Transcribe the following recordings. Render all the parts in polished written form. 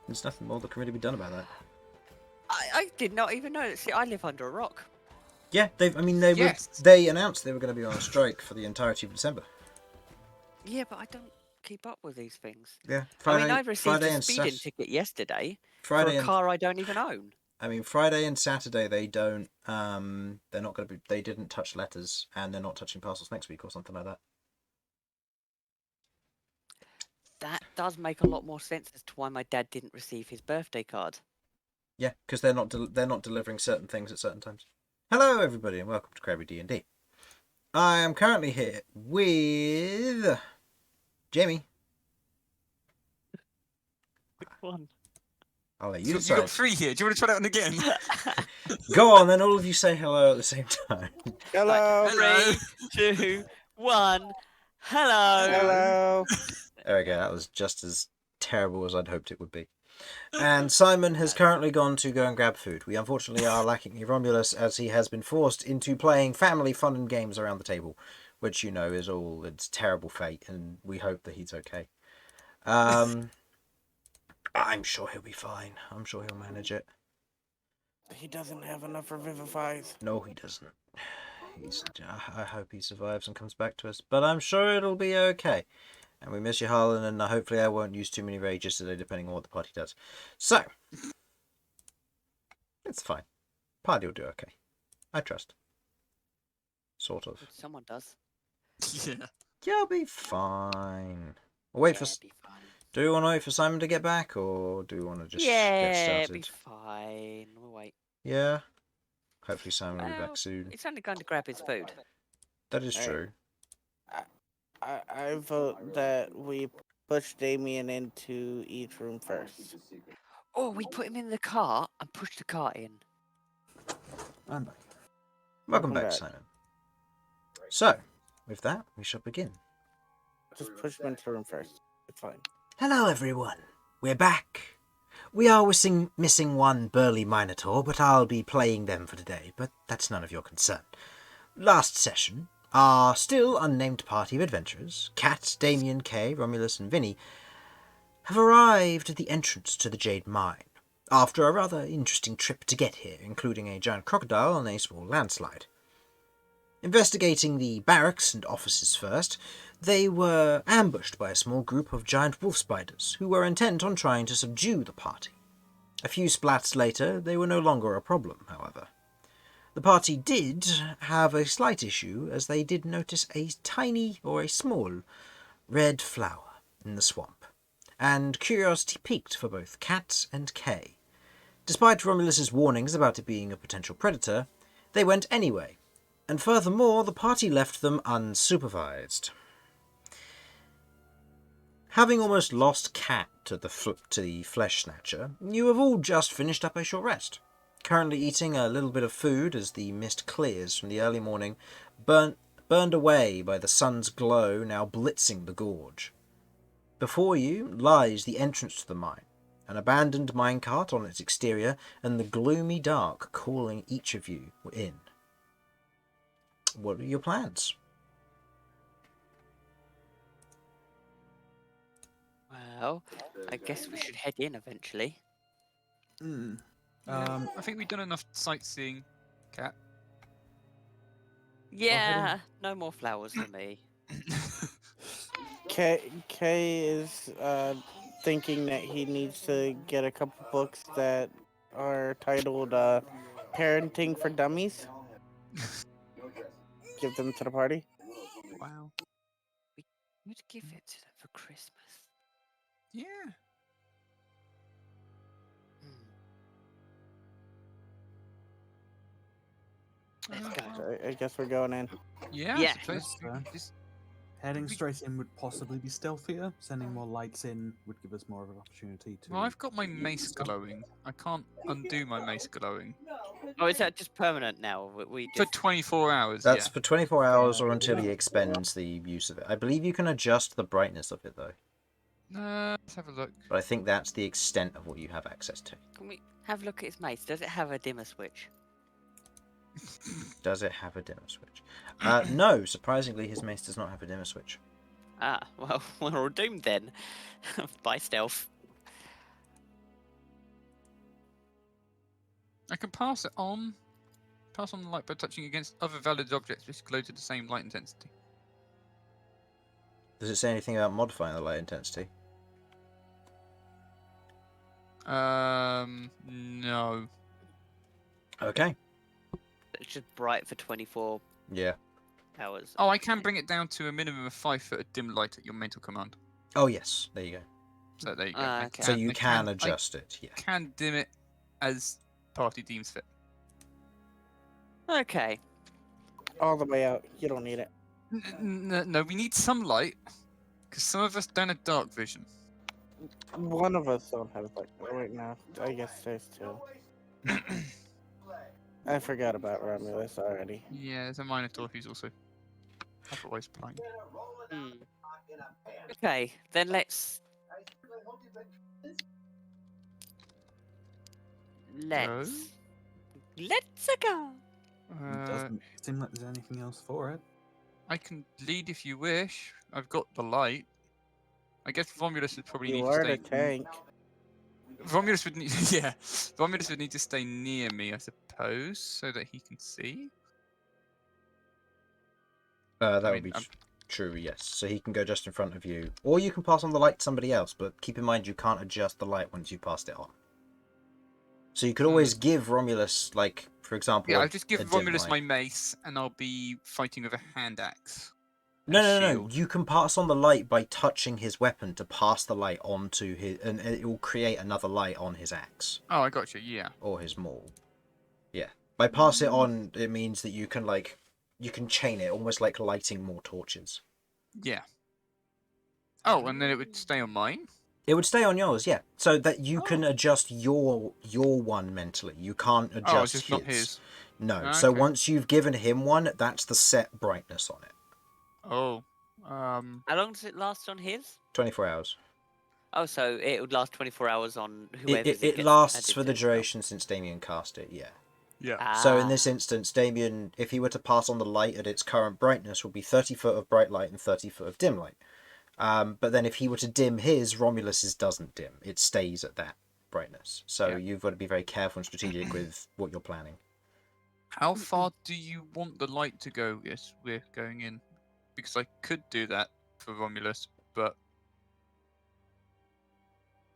There's nothing more that can really be done about that. I did not even know. See, I live under a rock. Yeah, they Yes. they announced they were going to be on a strike for the entirety of December. Yeah, but I don't keep up with these things. Yeah, I received Friday a and speeding ticket yesterday for a Friday and car I don't even own. Friday and Saturday they don't. They're not going to be. They didn't touch letters, and they're not touching parcels next week or something like that. That does make a lot more sense as to why my dad didn't receive his birthday card. Yeah, because they're not delivering certain things at certain times. Hello, everybody, and welcome to Crabby D&D. I am currently here with Jamie. Which one? I'll let you You decide. got 3 here. Do you want to try that one again? Go on, then all of you say hello at the same time. Hello. Hello. 3, 2, 1. Hello. Hello. There we go. That was just as terrible as I'd hoped it would be. And Simon has currently gone to go and grab food. We unfortunately are lacking Romulus as he has been forced into playing family fun and games around the table, which you know is all its terrible fate, and we hope that he's okay. I'm sure he'll be fine. I'm sure he'll manage it. He doesn't have enough revivifies. No, he doesn't. I hope he survives and comes back to us, but I'm sure it'll be okay. And we miss you, Harlan, and hopefully I won't use too many rages today, depending on what the party does. So, it's fine. Party will do okay. I trust. Sort of. Someone does. Yeah. You'll be fine. We'll wait for. Be fine. Do we want to wait for Simon to get back, or do we want to just get Yeah, started? be fine. We'll wait. Yeah. Hopefully Simon will be Well, back soon. It's only going to grab his food. That is Hey. true. I vote that we push Damian into each room first. Oh, we put him in the car and push the car in. I'm back. Welcome Welcome back, back. Simon. So, with that, we shall begin. Just push him into the room first. It's fine. Hello, everyone. We're back. We are missing one burly Minotaur, but I'll be playing them for today, but that's none of your concern. Last session, our still unnamed party of adventurers, Cat, Damian, Kay, Romulus, and Vinny, have arrived at the entrance to the Jade mine, after a rather interesting trip to get here, including a giant crocodile and a small landslide. Investigating the barracks and offices first, they were ambushed by a small group of giant wolf spiders who were intent on trying to subdue the party. A few splats later, they were no longer a problem, however. The party did have a slight issue, as they did notice a tiny, or a small, red flower in the swamp, and curiosity piqued for both Cat and Kay. Despite Romulus's warnings about it being a potential predator, they went anyway, and furthermore, the party left them unsupervised. Having almost lost Cat to the flesh snatcher, you have all just finished up a short rest. Currently eating a little bit of food as the mist clears from the early morning, burned away by the sun's glow now blitzing the gorge. Before you lies the entrance to the mine, an abandoned minecart on its exterior, and the gloomy dark calling each of you in. What are your plans? Well, I guess we should head in eventually. I think we've done enough sightseeing, Cat. Yeah, no more flowers for me. Kay is thinking that he needs to get a couple books that are titled Parenting for Dummies. Give them to the party. Wow. You'd give it to them for Christmas. Yeah. Let's go. So I guess we're going in. Yeah. Yeah. I suppose. Yes, Heading straight in would possibly be stealthier. Sending more lights in would give us more of an opportunity to... Well, I've got my mace glowing. I can't undo my mace glowing. Oh, is that just permanent now? We For just... 24 hours, That's yeah. for 24 hours or until he expends the use of it. I believe you can adjust the brightness of it, though. Let's have a look. But I think that's the extent of what you have access to. Can we have a look at his mace? Does it have a dimmer switch? Does it have a dimmer switch? No, surprisingly, his mace does not have a dimmer switch. Ah, well, we're all doomed then. By stealth. I can pass it on. Pass on the light by touching against other valid objects which glow to the same light intensity. Does it say anything about modifying the light intensity? No. Okay. It's just bright for 24 Yeah. hours. Oh, I can bring it down to a minimum of 5 foot of dim light at your mental command. Oh yes, there you go. So there you go. Ah, okay. So you I can adjust it, yeah. can dim it as party deems fit. Okay. All the way out. You don't need it. No, we need some light, because some of us don't have dark vision. One of us don't have like right now. I guess there's two. I forgot about Romulus already. Yeah, there's a Minotaur who's also otherwise blind. Hmm. Okay, then let's go. It doesn't seem like there's anything else for it. I can lead if you wish. I've got the light. I guess Romulus would probably You need are to the stay. tank. Romulus would need, yeah. Romulus would need to stay near me, I suppose, so that he can see. That I would mean, be true, yes. So he can go just in front of you. Or you can pass on the light to somebody else, but keep in mind you can't adjust the light once you passed it on. So you could always give Romulus, like, for example, Yeah, a- I'll just a give dim Romulus light. my mace, and I'll be fighting with a hand axe. No, and no, no. shield. You can pass on the light by touching his weapon to pass the light onto his, and it will create another light on his axe Oh, I got you. Yeah. or his maul. Yeah, by pass it on, it means that you can chain it, almost like lighting more torches. Yeah. Oh, and then it would stay on mine. It would stay on yours, yeah, so that you can adjust your one mentally. You can't Oh, adjust it's just not his. No, so Okay. once you've given him one, that's the set brightness on it. Oh. How long does it last on his? 24 hours. Oh, so it would last 24 hours on whoever It lasts for the duration since Damian cast it, yeah. Yeah. So in this instance, Damian, if he were to pass on the light at its current brightness, would be 30 foot of bright light and 30 foot of dim light. But then if he were to dim his, Romulus's doesn't dim. It stays at that brightness. So Yeah. you've got to be very careful and strategic with what you're planning. How far do you want the light to go? Yes, we're going in. Because I could do that for Romulus, but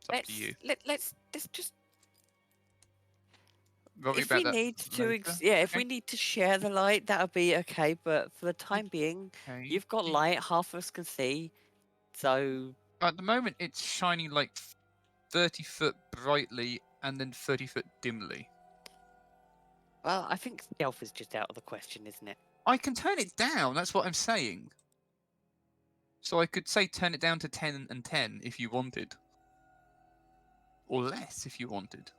it's up to you. Let's just. Worry If about we that need to, later. if Okay. we need to share the light, that'll be okay. But for the time being, Okay. you've got light. Half of us can see. So At the moment, it's shining like 30 foot brightly and then 30 foot dimly. well, I think stealth is just out of the question, isn't it? I can turn it down, that's what I'm saying. So I could say turn it down to 10 and 10 if you wanted. Or less if you wanted.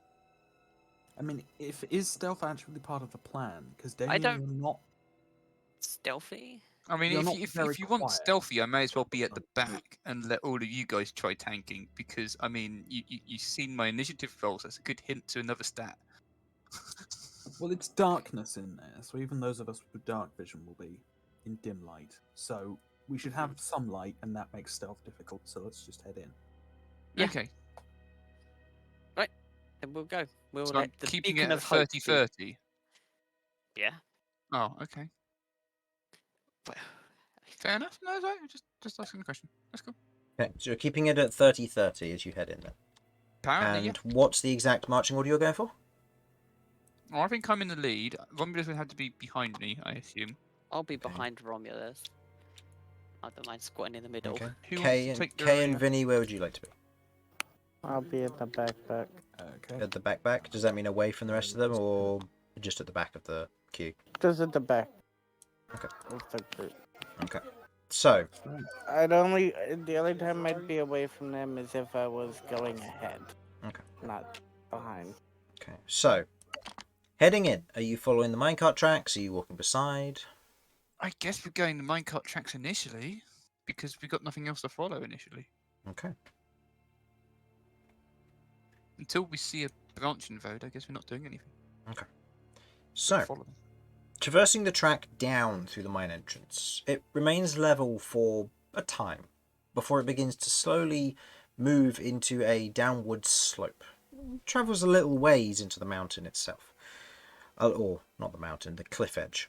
I mean, is stealth actually part of the plan? Because I Damian, don't- you're not. Stealthy. I mean, You're if not you, very if you want quiet. stealthy, I may as well be at the back and let all of you guys try tanking. Because, I mean, you've seen my initiative rolls. That's a good hint to another stat. Well, it's darkness in there, so even those of us with dark vision will be in dim light. So we should have some light, and that makes stealth difficult. So let's just head in. Yeah. Okay, Then we'll go. We'll so I'm let the keeping beacon it at of hope be- 30-30. Yeah. Oh, okay. Fair enough. No, it's all right. Just asking a question. That's cool. Okay, so you're keeping it at 30-30 as you head in then. Apparently, And what's the exact marching order you're going for? yeah. I think I'm in the lead. Romulus would have to be behind me, I assume. I'll be Okay. behind Romulus. I don't mind squatting in the middle. Okay. Who wants Kay to and, take the Kay and rear? Vinny, where would you like to be? I'll be at the backpack. Okay. At the back? Does that mean away from the rest of them, or just at the back of the queue? Just at the back. Okay. Of the group. Okay. So, The only time I'd be away from them is if I was going ahead. Okay. Not behind. okay. So, heading in. Are you following the minecart tracks? Are you walking beside? I guess we're going the minecart tracks initially, because we got nothing else to follow initially. Okay. Until we see a branching road, I guess we're not doing anything. So, Follow them. traversing the track down through the mine entrance, it remains level for a time before it begins to slowly move into a downward slope. It travels a little ways into the mountain itself. or not the mountain, the cliff edge.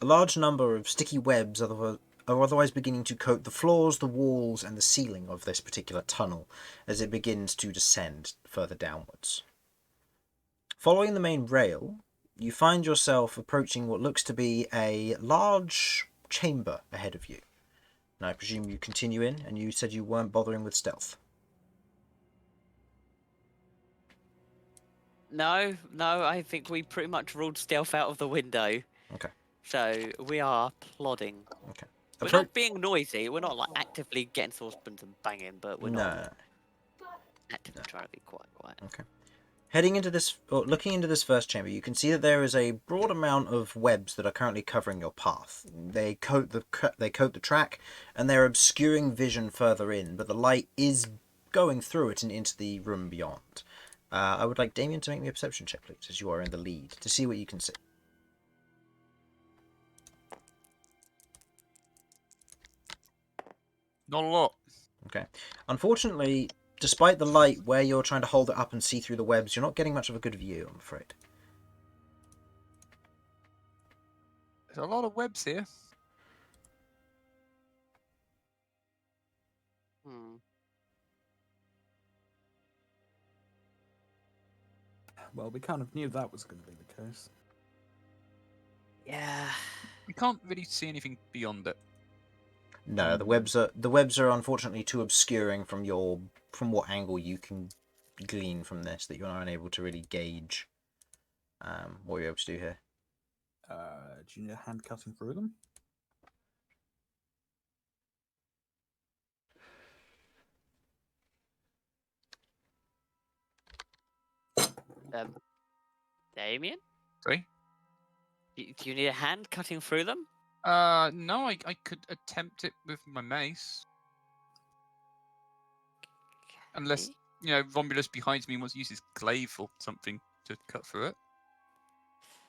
A large number of sticky webs are otherwise beginning to coat the floors, the walls, and the ceiling of this particular tunnel as it begins to descend further downwards. Following the main rail, you find yourself approaching what looks to be a large chamber ahead of you. Now, I presume you continue in, and you said you weren't bothering with stealth. No, I think we pretty much ruled stealth out of the window. Okay. So we are plodding. Okay. We're not being noisy. We're not like actively getting saucepans and banging, but we're not actively trying to be quiet. Okay. Heading into this, or looking into this first chamber, you can see that there is a broad amount of webs that are currently covering your path. They coat the track, and they're obscuring vision further in, but the light is going through it and into the room beyond. I would like Damian to make me a perception check, please, as you are in the lead, to see what you can see. Not a lot. Okay. Unfortunately, despite the light, where you're trying to hold it up and see through the webs, you're not getting much of a good view, I'm afraid. There's a lot of webs here. Well, we kind of knew that was going to be the case. Yeah. We can't really see anything beyond it. No, the webs are unfortunately too obscuring from what angle you can glean from this that you're unable to really gauge what you're able to do here. Do you need a hand cutting through them? Damian? Sorry? Do you need a hand cutting through them? No, I could attempt it with my mace. Unless, Romulus behind me wants to use his glaive or something to cut through it.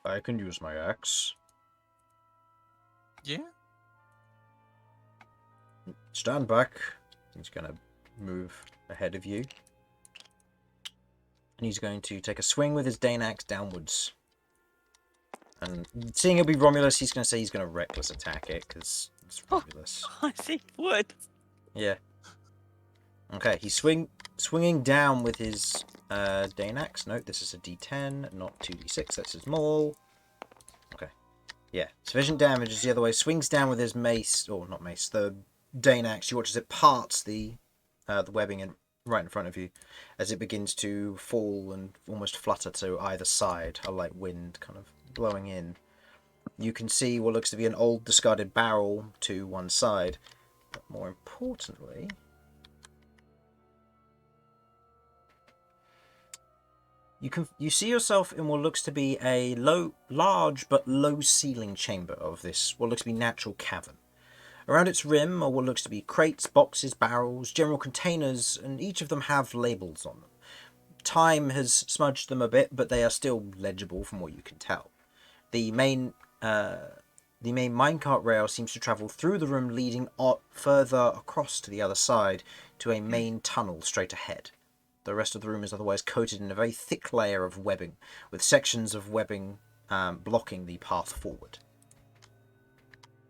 I can use my axe. Yeah? Stand back. He's going to move ahead of you. And he's going to take a swing with his Dane axe downwards. And seeing it'll be Romulus, he's going to say he's going to reckless attack it, because it's Romulus. I see wood. Yeah. Okay, he's swinging down with his Dane axe. Note, this is a d10, not 2d6, that's his maul. Okay. Yeah, sufficient damage is the other way. Swings down with his mace, or not mace, the Dane axe. You watch as it parts the webbing right in front of you, as it begins to fall and almost flutter to either side, a light wind kind of blowing in. You can see what looks to be an old discarded barrel to one side, but more importantly, you see yourself in what looks to be a large but low ceiling chamber of this what looks to be natural cavern. Around its rim are what looks to be crates, boxes, barrels, general containers, and each of them have labels on them. Time has smudged them a bit, but they are still legible from what you can tell. The main minecart rail seems to travel through the room, leading further across to the other side to a main tunnel straight ahead. The rest of the room is otherwise coated in a very thick layer of webbing, with sections of webbing blocking the path forward.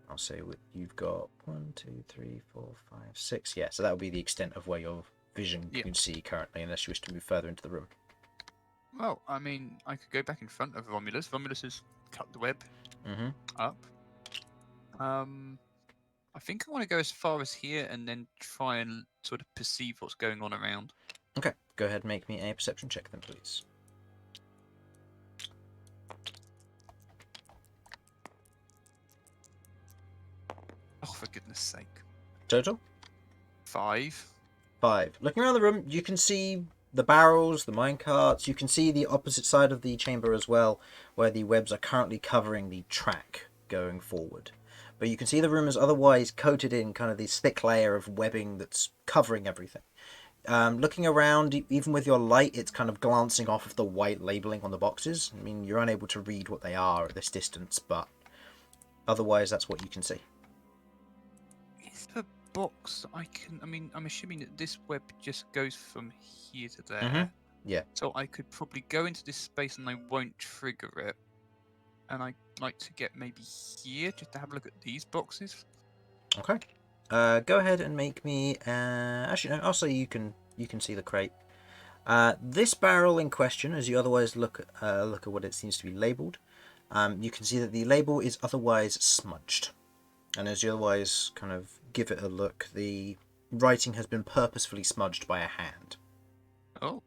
I'll say you've got 1, 2, 3, 4, 5, 6. Yeah, so that would be the extent of where your vision can see currently, unless you wish to move further into the room. Well, I mean, I could go back in front of Romulus. Romulus has cut the web up. I think I want to go as far as here and then try and sort of perceive what's going on around. Okay, go ahead and make me a perception check then, please. Oh, for goodness sake. Total? 5. 5. Looking around the room, you can see the barrels, the minecarts. You can see the opposite side of the chamber as well, where the webs are currently covering the track going forward. But you can see the room is otherwise coated in kind of this thick layer of webbing that's covering everything. Looking around, even with your light, it's kind of glancing off of the white labeling on the boxes. I mean, you're unable to read what they are at this distance, but otherwise that's what you can see. Is the box I mean, I'm assuming that this web just goes from here to there. Yeah. So I could probably go into this space and I won't trigger it. And I'd like to get maybe here just to have a look at these boxes. Okay. Go ahead and make me. Actually, no. I'll say you can see the crate. This barrel in question, as you otherwise look at what it seems to be labelled, you can see that the label is otherwise smudged, and as you otherwise kind of give it a look, the writing has been purposefully smudged by a hand. Oh.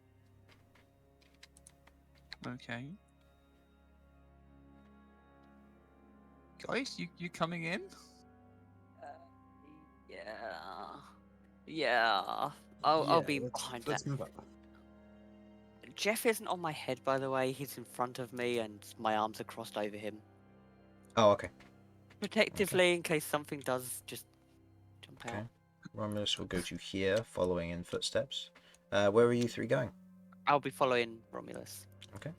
Okay. Guys, you coming in? Yeah. I'll be behind that. Let's move up. Jeff isn't on my head, by the way. He's in front of me, and my arms are crossed over him. Oh, okay. Protectively, in case something does just jump Okay. out. Romulus will go to here, following in footsteps. Where are you three going? I'll be following Romulus. Okay.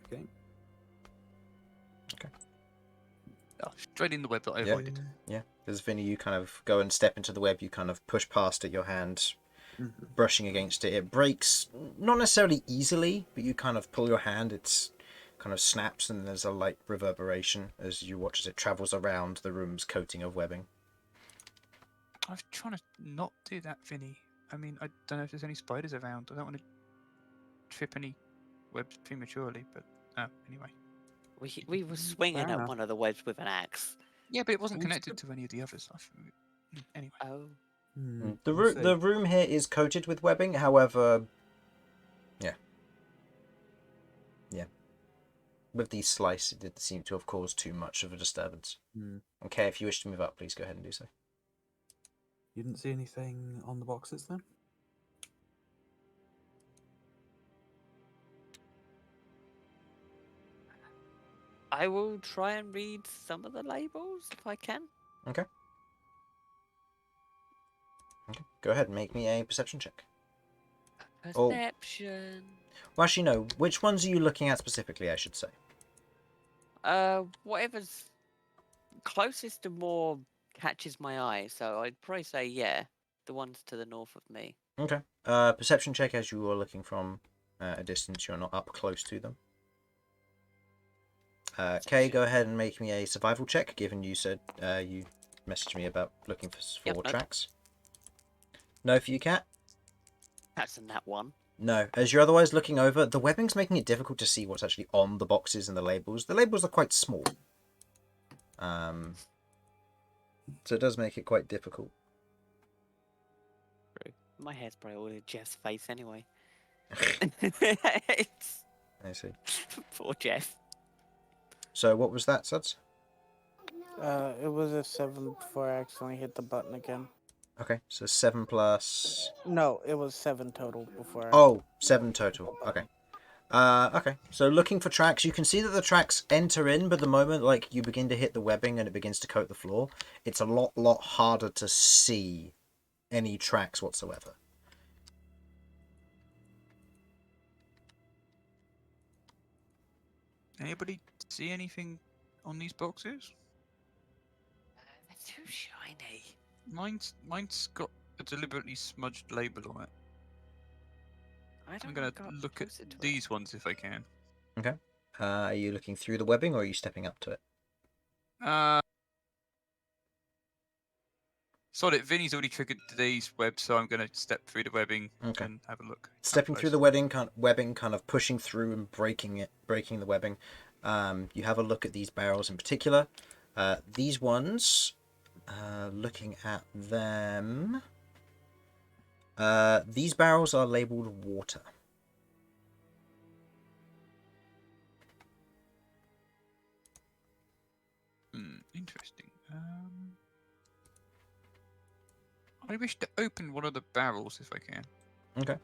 Okay. Oh, straight in the web that I Yeah. avoided. Yeah. Because Vinny, you kind of go and step into the web. You kind of push past it, your hand brushing against it. It breaks, not necessarily easily, but you kind of pull your hand. It's kind of snaps, and there's a light reverberation as you watch as it travels around the room's coating of webbing. I was trying to not do that, Vinny. I mean, I don't know if there's any spiders around. I don't want to trip any webs prematurely, but anyway. We were swinging Fair at enough. one of the webs with an axe. Yeah, but it wasn't Well, connected to any of the others. Anyway. Oh. The room here is coated with webbing, however, yeah. With the slice, it did seem to have caused too much of a disturbance. Okay, if you wish to move up, please go ahead and do so. You didn't see anything on the boxes then? I will try and read some of the labels if I can. Okay. Go ahead and make me a perception check. Perception. Well, actually, no. Which ones are you looking at specifically, I should say? Whatever's closest to more catches my eye. So I'd probably say the ones to the north of me. Okay. Perception check as you are looking from a distance. You're not up close to them. Kay, go ahead and make me a survival check, given you said you messaged me about looking for Yep, no. tracks. No for you, Cat? That's in that one. No. As you're otherwise looking over, the webbing's making it difficult to see what's actually on the boxes and the labels. The labels are quite small. So it does make it quite difficult. My hair's probably all in Jeff's face anyway. I see. Poor Jeff. So what was that, Sudz? It was a 7 before I accidentally hit the button again. Okay, so 7 plus... No, it was 7 total before. Oh, 7 total. Okay. Okay, so looking for tracks, you can see that the tracks enter in, but the moment like you begin to hit the webbing and it begins to coat the floor, it's a lot harder to see any tracks whatsoever. Anybody see anything on these boxes? They're too shiny. Mine's got a deliberately smudged label on it. I'm gonna look at these ones if I can. Okay. Are you looking through the webbing or are you stepping up to it? Sorry, Vinny's already triggered today's web, so I'm gonna step through the webbing Okay. and have a look. Stepping through the webbing, kind of pushing through and breaking the webbing. You have a look at these barrels in particular. These ones, looking at them, these barrels are labelled water. Interesting. I wish to open one of the barrels if I can. Okay.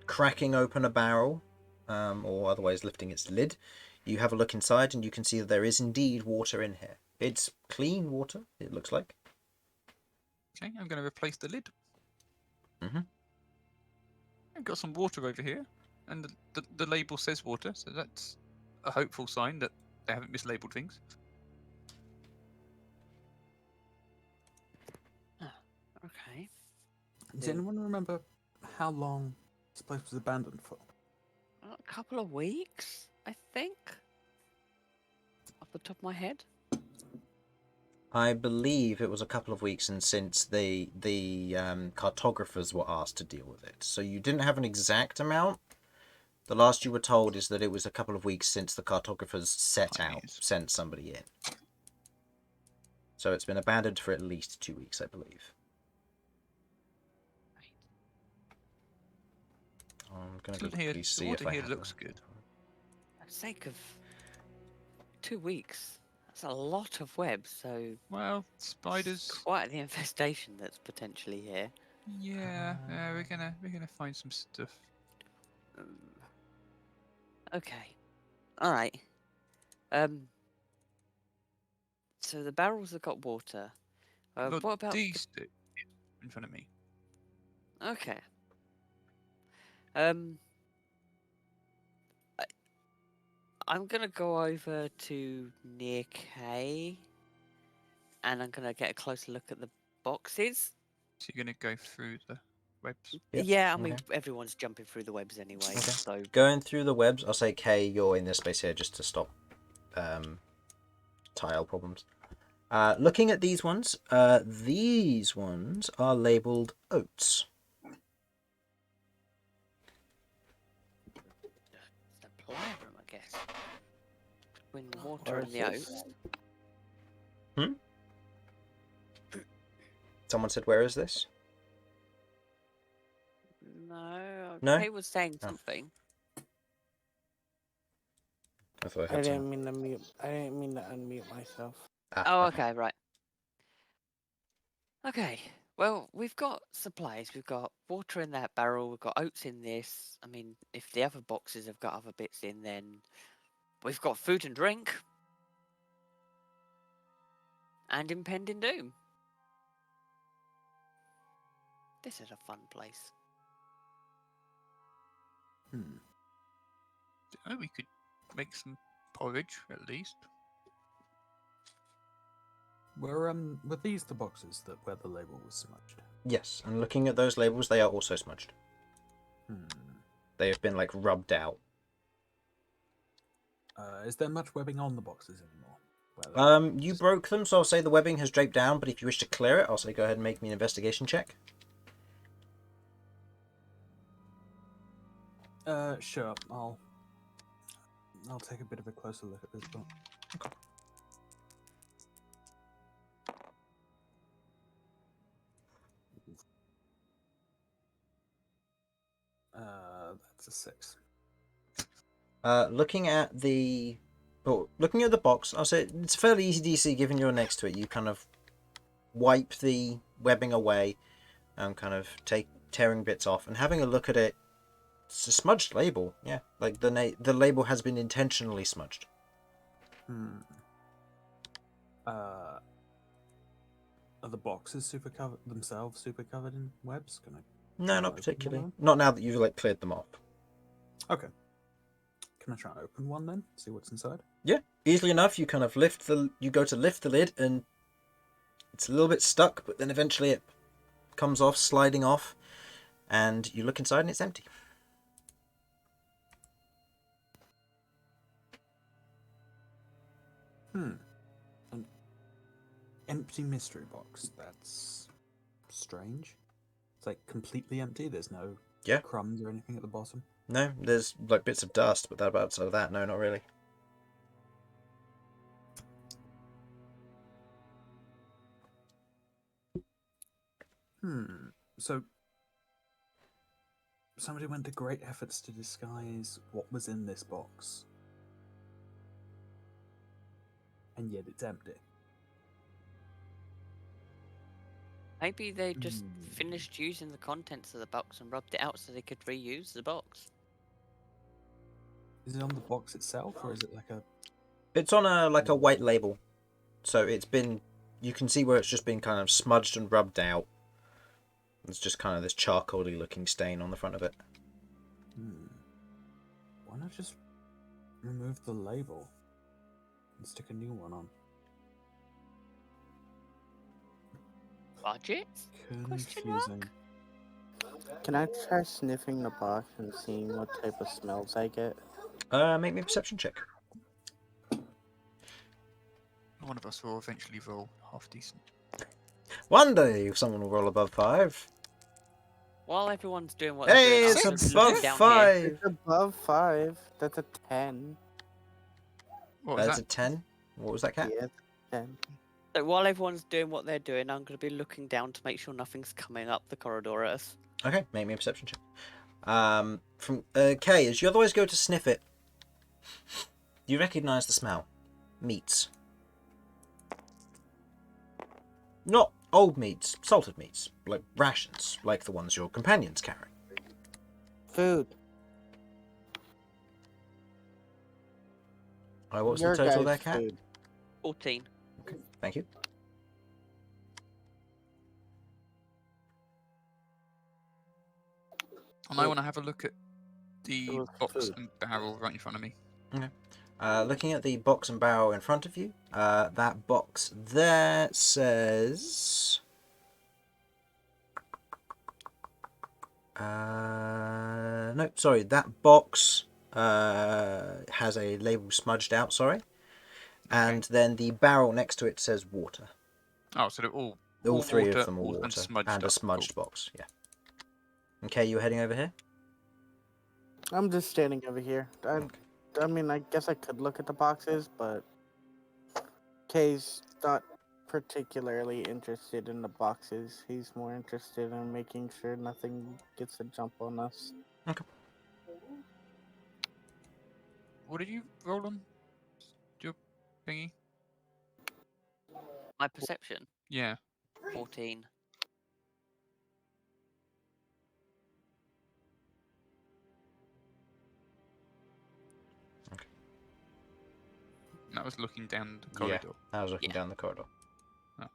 Cracking open a barrel, or otherwise lifting its lid, you have a look inside and you can see that there is indeed water in here. It's clean water, it looks like. Okay, I'm going to replace the lid. Mm-hmm. I've got some water over here, and the label says water, so that's a hopeful sign that they haven't mislabeled things. Okay. Does anyone remember how long this place was abandoned for? A couple of weeks, I think. Off the top of my head. I believe it was a couple of weeks, and since the cartographers were asked to deal with it, so you didn't have an exact amount. The last you were told is that it was a couple of weeks since the cartographers sent somebody in. So it's been abandoned for at least 2 weeks, I believe. I'm gonna go quickly see if I have looks good. For the sake of 2 weeks, that's a lot of webs. So Well, spiders. Quite the infestation that's potentially here. Yeah, we're gonna find some stuff. Okay. All right. So the barrels have got water. Look, What about these two in front of me? Okay. I'm gonna go over to near K, and I'm gonna get a closer look at the boxes. So you're gonna go through the webs. Yep, Yeah, I mean okay. everyone's jumping through the webs anyway. Okay. So Going through the webs, I'll say K, you're in this space here just to stop tile problems. Looking at these ones are labelled oats. supply room, I guess. Between the water Where and is the this? oats. Someone said, where is this? No. No? Kay was saying Oh. something. I thought I I heard didn't someone. mean to mute. I didn't mean to unmute myself. Oh, okay, right. Okay. Well, we've got supplies. We've got water in that barrel. We've got oats in this. I mean, if the other boxes have got other bits in, then we've got food and drink. And impending doom. This is a fun place. Oh, we could make some porridge at least. Were these the boxes where the label was smudged? Yes, and looking at those labels, they are also smudged. They have been, like, rubbed out. Is there much webbing on the boxes anymore? You broke them, so I'll say the webbing has draped down, but if you wish to clear it, I'll say go ahead and make me an investigation check. Sure. I'll take a bit of a closer look at this book. Okay. That's a 6. Looking at the box, I'll say it's fairly easy DC given you're next to it. You kind of wipe the webbing away and kind of tearing bits off and having a look at it. It's a smudged label, yeah. Like the label has been intentionally smudged. Are the boxes super covered in webs? Can I? No, not particularly. Not now that you've like cleared them off. Okay. Can I try and open one then? See what's inside? Yeah, easily enough. You kind of you go to lift the lid and it's a little bit stuck, but then eventually it comes off, sliding off, and you look inside and it's empty. An empty mystery box. That's strange. It's like completely empty. There's no crumbs or anything at the bottom. No, there's like bits of dust, but outside of that, no, not really. So somebody went to great efforts to disguise what was in this box. And yet it's empty. Maybe they just finished using the contents of the box and rubbed it out so they could reuse the box. Is it on the box itself, or is it like a... It's on a white label. So it's been... You can see where it's just been kind of smudged and rubbed out. It's just kind of this charcoaly looking stain on the front of it. Why not just remove the label and stick a new one on? Budget? Question mark? Confusing. Can I try sniffing the box and seeing what type of smells I get? Make me a perception check. One of us will eventually roll half decent. One day someone will roll above 5. While everyone's doing what they're Hey, doing, it's I'm just above looking down here. 5. It's above 5. That's a 10. What was That's that? a 10. What was that, Cat? Yeah, it's a 10. So while everyone's doing what they're doing, I'm going to be looking down to make sure nothing's coming up the corridor at us. Okay, make me a perception check. From Kay, as you otherwise go to sniff it, you recognise the smell. Meats. Not old meats, salted meats, like rations, like the ones your companions carry. Food. What's Your the total guys' there, Cat? food. 14. Okay, thank you. And I want to have a look at the was box food. and barrel right in front of me. Looking at the box and barrel in front of you, that box there says... no, sorry, that box has a label smudged out, sorry. And then the barrel next to it says water. Oh, so they're all All three water, of them are water. and smudged And a up. smudged box, yeah. Okay, you're heading over here? I'm just standing over here. I mean, I guess I could look at the boxes, but Kay's not particularly interested in the boxes. He's more interested in making sure nothing gets a jump on us. What did you roll on? Your thingy? My perception, Yeah. 14. That was looking down the corridor. I was looking Yeah. down the corridor. Oh.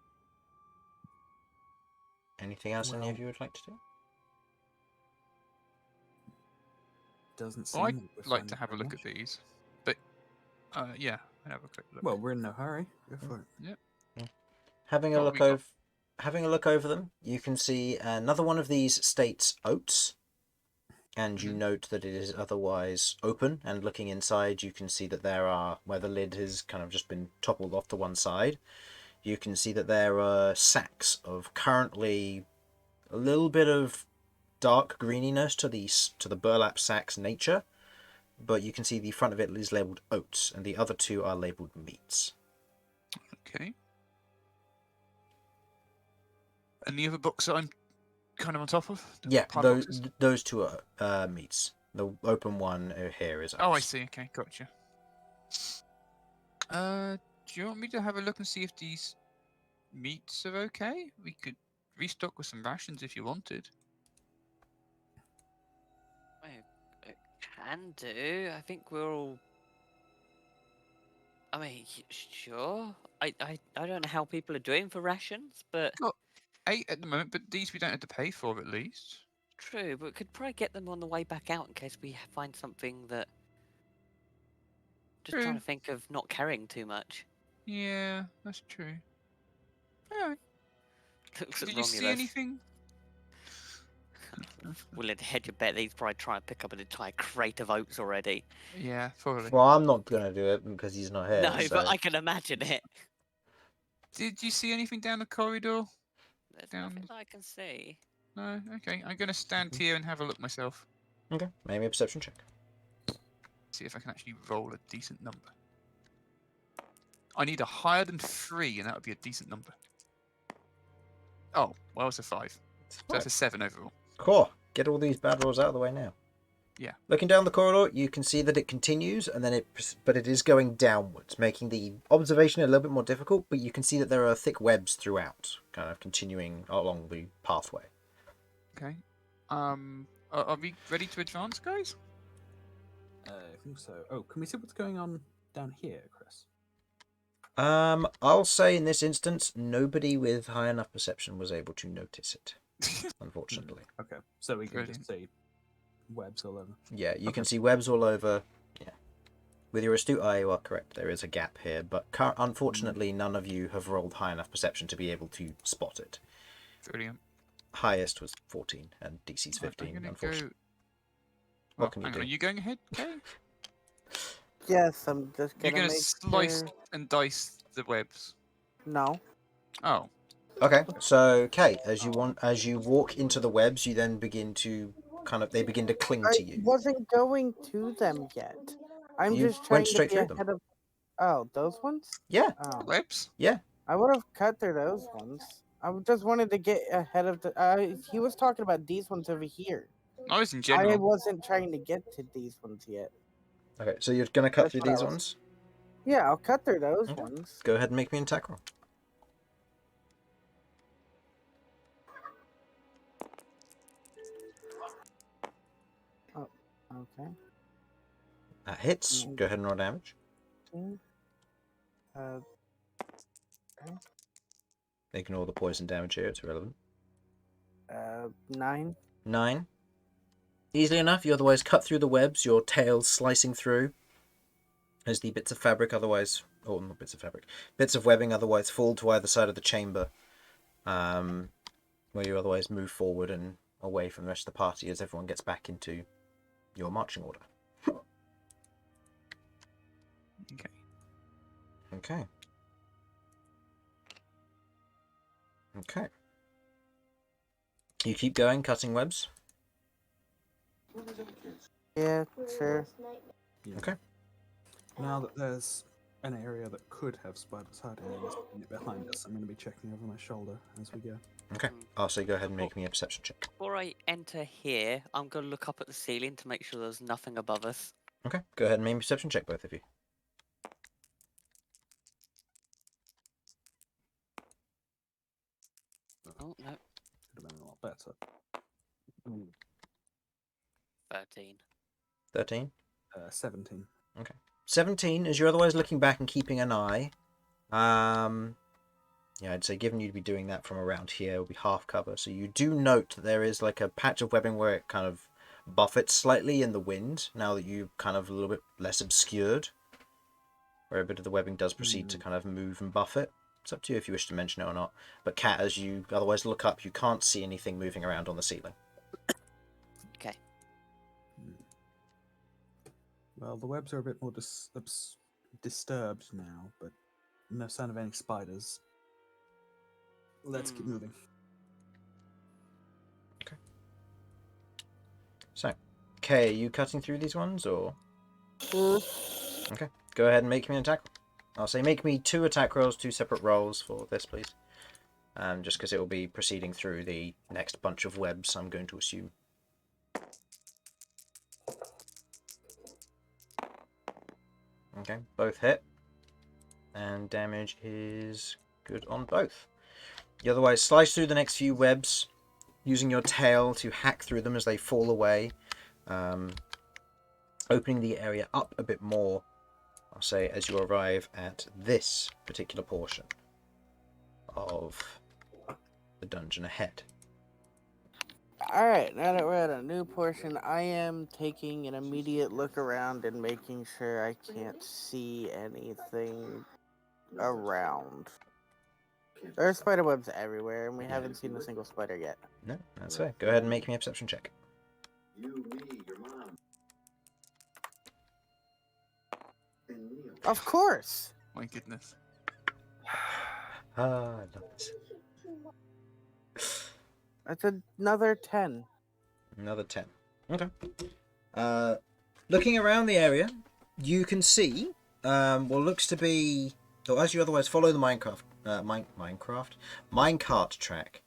Anything else any of Well- you would like to do? Doesn't seem Well, I'd like we're like to finding have a very look at much. these. But, yeah, I'd have a quick look. Well, we're in no hurry. Go for it. Having a What look we got? over, having a look over them, you can see another one of these states oats, and you Mhm. note that it is otherwise open. And looking inside, you can see that there are, where the lid has kind of just been toppled off to one side, you can see that there are sacks of currently a little bit of dark greeniness to the burlap sack's nature, but you can see the front of it is labelled oats, and the other two are labelled meats. Okay. And the other box that I'm kind of on top of? The Yeah, pile of boxes? those two are meats. The open one here is oats. Oh, I see. Okay, gotcha. Do you want me to have a look and see if these meats are okay? We could restock with some rations if you wanted. It can do. I think we're all. I mean, sure. I don't know how people are doing for rations, but 8 at the moment, but these we don't have to pay for at least. true. But we could probably get them on the way back out in case we find something that. Just trying True. to think of not carrying too much. Yeah, that's true. Alright. Looks at Did you see Romulus. anything? Willing to hedge a bet that he's probably trying to pick up an entire crate of oats already. Yeah, probably. Well, I'm not gonna do it because he's not here. No, so... but I can imagine it. Did you see anything down the corridor? There's Down. nothing that I can see. No? Okay, I'm gonna stand here and have a look myself. Okay, maybe a perception check. See if I can actually roll a decent number. I need a higher than 3, and that would be a decent number. Oh, well, it's a 5. So that's a 7 overall. Cool. Get all these bad rolls out of the way now. Yeah. Looking down the corridor, you can see that it continues, and then but it is going downwards, making the observation a little bit more difficult. But you can see that there are thick webs throughout, kind of continuing along the pathway. Okay. Are we ready to advance, guys? I think so. Oh, can we see what's going on down here, Chris? I'll say in this instance, nobody with high enough perception was able to notice it, unfortunately. Okay, so we can Brilliant. just see webs all over. Yeah, you can Okay. see webs all over. Yeah. With your astute eye, you are correct. There is a gap here, but unfortunately, none of you have rolled high enough perception to be able to spot it. Brilliant. highest was 14, and DC's Right, 15, I'm gonna unfortunately. go. What Well, can you hang on, do? are you going ahead, Kay? Yes, I'm just You're gonna gonna make slice sure. and dice the webs. No. Oh, Okay, so Kay, as you walk into the webs, you then begin to they begin to cling I to you. wasn't going to them yet. I'm You just went trying to straight be through them. ahead of. Oh, those ones? Yeah, Oh, webs. yeah. I would have cut through those ones. I just wanted to get ahead of the. He was talking about these ones over here. I was in I general. wasn't trying to get to these ones yet. Okay, so you're gonna cut That's through what I these was. ones. Yeah, I'll cut through those Okay. ones. Go ahead and make me an attack roll. Oh, okay. That hits. Go ahead and roll damage. Uh, Ignore the poison damage here; it's irrelevant. 9. 9. Easily enough. You otherwise cut through the webs. Your tail slicing through as the bits of fabric, otherwise, or not bits of fabric, bits of webbing, otherwise fall to either side of the chamber, where you otherwise move forward and away from the rest of the party as everyone gets back into your marching order. Okay. Okay. Okay. You keep going, cutting webs. Yeah, sure. Yeah. Okay. Now that there's an area that could have spiders hiding in this unit behind us, I'm going to be checking over my shoulder as we go. Okay. I'll say go ahead and make me a perception check. Before I enter here, I'm going to look up at the ceiling to make sure there's nothing above us. Okay. Go ahead and make me a perception check, both of you. Oh, no. Could have been a lot better. 13. 13. 17. 17, as you're otherwise looking back and keeping an eye. Yeah, I'd say given you'd be doing that from around here, it will be half cover. So you do note that there is like a patch of webbing where it kind of buffets slightly in the wind, now that you're kind of a little bit less obscured. Where a bit of the webbing does proceed to kind of move and buffet. It's up to you if you wish to mention it or not. But Kat, as you otherwise look up, you can't see anything moving around on the ceiling. Okay. Well, the webs are a bit more disturbed now, but no sign of any spiders. Let's keep moving. Okay. So, Kay, are you cutting through these ones, or? Okay. Go ahead and make me an attack. I'll say make me 2 attack rolls, 2 separate rolls for this, please. Just because it will be proceeding through the next bunch of webs, I'm going to assume. Okay, both hit. And damage is good on both. You otherwise slice through the next few webs, using your tail to hack through them as they fall away, opening the area up a bit more, I'll say, as you arrive at this particular portion of the dungeon ahead. Alright, now that we're at a new portion, I am taking an immediate look around and making sure I can't see anything around. There are spider webs everywhere, and we haven't seen a single spider yet. No, that's fair. Go ahead and make me a perception check. Of course! My goodness. I love this. That's another 10. Another 10. Okay. Looking around the area, you can see what looks to be, or as you otherwise follow the minecart track,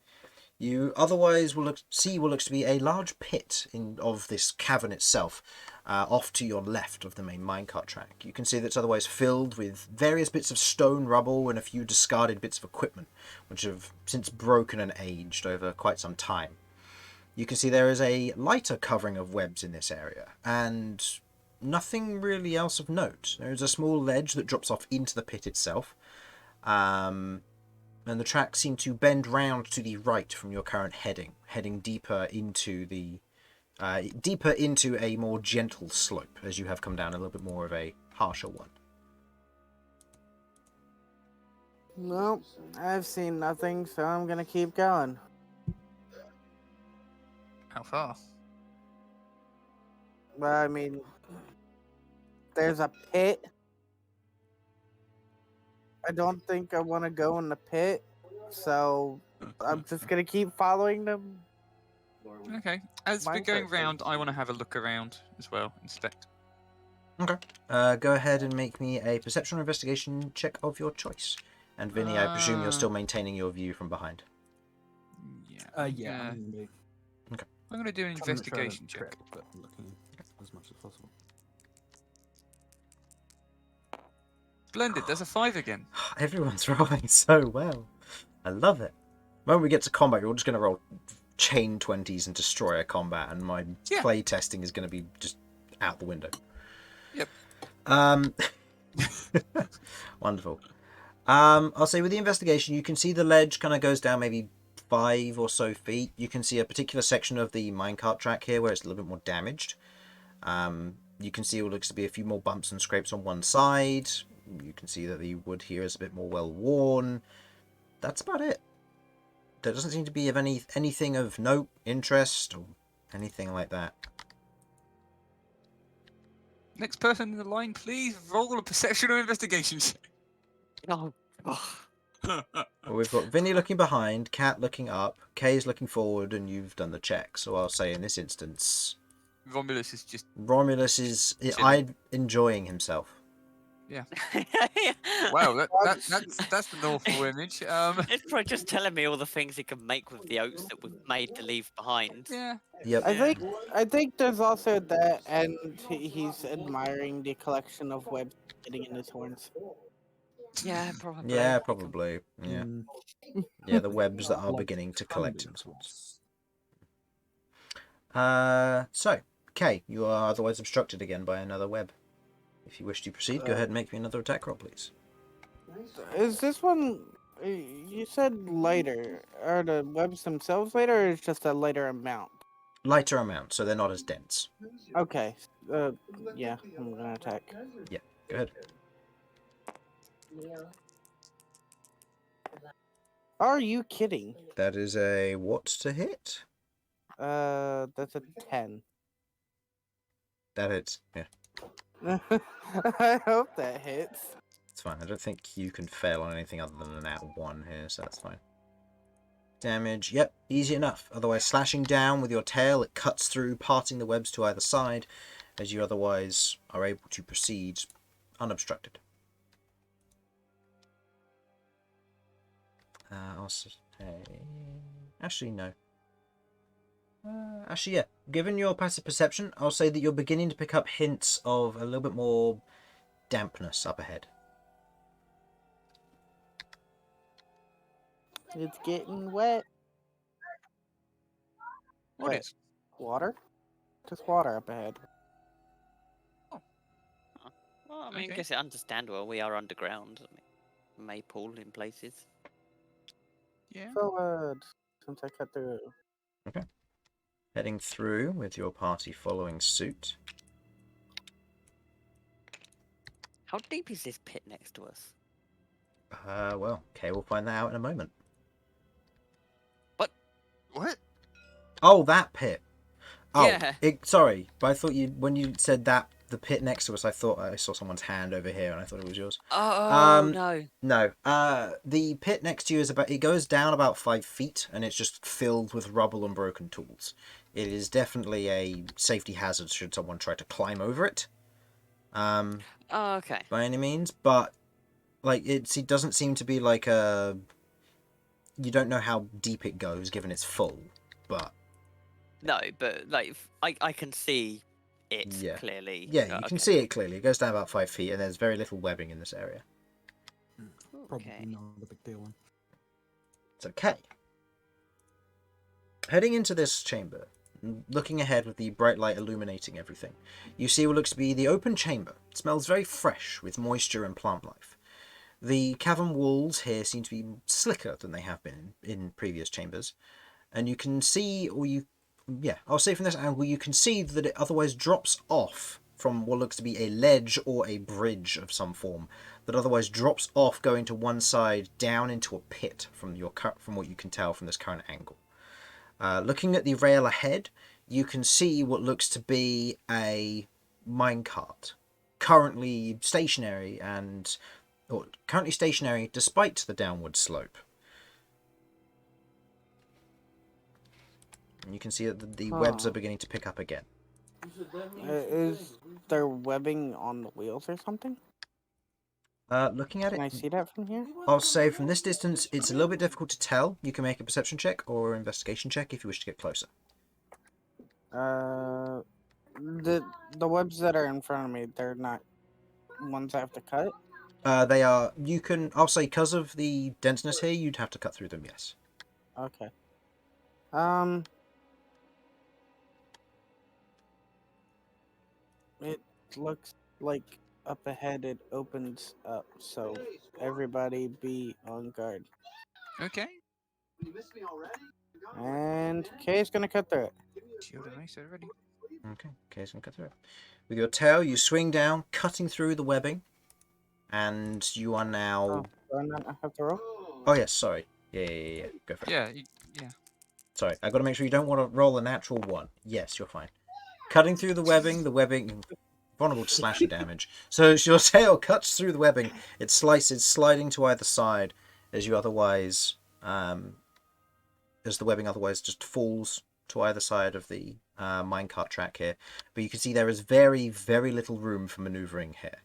you otherwise will see what looks to be a large pit of this cavern itself, off to your left of the main minecart track. You can see that it's otherwise filled with various bits of stone rubble and a few discarded bits of equipment, which have since broken and aged over quite some time. You can see there is a lighter covering of webs in this area, and nothing really else of note. There is a small ledge that drops off into the pit itself, and the tracks seem to bend round to the right from your current heading deeper into a more gentle slope as you have come down a little bit more of a harsher one. Nope, I've seen nothing, so I'm gonna keep going. How far? Well, I mean, there's a pit. I don't think I want to go in the pit, so I'm just gonna keep following them. Okay. As we're Mine's going right round, I want to have a look around as well, inspect. Okay. Go ahead and make me a perception or investigation check of your choice. And Vinny, I presume you're still maintaining your view from behind. Yeah. Yeah, I'm gonna be I'm going to do an trying to show the investigation check. trick, but I'm looking as much as possible. Splendid. There's a 5 again. Everyone's rolling so well. I love it. When we get to combat, you're just going to roll chain 20s and destroyer combat, and my play testing is going to be just out the window. Yep. Wonderful. I'll say with the investigation, you can see the ledge kind of goes down maybe 5 or so feet. You can see a particular section of the minecart track here where it's a little bit more damaged. You can see what looks to be a few more bumps and scrapes on one side. You can see that the wood here is a bit more well worn. That's about it. There doesn't seem to be of anything of note, interest, or anything like that. Next person in the line, please roll a perception or investigation check. Oh, Well, we've got Vinny looking behind, Cat looking up, Kay's looking forward, and you've done the check. So I'll say in this instance, Romulus is just... Romulus is enjoying himself. Yeah. Wow, that's an awful image. It's probably just telling me all the things he can make with the oats that we've made to leave behind. Yeah. Yep. I think there's also that, and he's admiring the collection of webs getting in his horns. Yeah, probably. Yeah, probably. Yeah. Yeah, the webs that are Like beginning to collect themselves. themselves. So, Kay, you are otherwise obstructed again by another web. If you wish to proceed, go ahead and make me another attack roll, please. Is this one? You said lighter. Are the webs themselves lighter, or is just a lighter amount? Lighter amount, so they're not as dense. Okay. Yeah, I'm gonna attack. Yeah, go ahead. Are you kidding? That is a what to hit? That's a 10. That hits. Yeah, I hope that hits. it's fine. I don't think you can fail on anything other than an at 1 here, so that's fine. Damage, yep, easy enough. Otherwise, slashing down with your tail, it cuts through, parting the webs to either side, as you otherwise are able to proceed unobstructed. I'll say... Actually, no. Actually, yeah. Given your passive perception, I'll say that you're beginning to pick up hints of a little bit more dampness up ahead. It's getting wet. What is? Water? Just water up ahead. Well, I mean, Okay. I guess it's understandable. We are underground. I mean, may pool in places. Yeah. Forward. Since I cut through. Heading through with your party following suit. How deep is this pit next to us? Well, Kay will find that out in a moment. What? Oh, that pit. Oh, Yeah. Sorry, but I thought when you said that, the pit next to us, I thought I saw someone's hand over here, and I thought it was yours. Oh, no. No. The pit next to you it goes down about 5 feet, and it's just filled with rubble and broken tools. It is definitely a safety hazard should someone try to climb over it. Oh, okay. By any means, but like it doesn't seem to be like a. You don't know how deep it goes, given it's full, but. No, but like I can see it Yeah. clearly. Yeah, you Okay. can see it clearly. It goes down about 5 feet, and there's very little webbing in this area. Probably Okay. not a big deal one. It's okay. Heading into this chamber, looking ahead with the bright light illuminating everything, you see what looks to be the open chamber. It smells very fresh with moisture and plant life. The cavern walls here seem to be slicker than they have been in previous chambers, and you can see, I'll say from this angle, you can see that it otherwise drops off from what looks to be a ledge or a bridge of some form, that otherwise drops off going to one side down into a pit from what you can tell from this current angle. Looking at the rail ahead, you can see what looks to be a minecart, currently stationary despite the downward slope. And you can see that the webs are beginning to pick up again. Is there webbing on the wheels or something? Looking at Can I it, see that from here? I'll say from this distance, it's a little bit difficult to tell. You can make a perception check or investigation check if you wish to get closer. The webs that are in front of me, they're not ones I have to cut? They are, I'll say because of the denseness here, you'd have to cut through them, yes. Okay. It looks like up ahead it opens up, so everybody be on guard. Okay. And Kay's gonna cut through it. Shield and mace already. Okay, so gonna cut through it. With your tail, you swing down, cutting through the webbing, and you are now... Do I not have to roll? Oh, yes, sorry. Yeah. Go for it. Yeah. Sorry, I got to make sure you don't want to roll a natural one. Yes, you're fine. Cutting through the webbing, vulnerable to slashing damage. So as your tail cuts through the webbing, it slices, sliding to either side, as you otherwise, as the webbing otherwise just falls to either side of the minecart track here. But you can see there is very, very little room for maneuvering here.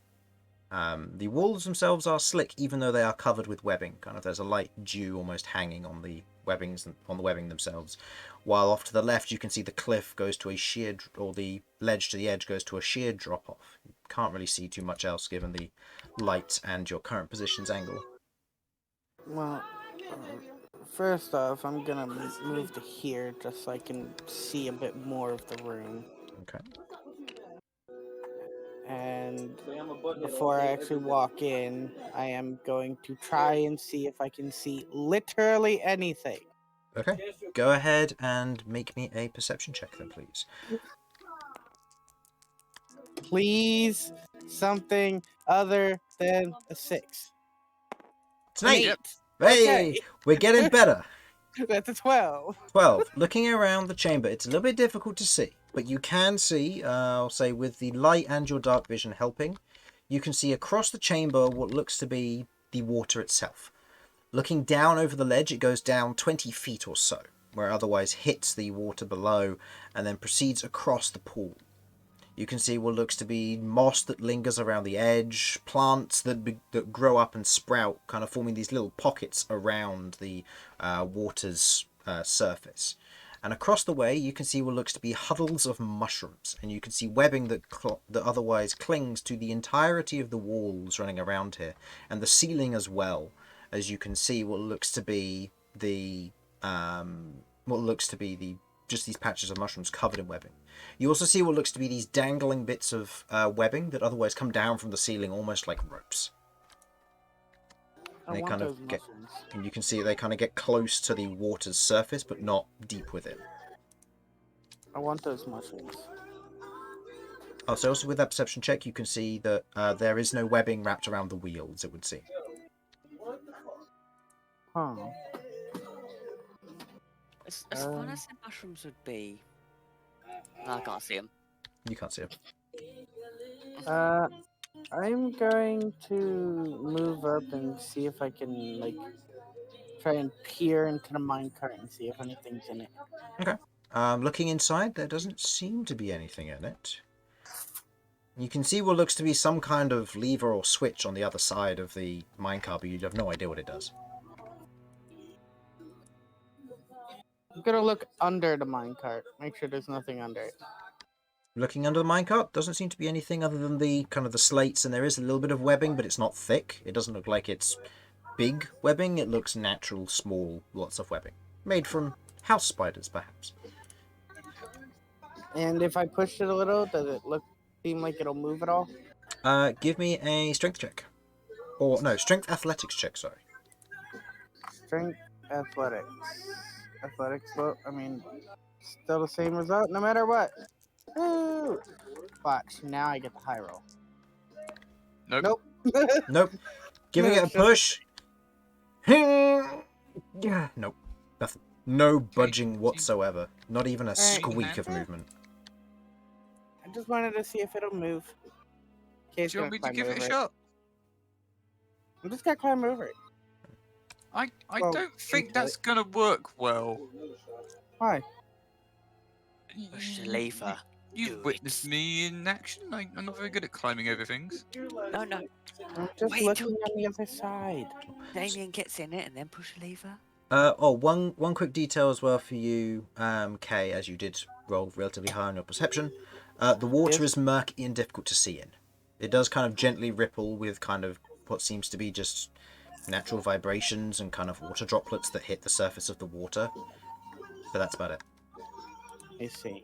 The walls themselves are slick, even though they are covered with webbing. There's a light dew almost hanging on the webbing themselves. While off to the left, you can see the cliff goes to a sheer, or the ledge to the edge goes to a sheer drop off. You can't really see too much else given the light and your current position's angle. Well, first off, I'm gonna move to here just so I can see a bit more of the room. Okay. And before I actually walk in, I am going to try and see if I can see literally anything. Okay. Go ahead and make me a perception check then, please. Please, something other than a 6. It's an 8. Yep. Hey, Okay. we're getting better. That's a 12. 12. Looking around the chamber, it's a little bit difficult to see, but you can see, I'll say with the light and your dark vision helping, you can see across the chamber what looks to be the water itself. Looking down over the ledge, it goes down 20 feet or so, where it otherwise hits the water below and then proceeds across the pool. You can see what looks to be moss that lingers around the edge, plants that grow up and sprout, kind of forming these little pockets around the water's surface. And across the way, you can see what looks to be huddles of mushrooms, and you can see webbing that otherwise clings to the entirety of the walls running around here, and the ceiling as well, as you can see what looks to be just these patches of mushrooms covered in webbing. You also see what looks to be these dangling bits of webbing that otherwise come down from the ceiling almost like ropes. I They want kind those of get, mushrooms. and you can see they kind of get close to the water's surface, but not deep within. I want those mushrooms. Oh, so also with that perception check, you can see that there is no webbing wrapped around the wheels, it would seem. Huh. As fun as the mushrooms would be, no, I can't see them. You can't see them. I'm going to move up and see if I can, try and peer into the minecart and see if anything's in it. Okay. Looking inside, there doesn't seem to be anything in it. You can see what looks to be some kind of lever or switch on the other side of the minecart, but you have no idea what it does. I'm gonna look under the minecart, make sure there's nothing under it. Looking under the minecart, doesn't seem to be anything other than the kind of the slates, and there is a little bit of webbing, but it's not thick. It doesn't look like it's big webbing. It looks natural, small, lots of webbing. Made from house spiders, perhaps. And if I push it a little, does it seem like it'll move at all? Give me a strength check. Or, no, strength athletics check, sorry. Strength, athletics. Athletics, well, still the same result no matter what. Woo! Watch, now I get the high roll. Nope. Nope. Giving it a push. Yeah, nope. Nothing. No budging whatsoever. Not even a Alright. squeak of movement. I just wanted to see if it'll move. Okay, Do you want me to give it a shot? I'm just gonna climb over it. I Well, don't think into that's gonna work well. Why? Push the lever. You've Do witnessed it. me in action. I'm not very good at climbing over things. No, no. I'm just Wait looking on the other side. Damian gets in it and then push the lever. One quick detail as well for you, Kay, as you did roll relatively high on your perception. The water Yes. is murky and difficult to see in. It does kind of gently ripple with kind of what seems to be just natural vibrations and kind of water droplets that hit the surface of the water. But that's about it. I see.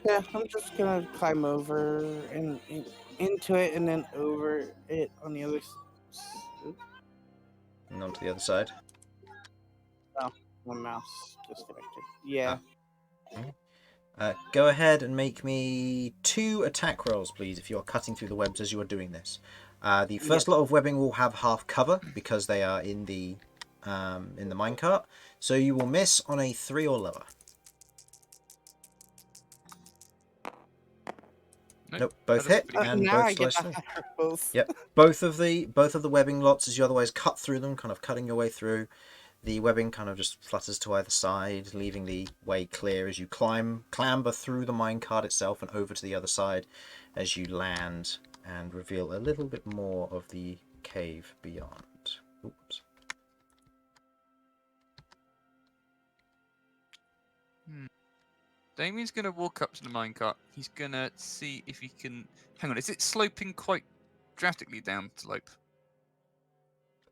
Yeah, I'm just gonna climb over and into it and then over it on the other side. And onto the other side. My mouse disconnected. Yeah. Go ahead and make me 2 attack rolls, please, if you are cutting through the webs as you are doing this. The first lot of webbing will have half cover because they are in the minecart, so you will miss on a 3 or lower. Nope, both hit and now both I get slice the through. higher rolls. Yep, both of the webbing lots as you otherwise cut through them, kind of cutting your way through. The webbing kind of just flutters to either side, leaving the way clear as you clamber through the minecart itself and over to the other side as you land and reveal a little bit more of the cave beyond. Oops. Damien's gonna walk up to the minecart. He's gonna see if he can. Hang on, is it sloping quite drastically down slope?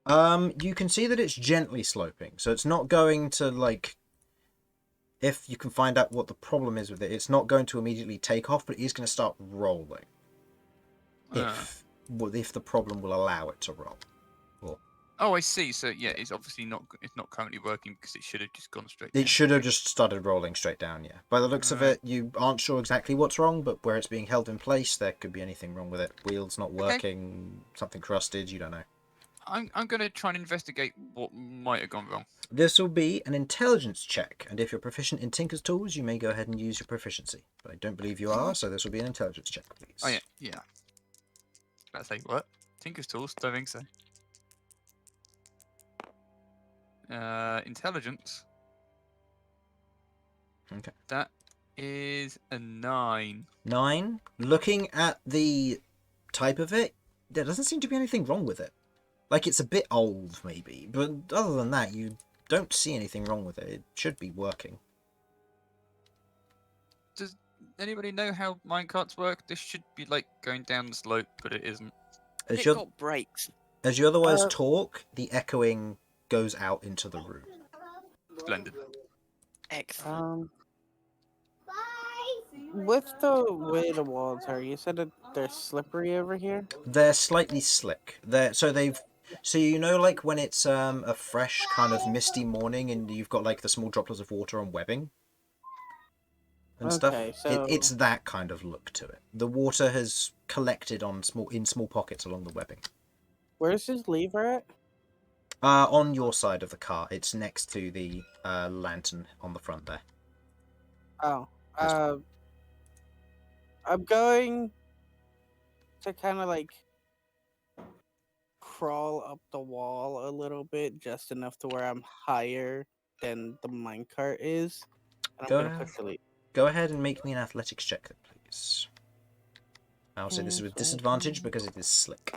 You can see that it's gently sloping, so it's not going to, like, if you can find out what the problem is with it, it's not going to immediately take off, but it is going to start rolling. If the problem will allow it to roll. Oh, I see. So yeah, it's obviously not. It's not currently working because it should have just gone straight. It should have just started rolling straight down, yeah. By the looks of it, you aren't sure exactly what's wrong, but where it's being held in place, there could be anything wrong with it. Wheels not working, something crusted, you don't know. I'm going to try and investigate what might have gone wrong. This will be an intelligence check, and if you're proficient in Tinker's tools, you may go ahead and use your proficiency. But I don't believe you are, so this will be an intelligence check, please. Oh yeah. Let's say what? Tinker's tools? Don't think so. Intelligence. Okay. That is a 9. 9. Looking at the type of it, there doesn't seem to be anything wrong with it. Like, it's a bit old, maybe, but other than that, you don't see anything wrong with it. It should be working. Does anybody know how minecarts work? This should be like going down the slope, but it isn't. As It you got brakes. otherwise talk, the echoing goes out into the room. Splendid. Excellent. With the way the walls are, you said that they're slippery over here? They're slightly slick. So you know, like when it's a fresh kind of misty morning and you've got like the small droplets of water on webbing and stuff. So It's that kind of look to it. The water has collected in small pockets along the webbing. where's his lever at? On your side of the car, it's next to the lantern on the front there. Oh, I'm going to kind of like crawl up the wall a little bit, just enough to where I'm higher than the minecart is. And I'm gonna push the lever. Go ahead and make me an athletics check, then, please. I'll say this is with disadvantage because it is slick.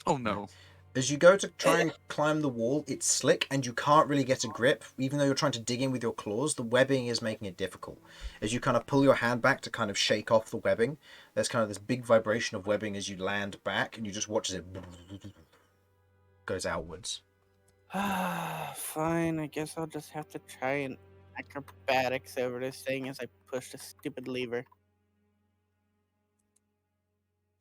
Oh no. As you go to try and climb the wall, it's slick and you can't really get a grip. Even though you're trying to dig in with your claws, the webbing is making it difficult. As you kind of pull your hand back to kind of shake off the webbing, there's kind of this big vibration of webbing as you land back and you just watch as it goes outwards. Fine, I guess I'll just have to try and acrobatics over this thing as I push the stupid lever.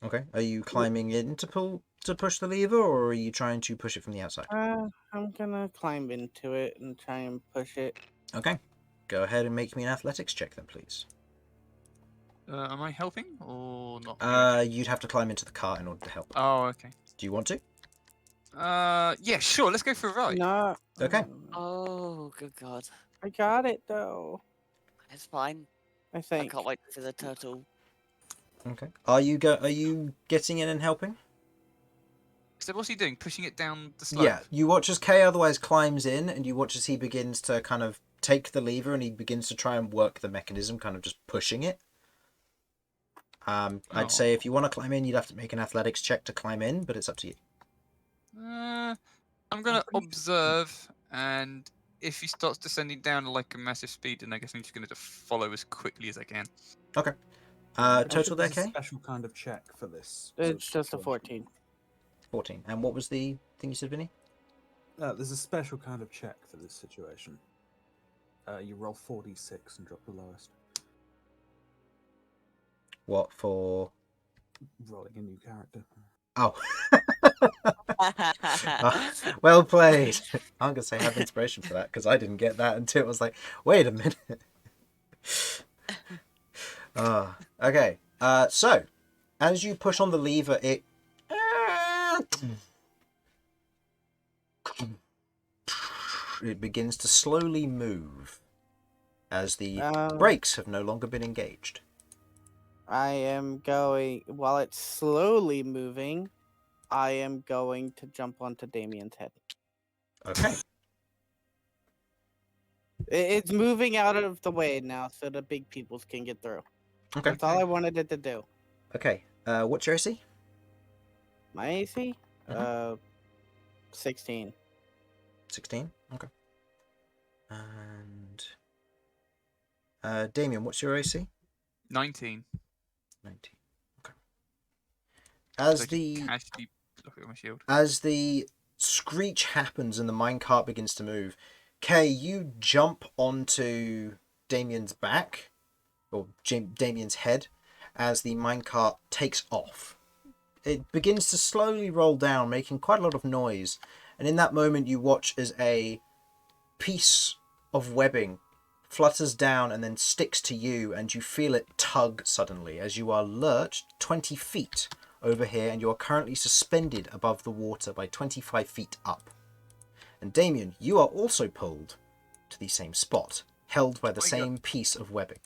Okay. Are you climbing in to push the lever, or are you trying to push it from the outside? I'm gonna climb into it and try and push it. Okay. Go ahead and make me an athletics check then, please. Am I helping or not? You'd have to climb into the cart in order to help. Oh, okay. Do you want to? Yeah, sure. Let's go for a ride. No. Okay. Oh, good God. I got it though. It's fine. I I think. can't wait to see the turtle. Okay. Are you getting in and helping? So what's he doing? Pushing it down the slope? Yeah. You watch as Kay otherwise climbs in, and you watch as he begins to kind of take the lever, and he begins to try and work the mechanism, kind of just pushing it. I'd say if you want to climb in, you'd have to make an athletics check to climb in, but it's up to you. I'm gonna observe, and if he starts descending down like a massive speed, then I guess I'm just gonna follow as quickly as I can. Okay. I Total think there, there's a Kay? special kind of check for this. sort of It's just a situation. 14. 14. And what was the thing you said, Vinny? There's a special kind of check for this situation. You roll 4d6 and drop the lowest. What for? Rolling a new character. Oh. Well played. I'm going to say have inspiration for that, because I didn't get that until it was like, wait a minute. Okay. So, as you push on the lever, it begins to slowly move as the brakes have no longer been engaged. I am going, while it's slowly moving, I am going to jump onto Damian's head. Okay. It's moving out of the way now so the big peoples can get through. Okay. That's all I wanted it to do. Okay. What's your AC? My AC? 16. 16. Okay. And Damian, what's your AC? 19. 19. Okay. So As I the just casually look at my shield. as the screech happens and the minecart begins to move, Kay, you jump onto Damian's back, or Damian's head, as the minecart takes off. It begins to slowly roll down, making quite a lot of noise. And in that moment, you watch as a piece of webbing flutters down and then sticks to you, and you feel it tug suddenly as you are lurched 20 feet over here, and you are currently suspended above the water by 25 feet up. And Damian, you are also pulled to the same spot, held by the same piece of webbing.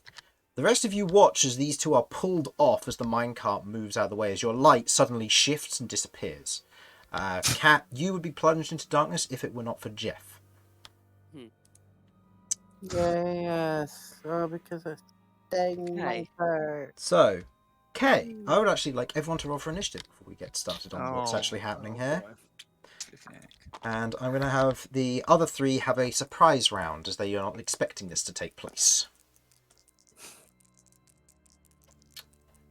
The rest of you watch as these two are pulled off as the minecart moves out of the way, as your light suddenly shifts and disappears. Cat, you would be plunged into darkness if it were not for Jeff. Yes. Oh, because it's dang Hey. minecart. So, Kay, I would actually like everyone to roll for initiative before we get started on what's Oh. actually happening here. boy. Flipping heck. And I'm going to have the other three have a surprise round, as they are not expecting this to take place.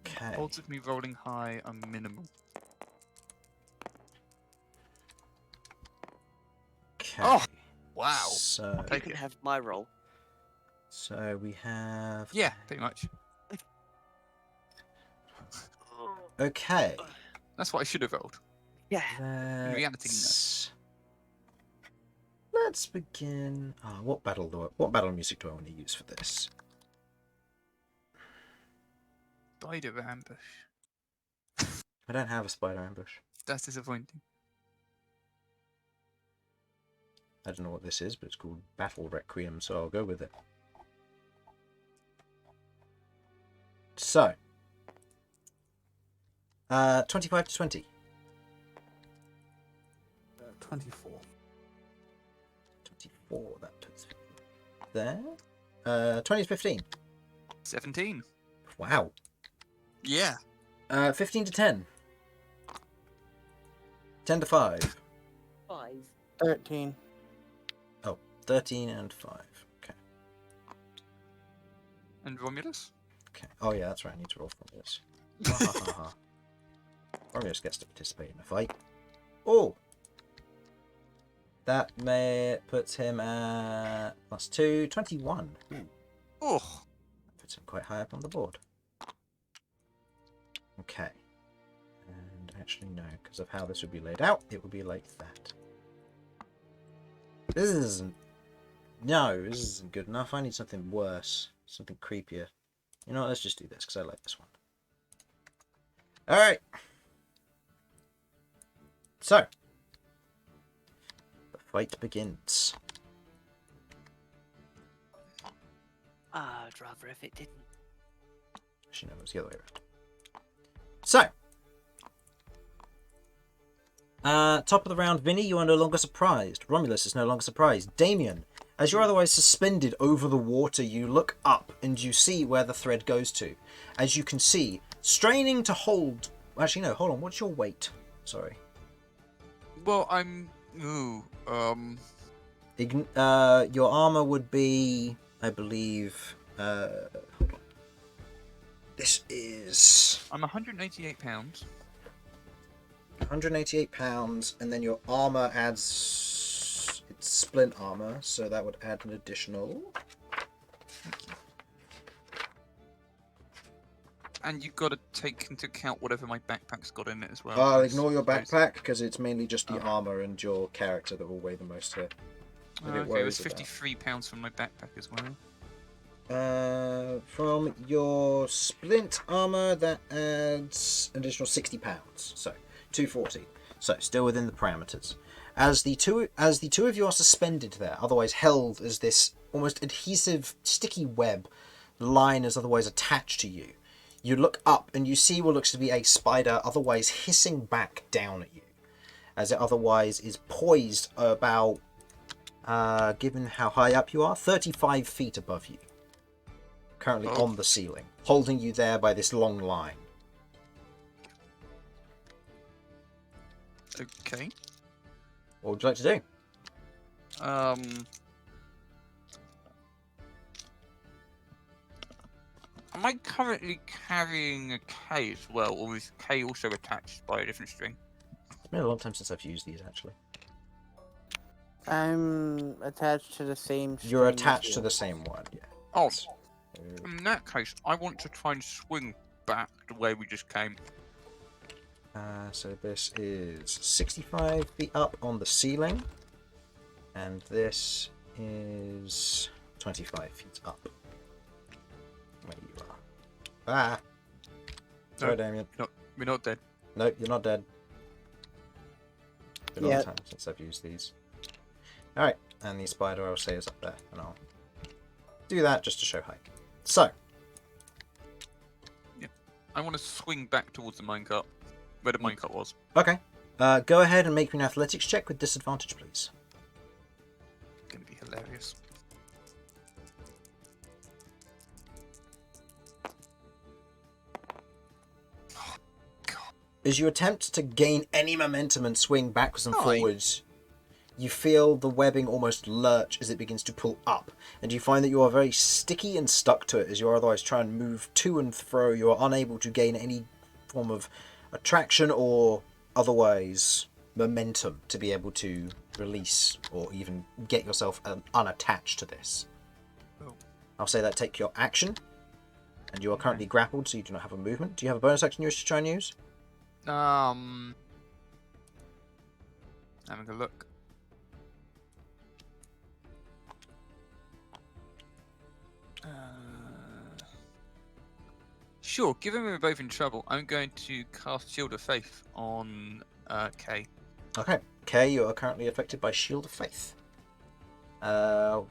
Okay. Odds of me rolling high are minimal. Okay. Oh, wow. So, You Take can it. have my roll. so we have... Yeah, pretty much. Okay. That's what I should have rolled. Yeah. In reality, Let's begin. What battle music do I want to use for this? Spider ambush. I don't have a spider ambush. That's disappointing. I don't know what this is, but it's called Battle Requiem, so I'll go with it. So, 25 to 20. 24. 24, that puts there. 20 to 15. 17. Wow. Yeah. 15 to 10. 10 to 5. 5. 13. 13 and 5. Okay. And Romulus? Okay. Oh yeah, that's right. I need to roll Romulus. Ha ha ha ha. Romulus gets to participate in the fight. Oh! That puts him at +2, 21. Ooh, Oh. puts him quite high up on the board. Okay. And actually no, because of how this would be laid out, it would be like that. This isn't good enough. I need something worse. Something creepier. You know what, let's just do this, because I like this one. Alright. So, the fight begins. I'd rather if it didn't. Actually, no, it was the other way around. So, top of the round, Vinny, you are no longer surprised. Romulus is no longer surprised. Damian, as you're otherwise suspended over the water, you look up and you see where the thread goes to. As you can see, straining to hold... Actually, no, hold on. What's your weight? Sorry. Well, I'm... Your armor would be, I believe... hold on. This is... I'm 188 pounds. 188 pounds, and then your armor adds... It's splint armor, so that would add an additional... And you've got to take into account whatever my backpack's got in it as well. I'll I ignore your suppose. backpack, because it's mainly just the Oh. armor and your character that will weigh the most here. Okay, it was 53 pounds from my backpack as well. From your splint armor, that adds an additional 60 pounds, so 240. So still within the parameters. As the two of you are suspended there, otherwise held as this almost adhesive, sticky web, the line is otherwise attached to you. You look up and you see what looks to be a spider otherwise hissing back down at you, as it otherwise is poised about, given how high up you are, 35 feet above you. Currently on the ceiling, holding you there by this long line. Okay. What would you like to do? Am I currently carrying a K as well, or is K also attached by a different string? It's been a long time since I've used these, actually. I'm attached to the same string. You're as attached to you. the same one, yeah. Oh, in that case, I want to try and swing back the way we just came. So this is 65 feet up on the ceiling, and this is 25 feet up. Where you are. Ah! Sorry, No. Damian. We're not dead. No, you're not dead. Been a long Yeah. time since I've used these. Alright, and the spider I'll say is up there, and I'll do that just to show height. So, I want to swing back towards the minecart, where the minecart was. okay. Go ahead and make me an athletics check with disadvantage, please. Gonna be hilarious. As you attempt to gain any momentum and swing backwards and Fine. forwards, you feel the webbing almost lurch as it begins to pull up, and you find that you are very sticky and stuck to it as you otherwise try and move to and fro. You are unable to gain any form of attraction or otherwise momentum to be able to release or even get yourself unattached to this. Oh. I'll say that take your action, and you are currently grappled, so you do not have a movement. Do you have a bonus action you wish to try and use? Having a look. Sure, given we're both in trouble, I'm going to cast Shield of Faith on K. Okay. Kay, you are currently affected by Shield of Faith. So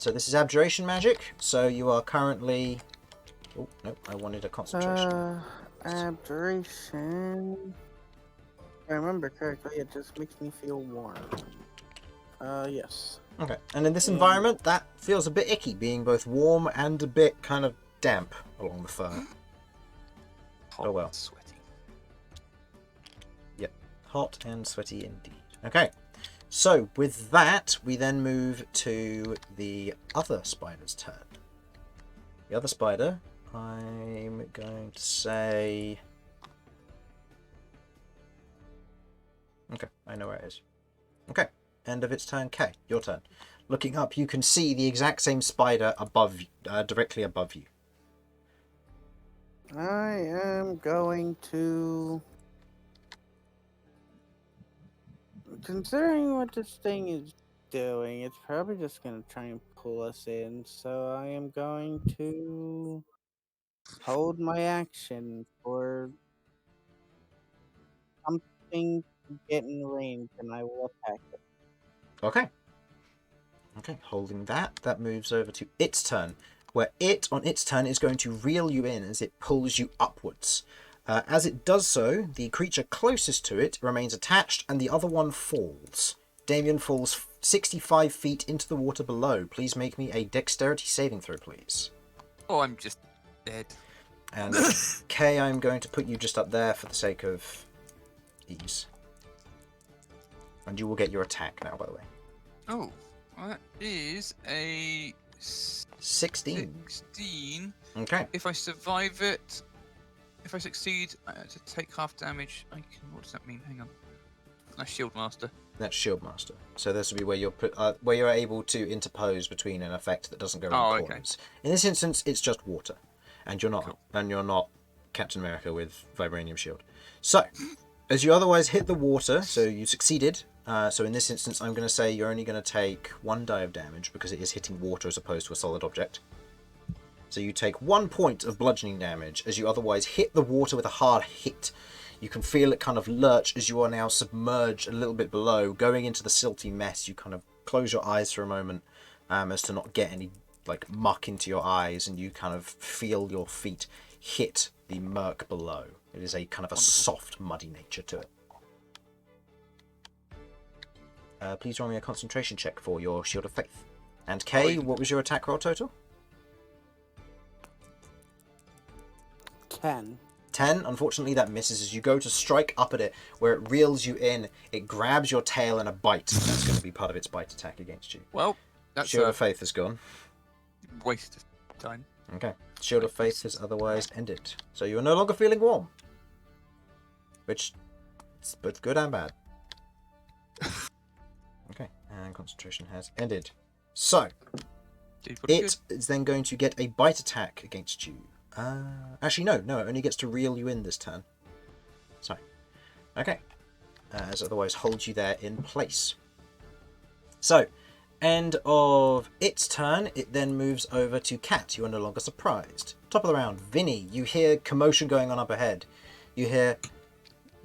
this is Abjuration magic, so you are currently... Oh, no, I wanted a concentration. Abjuration. If I remember correctly, it just makes me feel warm. Yes. Okay, and in this environment, that feels a bit icky, being both warm and a bit kind of damp along the fur. Hot Oh well. and sweaty. Yep, hot and sweaty indeed. Okay, so with that, we then move to the other spider's turn. The other spider, I'm going to say... Okay, I know where it is. Okay, end of its turn. K, your turn. Looking up, you can see the exact same spider above, directly above you. I am going to... Considering what this thing is doing, it's probably just going to try and pull us in, so I am going to hold my action for something get in range and I will attack it. Okay. Okay, holding that. That moves over to its turn, where it, on its turn, is going to reel you in as it pulls you upwards. As it does so, the creature closest to it remains attached, and the other one falls. Damian falls 65 feet into the water below. Please make me a dexterity saving throw, please. Oh, I'm just dead. And Kay, I'm going to put you just up there for the sake of ease. And you will get your attack now, by the way. Oh, well, that is a 16. 16. Okay. If I survive it, if I succeed, I have to take half damage. I can. What does that mean? Hang on. That's Shield Master. That's Shieldmaster. So this will be where where you're able to interpose between an effect that doesn't go in Oh, corners. In this instance, it's just water, and you're not Captain America with vibranium shield. So, as you otherwise hit the water, so you succeeded. So in this instance, I'm going to say you're only going to take 1 die of damage because it is hitting water as opposed to a solid object. So you take 1 point of bludgeoning damage as you otherwise hit the water with a hard hit. You can feel it kind of lurch as you are now submerged a little bit below, going into the silty mess. You kind of close your eyes for a moment as to not get any like muck into your eyes, and you kind of feel your feet hit the murk below. It is a kind of a soft, muddy nature to it. Please roll me a concentration check for your Shield of Faith. And Kay, what was your attack roll total? 10. 10. Unfortunately, that misses. As you go to strike up at it, where it reels you in, it grabs your tail in a bite. That's going to be part of its bite attack against you. Well, that's Shield a of Faith is gone. waste of time. Okay. Shield of Faith is otherwise ended. So you are no longer feeling warm. Which is both good and bad. Okay. And concentration has ended. So, it is then going to get a bite attack against you. Actually, no, it only gets to reel you in this turn. Sorry. Okay. As otherwise holds you there in place. So, end of its turn, it then moves over to Cat. You are no longer surprised. Top of the round, Vinny. You hear commotion going on up ahead. You hear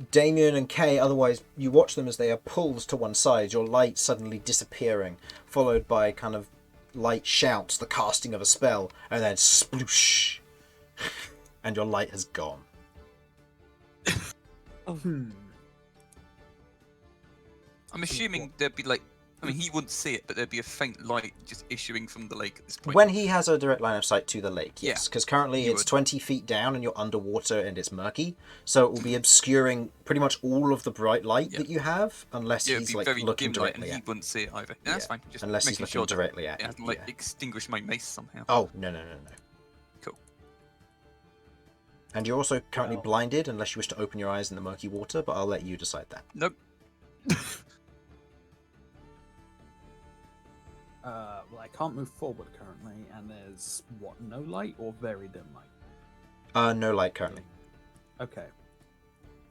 Damian and Kay, otherwise you watch them as they are pulled to one side, your light suddenly disappearing, followed by kind of light shouts, the casting of a spell, and then sploosh. And your light has gone. I'm assuming there'd be like, I mean, he wouldn't see it, but there'd be a faint light just issuing from the lake at this point. When he has a direct line of sight to the lake, yes, Yeah, because currently it's 20 feet down and you're underwater and it's murky, so it will be obscuring pretty much all of the bright light that you have, unless it'd he's be like very looking dim light, directly and at. he wouldn't see it either. Yeah, that's fine. Just Unless he's making looking sure directly at it you. hasn't like extinguished my mace somehow. Oh, no. Cool. And you're also currently blinded unless you wish to open your eyes in the murky water, but I'll let you decide that. Nope. Well, I can't move forward currently, and there's no light or very dim light. No light currently. Okay.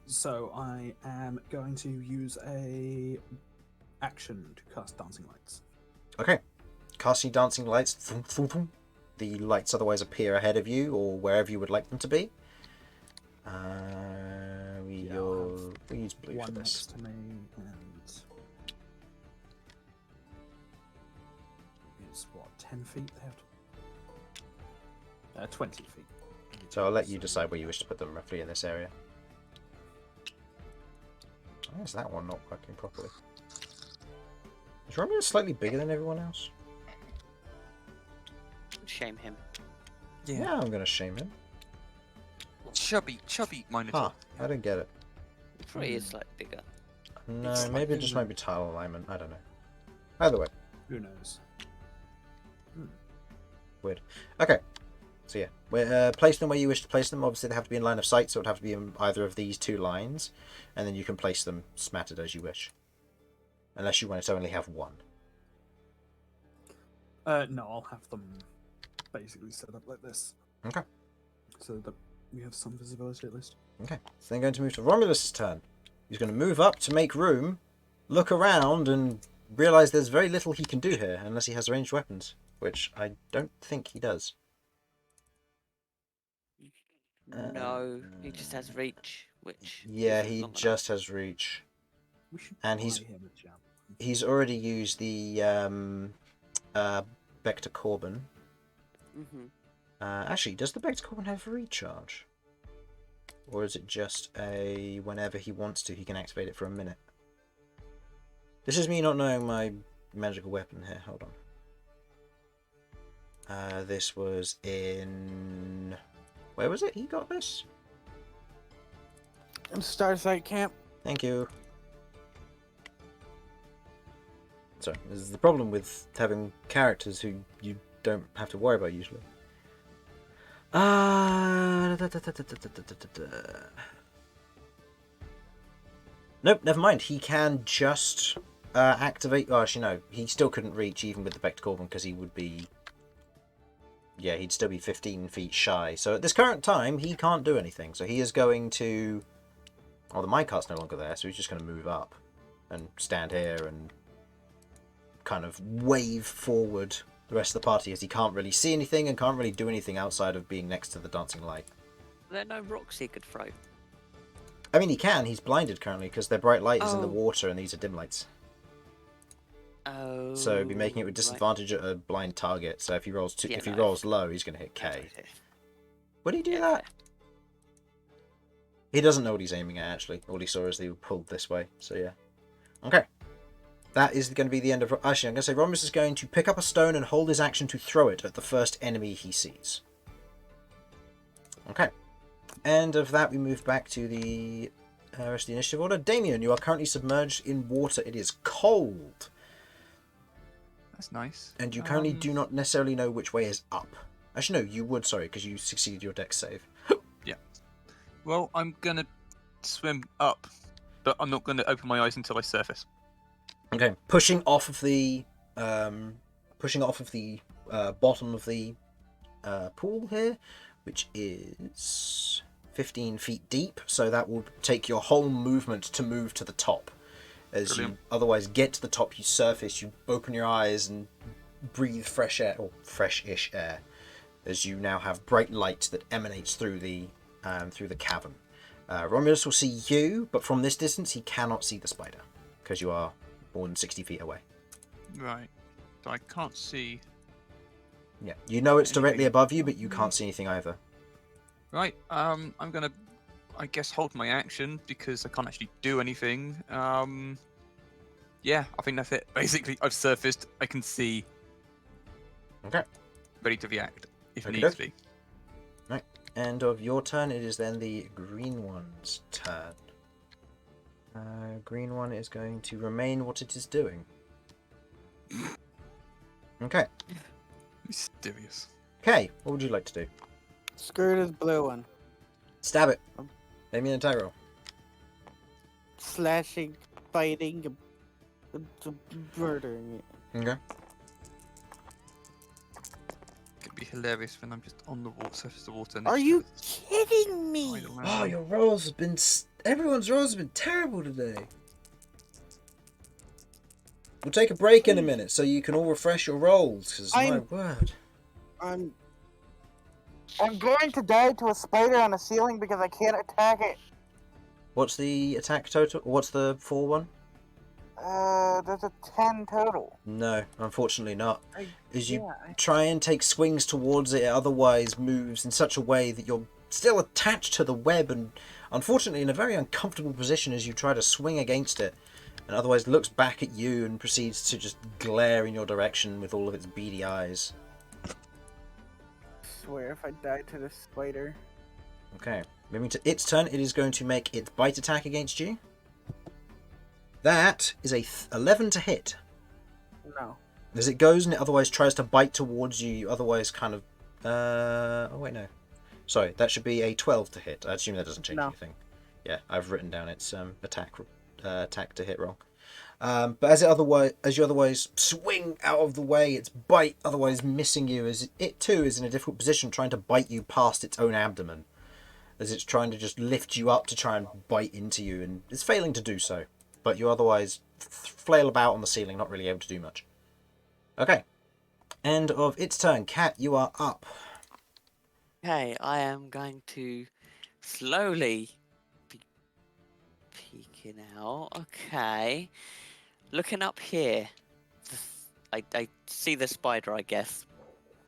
So I am going to use a action to cast dancing lights. Okay. Casting dancing lights. Thum, thum, thum. The lights otherwise appear ahead of you or wherever you would like them to be. We'll use blue one for this. next to me, and it's 10 feet? They have 20 feet. So I'll let you decide where you wish to put them roughly in this area. Why is that one not working properly? Is Romulus slightly bigger than everyone else? Shame him. Yeah, I'm going to shame him. Chubby Minotaur. Huh, I don't get it. Probably is slightly bigger. No, It's maybe it like just in might be tile alignment. I don't know. Either way, Who knows? weird. Okay, so yeah, place them where you wish to place them. Obviously, they have to be in line of sight, so it would have to be in either of these two lines, and then you can place them smattered as you wish. Unless you want to only have one. No, I'll have them basically set up like this. Okay. So that we have some visibility at least. Okay, so then going to move to Romulus' turn. He's going to move up to make room, look around, and realise there's very little he can do here unless he has ranged weapons, which I don't think he does. No, he just has reach, which. Yeah, isn't he long enough. just has reach. We should And buy he's- him a jam. He's already used the Vector Corbin. Mm-hmm. Actually, does the Vector Corbin have recharge? Or is it just a whenever he wants to, he can activate it for a minute? This is me not knowing my magical weapon here. Hold on. This was in... Where was it he got this? In Starsight Camp. Thank you. Sorry, this is the problem with having characters who you don't have to worry about usually. Nope, never mind. He can just activate... Oh, actually, no. He still couldn't reach even with the Vector Corbin because he would be... Yeah, he'd still be 15 feet shy. So at this current time, he can't do anything. So he is going to... Oh, the minecart's no longer there, so he's just going to move up and stand here and kind of wave forward the rest of the party as he can't really see anything and can't really do anything outside of being next to the dancing light. Are there no rocks he could throw? I mean, he can. He's blinded currently because their bright light is in the Oh. water and these are dim lights. Oh. So it'd be making it with right. disadvantage at a blind target. So if he rolls Yeah, if he no. rolls low, he's going to hit That's K. what it is. Would he do Yeah, that? He doesn't know what he's aiming at, actually. All he saw is they were pulled this way. So yeah. Okay. That is going to be the end of... Actually, I'm going to say Romulus is going to pick up a stone and hold his action to throw it at the first enemy he sees. Okay. End of that, we move back to the rest of the initiative order. Damian, you are currently submerged in water. It is cold. That's nice. And you currently do not necessarily know which way is up. Actually, no, you would, sorry, because you succeeded your dex save. Well, I'm gonna swim up, but I'm not gonna open my eyes until I surface. Okay, pushing off of the bottom of the pool here, which is 15 feet deep, so that will take your whole movement to move to the top. As Brilliant. you otherwise get to the top, you surface, you open your eyes and breathe fresh air, or fresh-ish air, as you now have bright light that emanates through the cavern. Romulus will see you, but from this distance he cannot see the spider, because you are more than 60 feet away. Right. So I can't see. Yeah, you know it's directly Anything. above you, but you can't see anything either. Right. I'm gonna, I guess, hold my action because I can't actually do anything. Yeah, I think that's it. Basically, I've surfaced. I can see. Okay. Ready to react if Okey needs doke. be. End of your turn, it is then the green one's turn. Green one is going to remain what it is doing. Okay. Mysterious. Okay, what would you like to do? Screw this blue one. Stab it. Make me an attack roll. Slashing, fighting, murdering it. Okay. It'd be hilarious when I'm just on the water, surface of the water. And Are it's you just kidding me? slide around. Oh, your rolls have been... Everyone's rolls have been terrible today. We'll take a break in a minute so you can all refresh your rolls, because my I'm- word. I'm going to die to a spider on a ceiling because I can't attack it. What's the attack total? What's the 4-1? There's a 10 total. No, unfortunately not. As you Yeah, try and take swings towards it, it otherwise moves in such a way that you're still attached to the web and unfortunately in a very uncomfortable position as you try to swing against it, and otherwise looks back at you and proceeds to just glare in your direction with all of its beady eyes. I swear if I die to this spider. Okay, moving to its turn, it is going to make its bite attack against you. That is a 11 to hit. No. As it goes and it otherwise tries to bite towards you, you otherwise kind of... oh wait, no. Sorry, that should be a 12 to hit. I assume that doesn't change No. anything. Yeah, I've written down its attack to hit wrong. But as you otherwise swing out of the way, its bite otherwise missing you, as it too is in a difficult position trying to bite you past its own abdomen. As it's trying to just lift you up to try and bite into you, and it's failing to do so. But you otherwise flail about on the ceiling, not really able to do much. Okay. End of its turn. Cat, you are up. Okay, I am going to slowly be peeking looking out. Okay. Looking up here. I see the spider, I guess,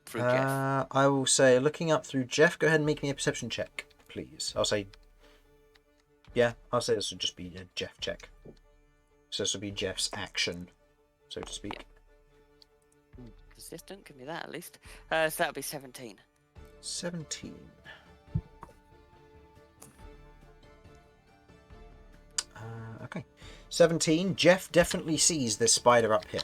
through Jeff. I will say, looking up through Jeff, go ahead and make me a perception check, please. I'll say this would just be a Jeff check. So this will be Jeff's action, so to speak. Consistent, give me that at least. So that'll be 17. 17. Okay. 17. Jeff definitely sees this spider up here.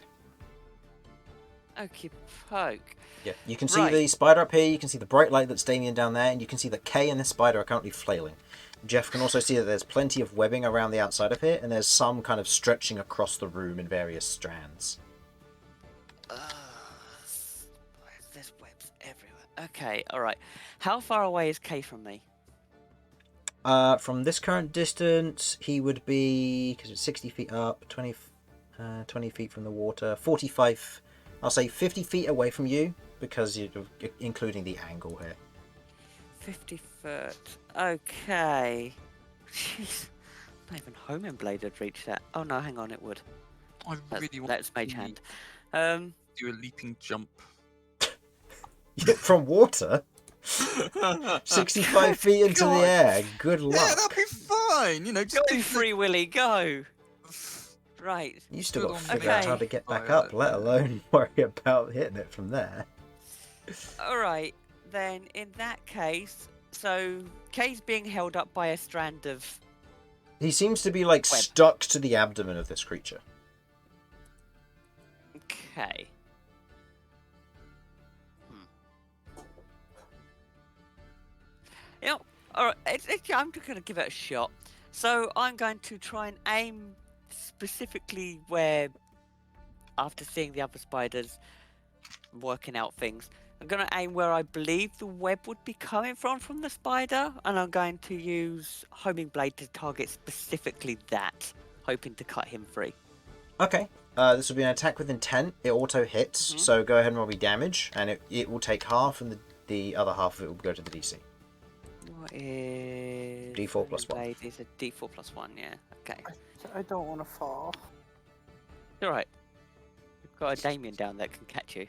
Okey poke. Yeah, you can see the spider up here, you can see the bright light that's Damian down there, and you can see that Kay and this spider are currently flailing. Jeff can also see that there's plenty of webbing around the outside of here, and there's some kind of stretching across the room in various strands. There's webs everywhere. Okay, alright. How far away is Kay from me? From this current distance, he would be, because it's 60 feet up, 20 feet from the water, 45, I'll say 50 feet away from you, because you're including the angle here. 50 foot. Okay. Jeez. Not even Homing Blade would reach that. Oh no, hang on, it would. I really want That's Mage to Hand. do a leaping jump. From water? 65 feet into the air. Good luck. Yeah, that'll be fine. You know, just Go, Free Willy, go! Right. You still got to Good on figure out me. how to get back Okay. up, let alone worry about hitting it from there. Alright, then in that case, so Kay's being held up by a strand of... He seems to be like Web. stuck to the abdomen of this creature. Okay. You know, alright, I'm just going to give it a shot. So I'm going to try and aim specifically where, after seeing the other spiders working out things, I'm going to aim where I believe the web would be coming from the spider, and I'm going to use Homing Blade to target specifically that, hoping to cut him free. Okay. This will be an attack with intent. It auto hits, so go ahead and roll me damage, and it will take half, and the other half of it will go to the DC. What is... D4 plus one. Blade is a D4 plus 1, yeah. Okay. I don't want to fall. Alright. We've got a Damian down there that can catch you.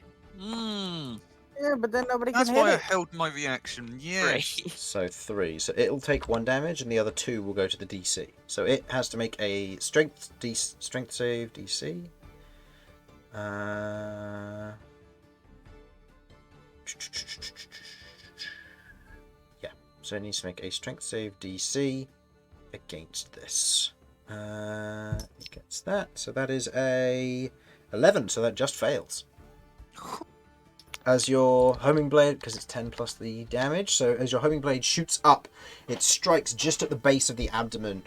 Yeah, but then nobody That's can hit why I it. held my reaction. Yes. Three. So 3. So it'll take 1 damage, and the other 2 will go to the DC. So it has to make a strength save DC. Yeah. So it needs to make a strength save DC against this. It gets that. So that is a 11. So that just fails. As your homing blade, because it's 10 plus the damage, so as your homing blade shoots up, it strikes just at the base of the abdomen,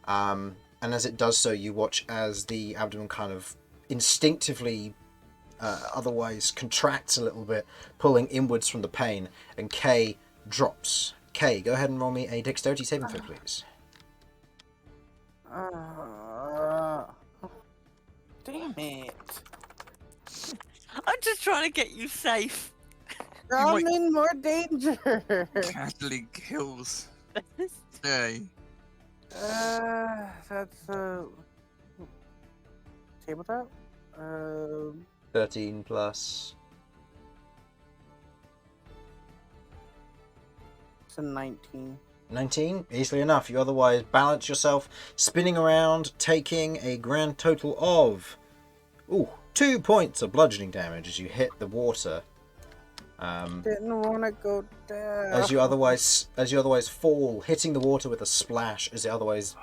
and as it does so, you watch as the abdomen kind of instinctively, otherwise contracts a little bit, pulling inwards from the pain, and Kay drops. Kay, go ahead and roll me a dexterity saving throw, please. Damn it. I'm just trying to get you safe. I'm might- in more danger. Casually kills. Yay. That's tabletop. 13 plus... It's a 19. 19, easily enough. You otherwise balance yourself, spinning around, taking a grand total of 2 points of bludgeoning damage as you hit the water. Didn't want to go down. As you otherwise fall, hitting the water with a splash, as it otherwise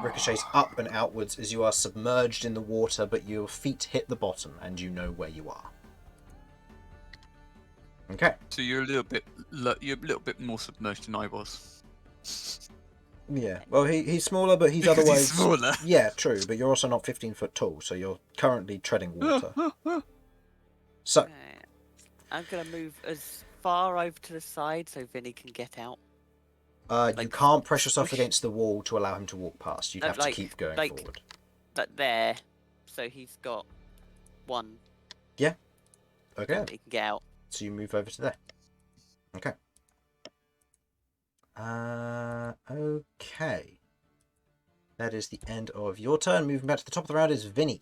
ricochets up and outwards as you are submerged in the water, but your feet hit the bottom and you know where you are. Okay. So you're a little bit more submerged than I was. Yeah. Well, he's smaller, but he's Because otherwise he's smaller. Yeah, true. But you're also not 15 foot tall, so you're currently treading water. So. Okay. I'm going to move as far over to the side so Vinny can get out. You Like, can't press yourself push- against the wall to allow him to walk past. You'd have to keep going forward. But there. So he's got one. Okay. That he can get out. So you move over to there. Okay. Okay. That is the end of your turn. Moving back to the top of the round is Vinny.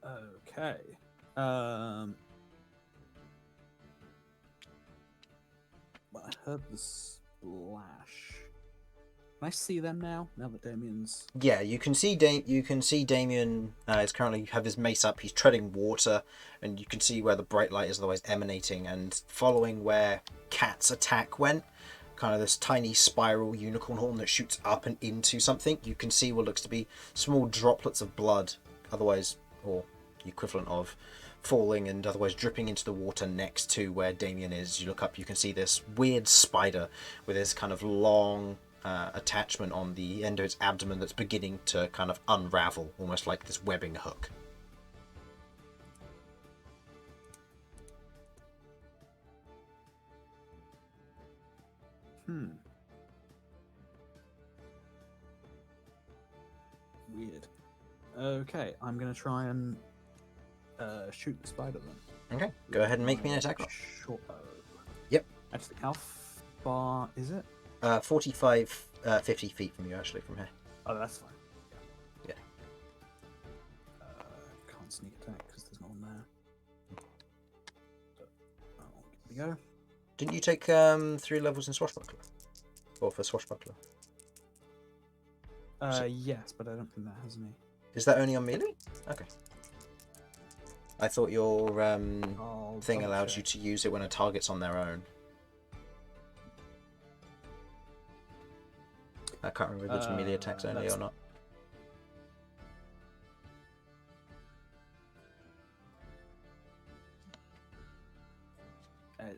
Okay. Well, I heard the splash. Can I see them now? Now that Damian's... Yeah, you can see Damian is currently have his mace up. He's treading water, and you can see where the bright light is otherwise emanating. And following where Cat's attack went, kind of this tiny spiral unicorn horn that shoots up and into something. You can see what looks to be small droplets of blood, otherwise or the equivalent of falling and otherwise dripping into the water next to where Damian is. You look up, you can see this weird spider with this kind of long attachment on the end of its abdomen that's beginning to kind of unravel, almost like this webbing hook. Weird. Okay, I'm going to try and shoot the spider then. Okay, go ahead and make me an attack roll. Short bow. Yep. Actually, how far is it? 45, 50 feet from you, actually, from here. Oh, that's fine. Yeah. Can't sneak attack because there's no one there. But, here we go. Didn't you take 3 levels in Swashbuckler? Or for Swashbuckler? Yes, but I don't think that has any. Is that only on melee? Okay. I thought your thing allowed you to use it when a target's on their own. I can't remember if it's melee attacks only or not.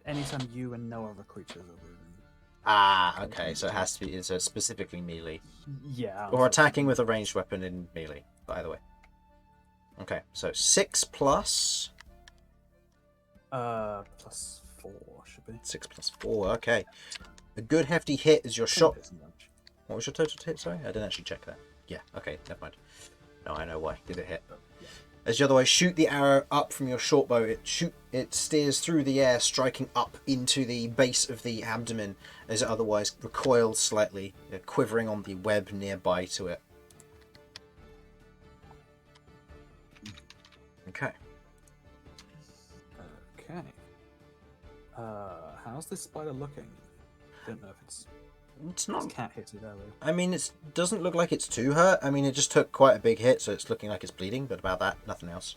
Anytime you and no other creatures are within. Ah, okay, so it has to be, it's specifically melee. Yeah. Or attacking with a ranged weapon in melee, by the way. Okay, so 6 plus... plus 4 should be. 6 plus 4, okay. A good hefty hit is your shot. What was your total hit, sorry? I didn't actually check that. Yeah, okay, never mind. No, I know why. Did it hit? Yeah. As you otherwise shoot the arrow up from your short bow, it steers through the air, striking up into the base of the abdomen as it otherwise recoils slightly, quivering on the web nearby to it. Okay. Okay. How's this spider looking? Don't know if it's not... cat hit it earlier. I mean, it doesn't look like it's too hurt. I mean, it just took quite a big hit, so it's looking like it's bleeding, but about that, nothing else.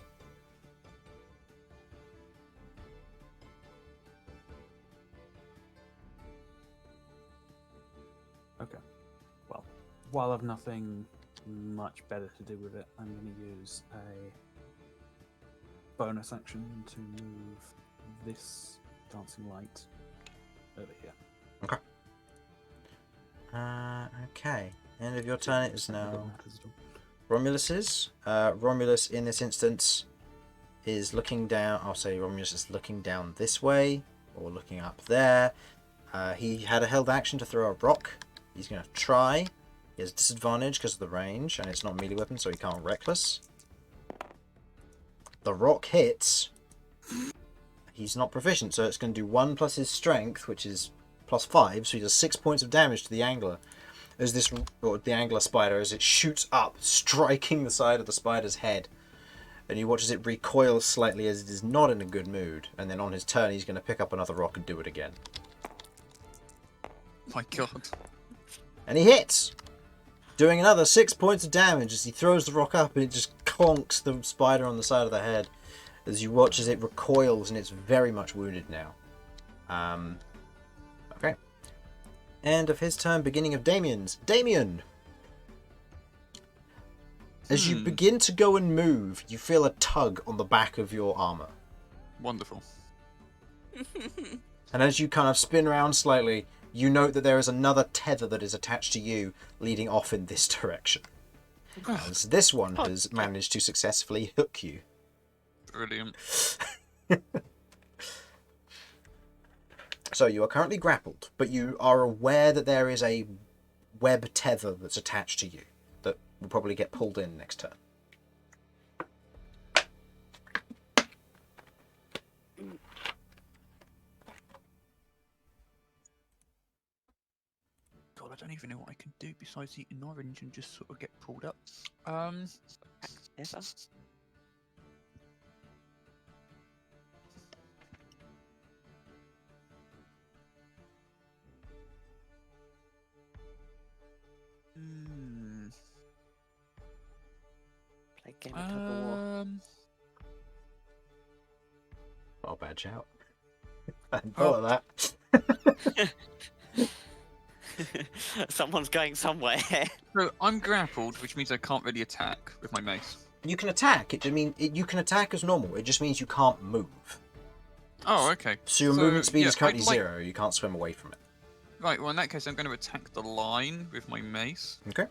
Okay. Well, while I've nothing much better to do with it, I'm going to use a bonus action to move this dancing light over here. Okay. Okay. End of your turn. It is now Romulus's. Romulus, in this instance, is looking down. I'll say Romulus is looking down this way, or looking up there. He had a held action to throw a rock. He's going to try. He has disadvantage because of the range, and it's not a melee weapon, so he can't reckless. The rock hits. He's not proficient, so it's going to do 1 plus his strength, which is plus 5, so he does 6 points of damage to the angler. As this, or the angler spider, as it shoots up, striking the side of the spider's head. And you watch as it recoils slightly as it is not in a good mood. And then on his turn, he's going to pick up another rock and do it again. My god. And he hits! Doing another 6 points of damage as he throws the rock up and it just clonks the spider on the side of the head. As you watch as it recoils and it's very much wounded now. Okay. End of his turn, beginning of Damian's. Damian! As you begin to go and move, you feel a tug on the back of your armor. Wonderful. And as you kind of spin around slightly, you note that there is another tether that is attached to you, leading off in this direction. As this one has managed to successfully hook you. Brilliant. So you are currently grappled, but you are aware that there is a web tether that's attached to you that will probably get pulled in next turn. God, I'd only even know what I can do besides eat an orange and just sort of get pulled up. Ever? Play game of tug of war. Not a bad shout. I hadn't thought of that. Someone's going somewhere. So I'm grappled, which means I can't really attack with my mace. You can attack. You can attack as normal. It just means you can't move. Oh, okay. So your movement speed yeah, is currently I'd like- 0. You can't swim away from it. Right, well in that case I'm going to attack the line with my mace. Okay.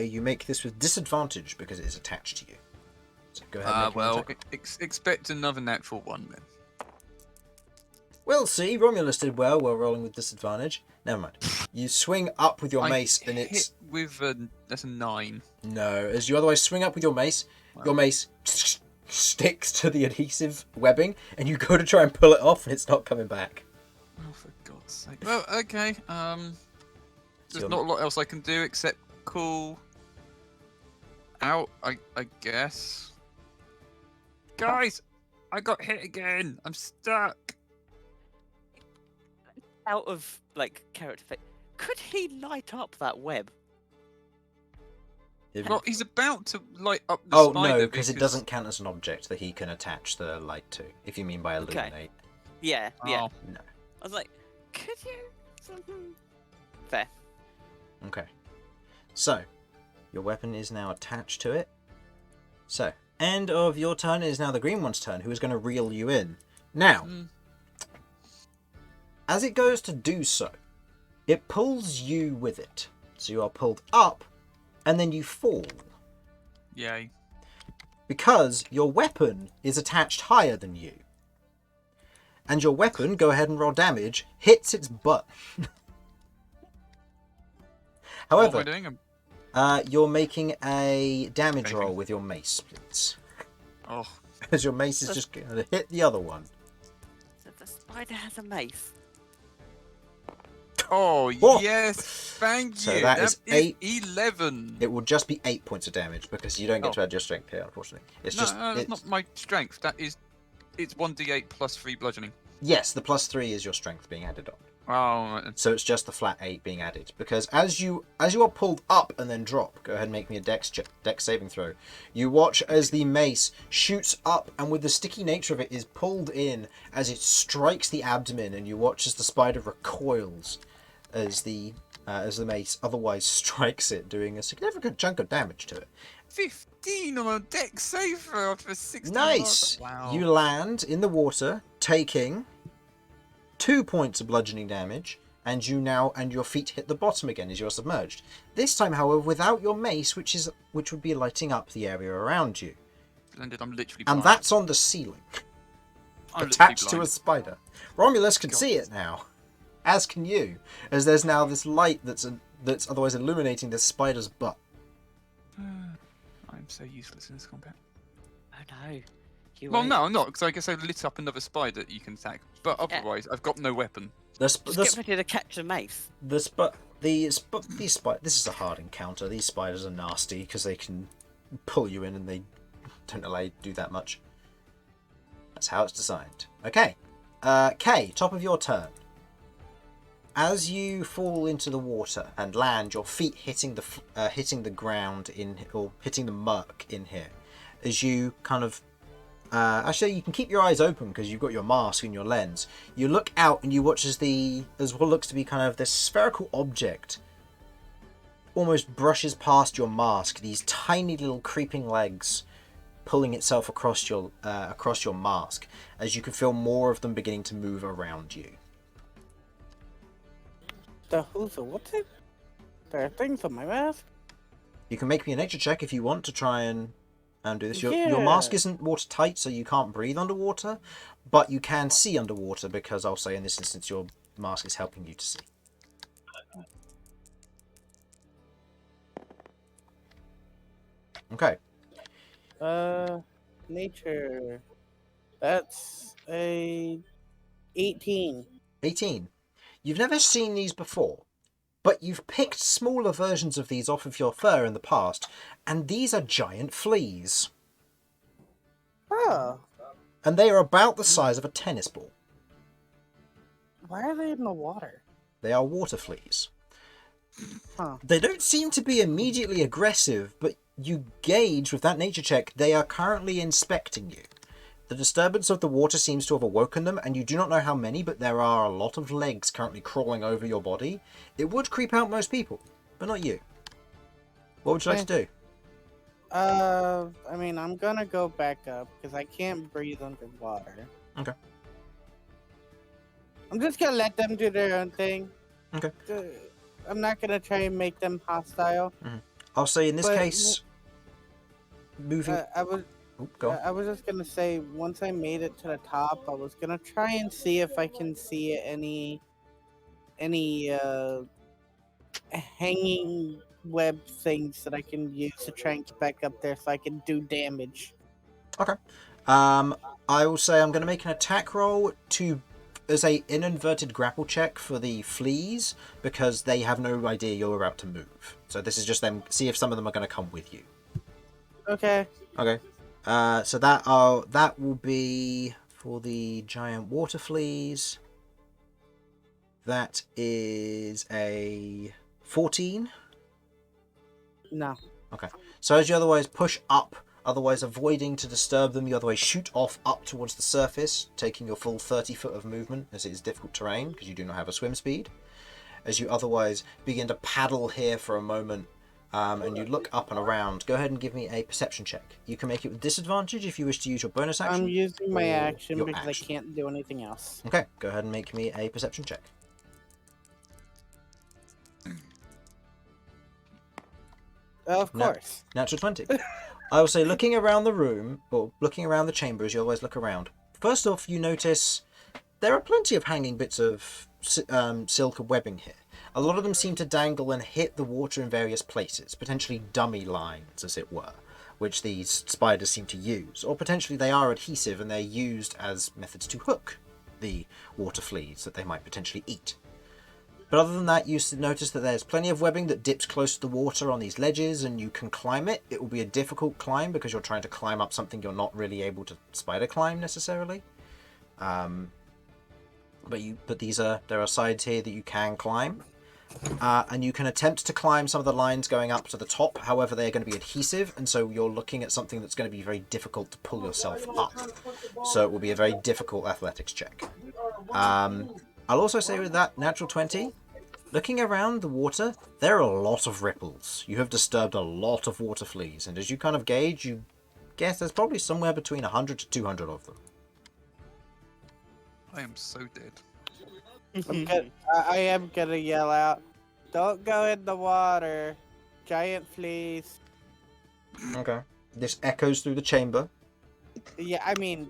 You make this with disadvantage because it is attached to you. So go ahead and make an Well, attack. expect another natural one then. We'll see. Romulus did well while rolling with disadvantage. Never mind. You swing up with your mace and hit it's... with that's a 9. No, as you otherwise swing up with your mace, Wow. your mace sticks to the adhesive webbing and you go to try and pull it off and it's not coming back. Oh, for God's sake. Well, okay. There's You're- not a lot else I can do except call out, I guess. Guys, I got hit again. I'm stuck. Out of like character fit, could he light up that web? Well, he's about to light up the Oh, spider no, because it doesn't count as an object that he can attach the light to, if you mean by illuminate. Yeah. Oh, No. I was like, could you? Fair. Okay. So, your weapon is now attached to it. So, end of your turn. It is now the green one's turn, who is going to reel you in. Now, as it goes to do so, it pulls you with it. So you are pulled up, and then you fall. Yay. Because your weapon is attached higher than you. And your weapon, go ahead and roll damage, hits its butt. What am However, I doing? you're making a damage Anything. roll with your mace, please. Oh, Because your mace is just going to hit the other one. So the spider has a mace. oh Whoa. yes, thank you. So that is 8. 11. It will just be 8 points of damage because you don't get Oh. to add your strength here, unfortunately. It's No, just that's it's, not my strength. It's 1d8 plus 3 bludgeoning. yes, the +3 is your strength being added on. Oh, right then. So it's just the flat 8 being added because as you are pulled up and then drop, go ahead and make me a dex saving throw. You watch as the mace shoots up and with the sticky nature of it is pulled in as it strikes the abdomen, and you watch as the spider recoils as the mace otherwise strikes it, doing a significant chunk of damage to it. 15 on a dex save throw after 16. Nice. Wow. You land in the water, taking 2 points of bludgeoning damage, and your feet hit the bottom again as you're submerged. This time, however, without your mace, which would be lighting up the area around you, Splendid, I'm literally and blind. that's on the ceiling, I'm attached literally to a spider. Romulus can God. see it now, as can you, as there's now this light that's otherwise illuminating this spider's butt. blind. I'm so useless in this combat. Oh no. You Well, wait. no, I'm not, because I guess I lit up another spider that you can attack. But otherwise, I've got no weapon. Just get ready to catch the mace. These spiders. This is a hard encounter. These spiders are nasty because they can pull you in and they don't allow you to do that much. That's how it's designed. Okay, Kay, top of your turn. As you fall into the water and land, your feet hitting the ground or hitting the muck in here, as you kind of. Actually, you can keep your eyes open because you've got your mask and your lens. You look out and you watch as what looks to be kind of this spherical object almost brushes past your mask. These tiny little creeping legs pulling itself across your mask, as you can feel more of them beginning to move around you. The who's the what's it? There are things on my mask. You can make me a nature check if you want to try and do this. Your Yeah. mask isn't watertight, so you can't breathe underwater, but you can see underwater because I'll say in this instance your mask is helping you to see. Okay. Nature. That's a 18. 18. You've never seen these before. but you've picked smaller versions of these off of your fur in the past, and these are giant fleas. Oh, And they are about the size of a tennis ball. why are they in the water? They are water fleas. Huh. They don't seem to be immediately aggressive, but you gauge with that nature check they are currently inspecting you. The disturbance of the water seems to have awoken them, and you do not know how many, but there are a lot of legs currently crawling over your body. It would creep out most people, but not you. What would you like to do? I mean, I'm gonna go back up because I can't breathe underwater. Okay. I'm just gonna let them do their own thing. Okay. I'm not gonna try and make them hostile. I'll say in this But- case, moving... go on. I was just gonna say, once I made it to the top, I was gonna try and see if I can see any hanging web things that I can use to try and get back up there so I can do damage. Okay. I will say I'm going to make an attack roll as an inverted grapple check for the fleas, because they have no idea you're about to move. So this is just them, see if some of them are going to come with you. Okay. Okay. So that will be for the giant water fleas. That is a 14. No. Okay. So as you otherwise push up, otherwise avoiding to disturb them, you otherwise shoot off up towards the surface, taking your full 30 foot of movement, as it is difficult terrain because you do not have a swim speed. As you otherwise begin to paddle here for a moment, and you look up and around, go ahead and give me a perception check. You can make it with disadvantage if you wish to use your bonus action. I'm using my or action your because action. I can't do anything else. Okay, go ahead and make me a perception check. Of No. course. Natural 20. I will say, looking around the room, or looking around the chamber as you always look around, first off, you notice there are plenty of hanging bits of silk and webbing here. A lot of them seem to dangle and hit the water in various places, potentially dummy lines, as it were, which these spiders seem to use. Or potentially they are adhesive and they're used as methods to hook the water fleas that they might potentially eat. But other than that, you notice that there's plenty of webbing that dips close to the water on these ledges, and you can climb it. It will be a difficult climb because you're trying to climb up something you're not really able to spider climb necessarily. But there are sides here that you can climb. And you can attempt to climb some of the lines going up to the top. However, they are going to be adhesive, and so you're looking at something that's going to be very difficult to pull yourself up. So it will be a very difficult athletics check. I'll also say with that natural 20, looking around the water, there are a lot of ripples. You have disturbed a lot of water fleas, and as you kind of gauge, you guess there's probably somewhere between 100 to 200 of them. I am so dead. I am gonna yell out, "Don't go in the water, giant fleas." Okay. This echoes through the chamber. Yeah, I mean,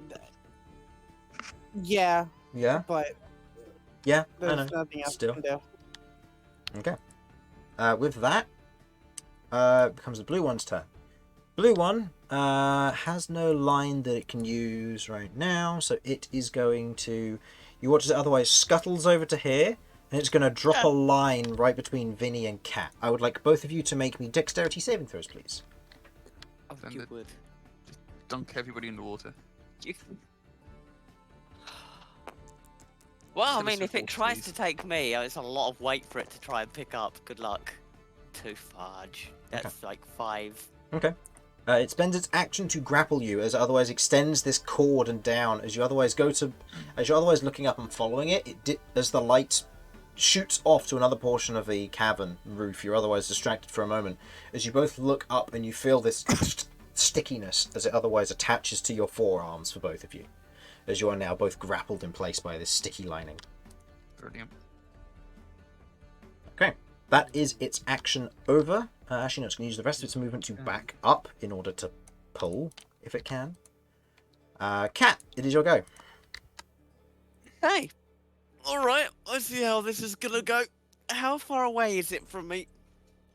yeah, Yeah? but Yeah, I there's know. nothing else Still. I can do. Okay. With that, it becomes the blue one's turn. Blue one has no line that it can use right now, so it is going to... You watch it otherwise scuttles over to here, and it's going to drop a line right between Vinny and Cat. I would like both of you to make me dexterity saving throws, please. Oh, Then you the- would. Just dunk everybody in the water. Well, I Still mean, if it support, tries please. to take me, it's a lot of weight for it to try and pick up. Good luck. 2 fudge. That's like 5. Okay. It spends its action to grapple you, as it otherwise extends this cord and down. As you're otherwise looking up and following it, as the light shoots off to another portion of the cavern roof, you're otherwise distracted for a moment. As you both look up and you feel this stickiness as it otherwise attaches to your forearms for both of you, as you are now both grappled in place by this sticky lining. Brilliant. Okay, that is its action over. Actually, no, it's going to use the rest of its movement to back up in order to pull, if it can. Cat, it is your go. Hey! Alright, let's see how this is gonna go. How far away is it from me?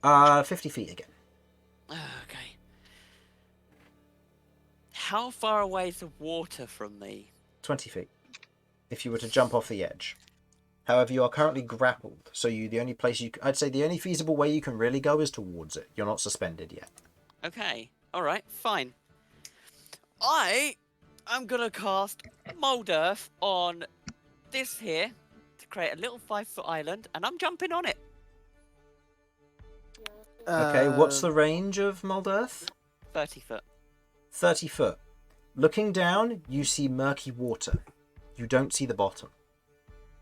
50 feet again. Okay. How far away is the water from me? 20 feet. If you were to jump off the edge. However, you are currently grappled, so the only place I'd say the only feasible way you can really go is towards it. You're not suspended yet. Okay. All right. Fine. I'm gonna cast Mold Earth on this here to create a little 5-foot island, and I'm jumping on it. Okay, what's the range of Mold Earth? 30 foot. 30 foot. Looking down, you see murky water. You don't see the bottom.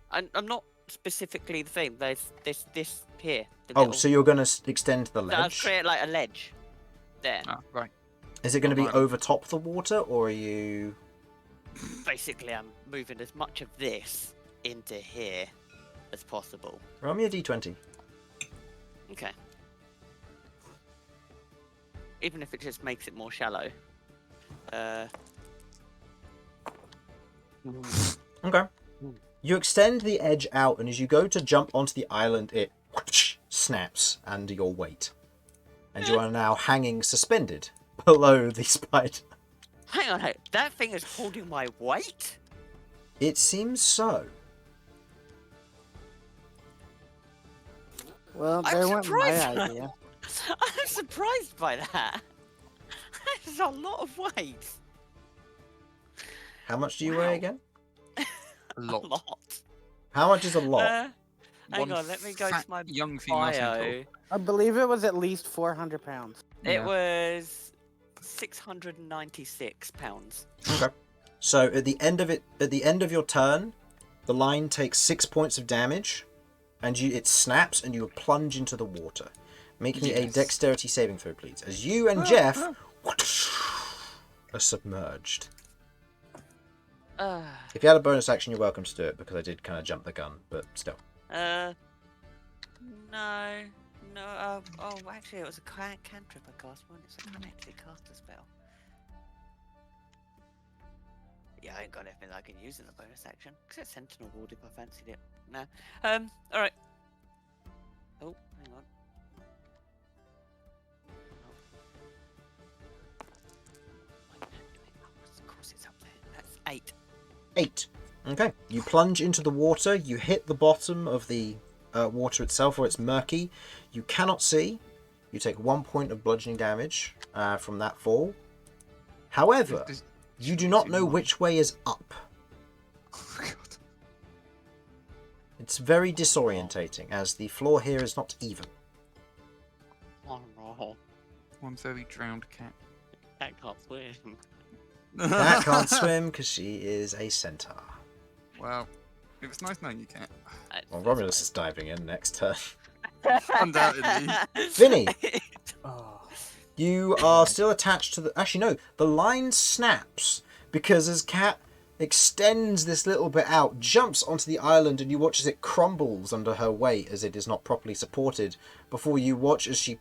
I'm not specifically the thing. There's this here. So you're going to extend the ledge? I'll create like a ledge. There. Ah, right. Is it going to be Right. over top the water, or are you... Basically, I'm moving as much of this into here as possible. Roll me a d20. Okay. Even if it just makes it more shallow. Okay. You extend the edge out, and as you go to jump onto the island, it snaps under your weight. And you are now hanging suspended below the spider. Hang on, that thing is holding my weight? It seems so. Well, I'm there went my surprised. idea. I'm surprised by that. That's a lot of weight. How much do you Wow. weigh again? A A lot. lot. How much is a lot? Hang One on, let me go fat to my young female bio. centaur. I believe it was at least 400 pounds. It Yeah. was 696 pounds. Okay. So at the end of your turn, the line takes 6 points of damage, and it snaps, and you plunge into the water. Make me a Yes. dexterity saving throw, please, as you and Jeff are submerged. If you had a bonus action, you're welcome to do it, because I did kind of jump the gun, but still. No. Actually, it was a cantrip I cast one. It's I can't actually cast a spell. Yeah, I ain't got anything I can use in a bonus action. Except Sentinel Ward if I fancied it. No. Alright. Oh, hang on. Of course it's up there. That's 8. 8. Okay. You plunge into the water. You hit the bottom of the water itself, where it's murky. You cannot see. You take 1 point of bludgeoning damage from that fall. However, There's- you do not know which way is up. Oh, God. It's very disorientating, as the floor here is not even. Oh no. One very drowned cat. That can't swim. That can't swim because she is a centaur. Well, it was nice knowing you, cat. Well, Romulus is diving in next turn. Undoubtedly. Vinny, Oh, you are still attached to the... Actually, no. The line snaps because as Cat extends this little bit out, jumps onto the island, and you watch as it crumbles under her weight as it is not properly supported. Before you watch as she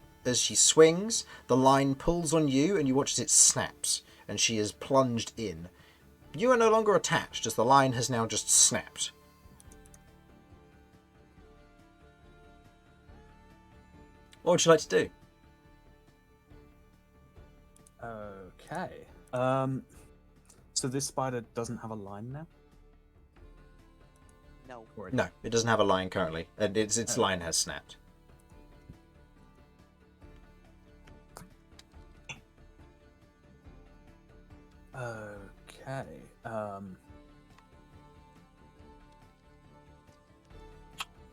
swings, the line pulls on you, and you watch as it snaps, and she is plunged in. You are no longer attached, as the line has now just snapped. What would you like to do? okay. So this spider doesn't have a line now? No. Or it No, it doesn't have a line currently, and its line has snapped. Okay.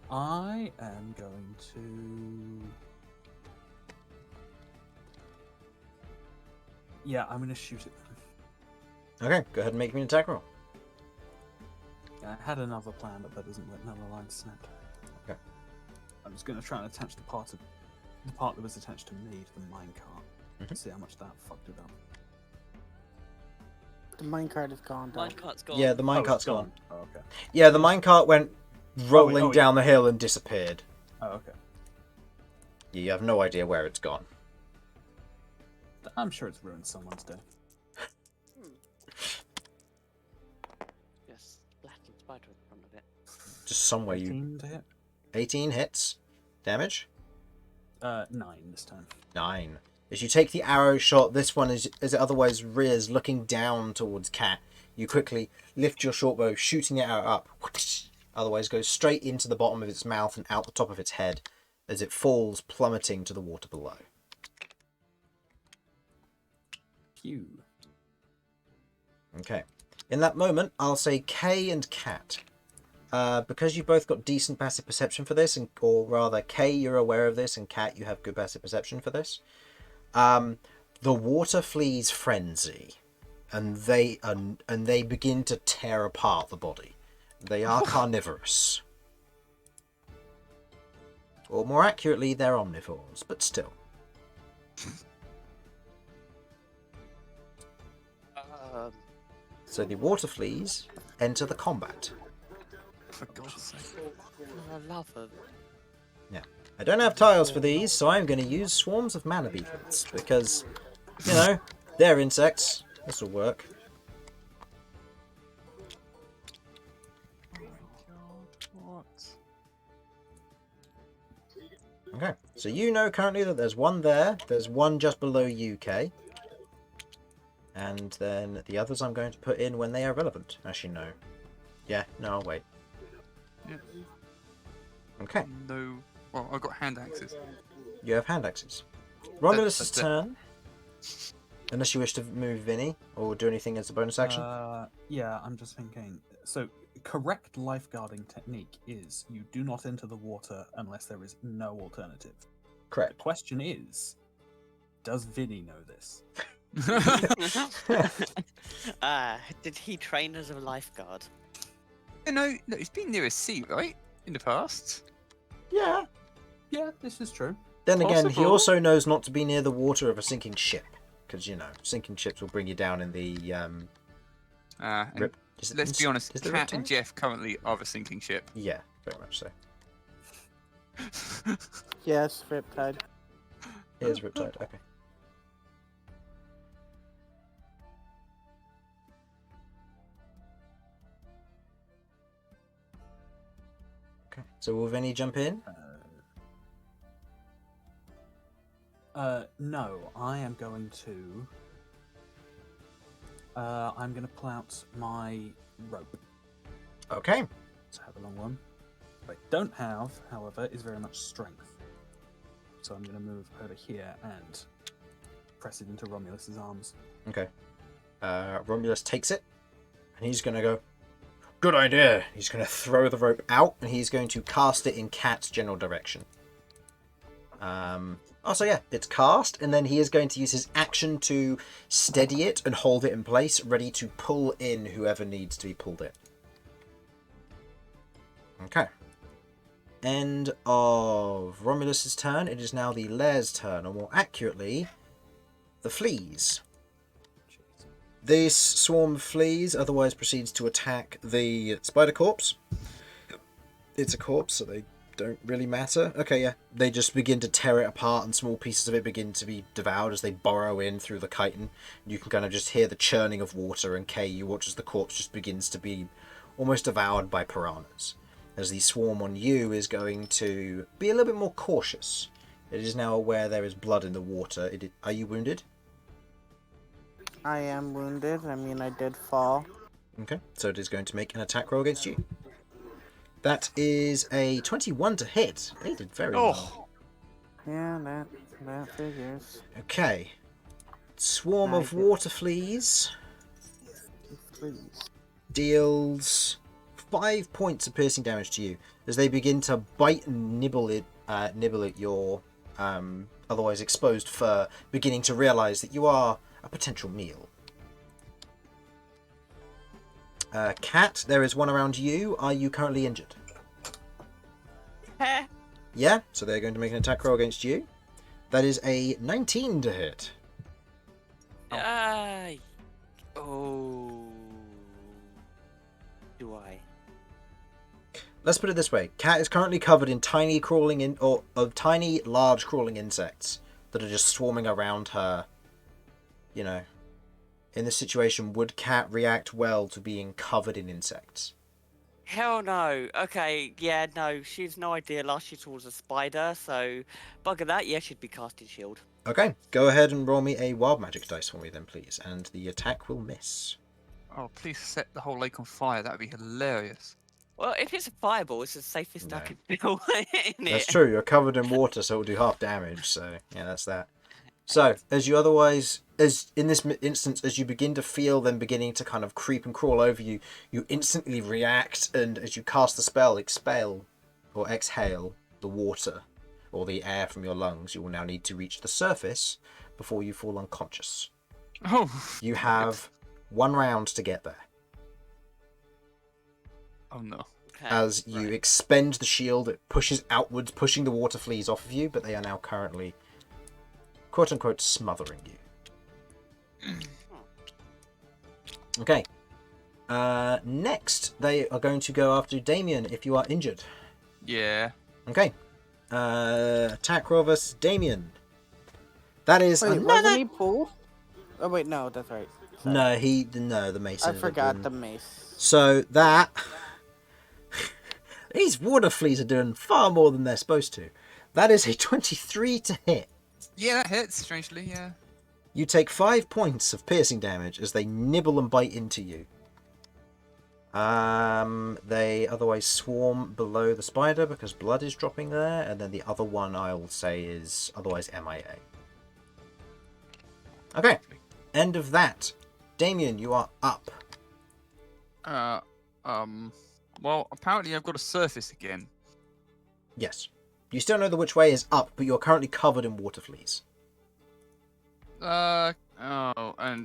I am going to. Yeah, I'm going to shoot it. Okay, go ahead and make me an attack roll. I had another plan, but that doesn't work. Now the line snapped. Okay. I'm just going to try and attach the part that was attached to me to the minecart. Mhm. See how much that fucked it up. The minecart is gone, dog. Minecart's gone. Yeah, the Oh, it's minecart's gone. Oh, okay. Yeah, the minecart went rolling oh, yeah. down the hill and disappeared. Oh, okay. You have no idea where it's gone. I'm sure it's ruined someone's day. Yes, flattened spider in front of it. Just somewhere you... 18 to hit? 18 hits. Damage? 9 this time. 9. As you take the arrow shot, this one, as it otherwise rears, looking down towards Cat, you quickly lift your short bow, shooting the arrow up. Otherwise, goes straight into the bottom of its mouth and out the top of its head as it falls, plummeting to the water below. Phew. Okay. In that moment, I'll say Kay and Cat. Because you've both got decent passive perception for this, or rather, Kay, you're aware of this, and Cat, you have good passive perception for this. The water fleas frenzy, and they begin to tear apart the body. They are carnivorous. Or more accurately, they're omnivores, but still. So the water fleas enter the combat. For God's sake. I love them. Yeah. I don't have tiles for these, so I'm going to use swarms of mana beetles, because, you know, they're insects. This will work. Oh my God, what? Okay, so you know currently that there's one there, there's one just below UK, and then the others I'm going to put in when they are relevant. Actually, no. Yeah, no, I'll wait. Yeah. Okay, No. Well, I've got hand axes. you have hand axes. Romulus' that's it. turn. Unless you wish to move Vinny, or do anything as a bonus action. Yeah, I'm just thinking. So, correct lifeguarding technique is you do not enter the water unless there is no alternative. The Correct. question is, does Vinny know this? Did he train as a lifeguard? You know, look, he's been near a sea, right? In the past. Yeah. Yeah, this is true. Then again, he Possible. also knows not to be near the water of a sinking ship. Because, you know, sinking ships will bring you down in the... And Rip. Is it let's be honest, is the Cat and Riptide? Jeff currently are a sinking ship. Yeah, very much so. Yes, Riptide. It is Riptide, okay. Okay, so will Vinny jump in? No, I am going to. I'm going to pull out my rope. Okay. To have a long one. What I don't have, however, is very much strength. So I'm going to move over here and press it into Romulus's arms. Okay. Romulus takes it, and he's going to go, good idea. He's going to throw the rope out, and he's going to cast it in Cat's general direction. So yeah, it's cast, and then he is going to use his action to steady it and hold it in place, ready to pull in whoever needs to be pulled in. Okay. End of Romulus's turn. It is now the Lair's turn, or more accurately, the fleas. This swarm of fleas otherwise proceeds to attack the spider corpse. It's a corpse, so they don't really matter. Okay, yeah. They just begin to tear it apart, and small pieces of it begin to be devoured as they burrow in through the chitin. You can kind of just hear the churning of water, and Kay, you watch as the corpse just begins to be almost devoured by piranhas. As the swarm on you is going to be a little bit more cautious. It is now aware there is blood in the water. Are you wounded? I am wounded. I mean, I did fall. Okay, so it is going to make an attack roll against you. That is a 21 to hit. They did very well. Yeah, that figures. Okay. Swarm of water fleas Please. deals 5 points of piercing damage to you as they begin to bite and nibble at your otherwise exposed fur, beginning to realise that you are a potential meal. Cat, there is one around you. Are you currently injured? Yeah, so they're going to make an attack roll against you. That is a 19 to hit. Oh. Do I? Let's put it this way. Cat is currently covered in tiny large crawling insects that are just swarming around her. You know, in this situation, would Cat react well to being covered in insects? Hell no. Okay, yeah, no. She's no idea. Last year was a spider, so bugger that. Yeah, she'd be casting shield. Okay, go ahead and roll me a wild magic dice for me then, please, and the attack will miss. Oh, please set the whole lake on fire. That would be hilarious. Well, if it's a fireball, it's the safest I No. can feel in That's it. true. You're covered in water, so it'll do half damage. So yeah, that's that. So as you otherwise, as in this instance, as you begin to feel them beginning to kind of creep and crawl over you, you instantly react, and as you cast the spell, expel or exhale the water or the air from your lungs. You will now need to reach the surface before you fall unconscious. Oh. You have 1 round to get there. Oh no. Okay, As you right. expend the shield, it pushes outwards, pushing the water fleas off of you, but they are now currently, quote-unquote, smothering you. Okay. Next, they are going to go after Damian if you are injured. Yeah. Okay. Attack roll versus Damian. That is Wait, another... wasn't he pulled? Oh wait, no, that's right. Sorry. No, the mace. I ended up forgot being- the mace. So that... These water fleas are doing far more than they're supposed to. That is a 23 to hit. Yeah, that hits, strangely, yeah. You take 5 points of piercing damage as they nibble and bite into you. They otherwise swarm below the spider because blood is dropping there, and then the other one I'll say is otherwise MIA. Okay, end of that. Damian, you are up. Well, apparently I've got a surface again. Yes. You still know which way is up, but you're currently covered in water fleas. And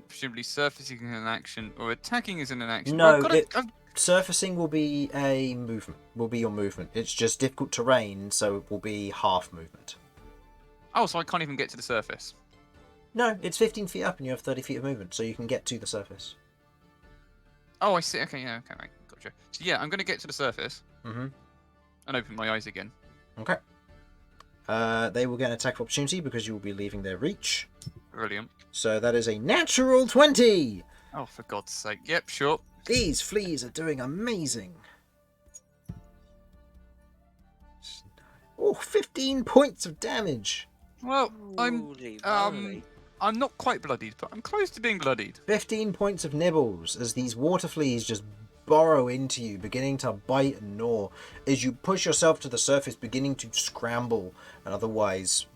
presumably surfacing is an action, or attacking is an action. No, Well, surfacing will be a movement. Will be your movement. It's just difficult terrain, so it will be half movement. Oh, so I can't even get to the surface. No, it's 15 feet up and you have 30 feet of movement, so you can get to the surface. Oh, I see. Okay, yeah, okay, right, gotcha. So yeah, I'm going to get to the surface Mm-hmm. and open my eyes again. Okay. They will get an attack of opportunity because you will be leaving their reach. Brilliant. So that is a natural 20! Oh, for God's sake. Yep, sure. These fleas are doing amazing. Oh, 15 points of damage. Well, Holy moly. I'm not quite bloodied, but I'm close to being bloodied. 15 points of nibbles as these water fleas just burrow into you, beginning to bite and gnaw. As you push yourself to the surface, beginning to scramble and otherwise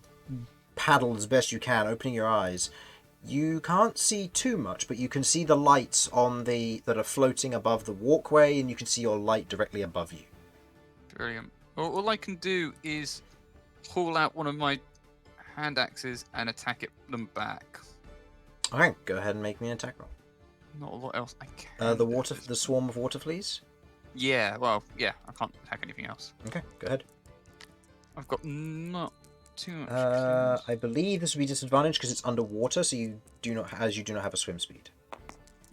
paddle as best you can, opening your eyes. You can't see too much, but you can see the lights that are floating above the walkway, and you can see your light directly above you. Brilliant. Well, all I can do is haul out one of my hand axes and attack them back. Okay, go ahead and make me an attack roll. Not a lot else I can. The swarm of water fleas. Yeah, well, yeah, I can't attack anything else. Okay, go ahead. I've got not too much. I believe this would be disadvantage because it's underwater, so you do not have a swim speed.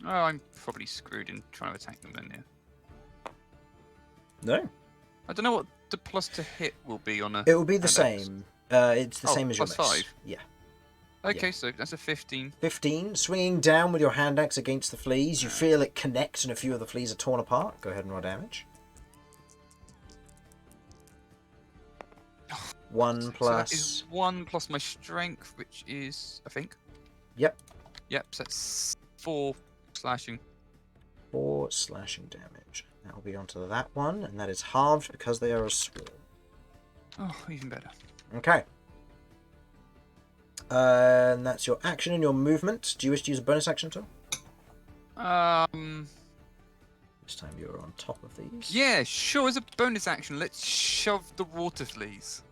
Oh, I'm probably screwed in trying to attack them then, yeah. No, I don't know what the plus to hit will be on a... it will be the hand axe. same. It's the same as your plus mace. 5? Yeah. Okay, Yeah. so that's a 15. 15, swinging down with your hand axe against the fleas. You feel it connect, and a few of the fleas are torn apart. Go ahead and roll damage. 1 So plus. that is 1 plus my strength, which is, I think. Yep. Yep, so that's 4 slashing. 4 slashing damage. That will be onto that one, and that is halved because they are a swarm. Oh, even better. Okay. And that's your action and your movement. Do you wish to use a bonus action at all? This time you're on top of these. Yeah, sure, as a bonus action, let's shove the water fleas.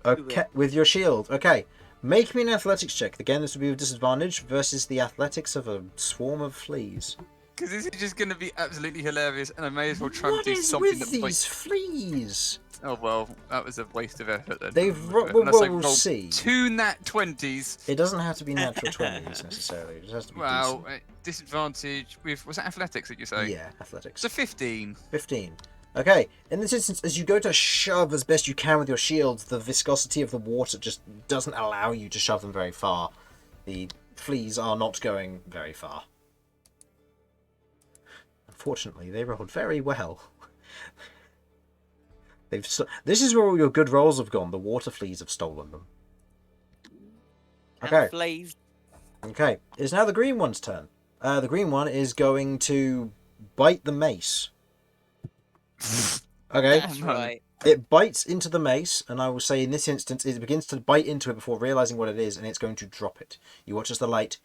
Okay, with your shield. Okay. Make me an athletics check. Again, this will be with disadvantage versus the athletics of a swarm of fleas. Because this is just going to be absolutely hilarious, and I may as well try and What do is something with that these might... fleas? Oh, well, that was a waste of effort then. We'll see. 2 nat 20s. It doesn't have to be natural 20s necessarily. It just has to be Well, disadvantage with... Was that athletics that you say? decent. Yeah, athletics. So 15. 15. Okay, in this instance, as you go to shove as best you can with your shields, the viscosity of the water just doesn't allow you to shove them very far. The fleas are not going very far. Unfortunately, they rolled very well. This is where all your good rolls have gone. The water fleas have stolen them. Okay. Fleas. Okay, it's now the green one's turn. The green one is going to bite the mace. Okay. That's no. right. It bites into the mace, and I will say in this instance, it begins to bite into it before realizing what it is, and it's going to drop it. You watch as the light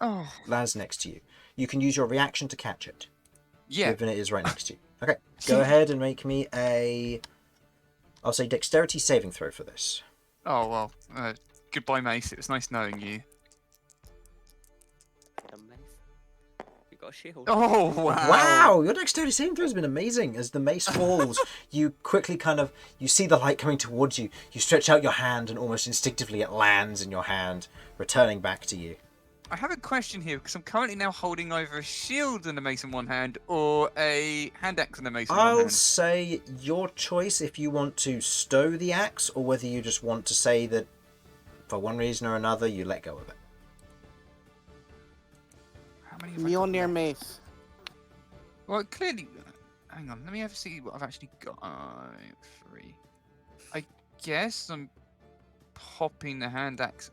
Oh, lands next to you. You can use your reaction to catch it, yeah. given it is right next to you. Okay, go ahead and make me a, I'll say dexterity saving throw for this. Oh, well. Goodbye, Mace. It was nice knowing you. You got a shield. Oh, wow. Wow, your dexterity saving throw has been amazing. As the mace falls, you quickly you see the light coming towards you. You stretch out your hand, and almost instinctively it lands in your hand, returning back to you. I have a question here, because I'm currently now holding either a shield and a mace in one hand, or a hand axe and a mace in one I'll hand. say your choice if you want to stow the axe, or whether you just want to say that, for one reason or another, you let go of it. How many have I got Mjolnir left? mace. Well, clearly... Hang on, let me have a see what I've actually got. 3. I guess I'm popping the hand axe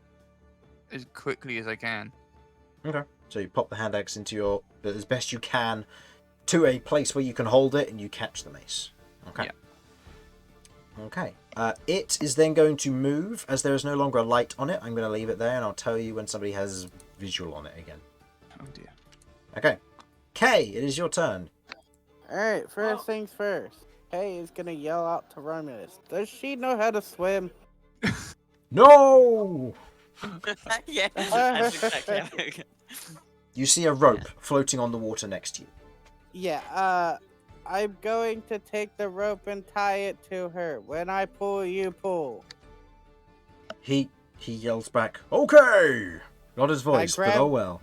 as quickly as I can. Okay. So you pop the hand axe into your, as best you can, to a place where you can hold it, and you catch the mace. Okay. Yeah. Okay. It is then going to move, as there is no longer a light on it. I'm going to leave it there, and I'll tell you when somebody has visual on it again. Oh dear. Okay. Kay, it is your turn. Alright, first things first. Kay is gonna yell out to Romulus. Does she know how to swim? No! Yeah, that's exactly how it goes. You see a rope floating on the water next to you. Yeah, I'm going to take the rope and tie it to her. When I pull, you pull. He yells back, "Okay!" Not his voice, but grab- oh well.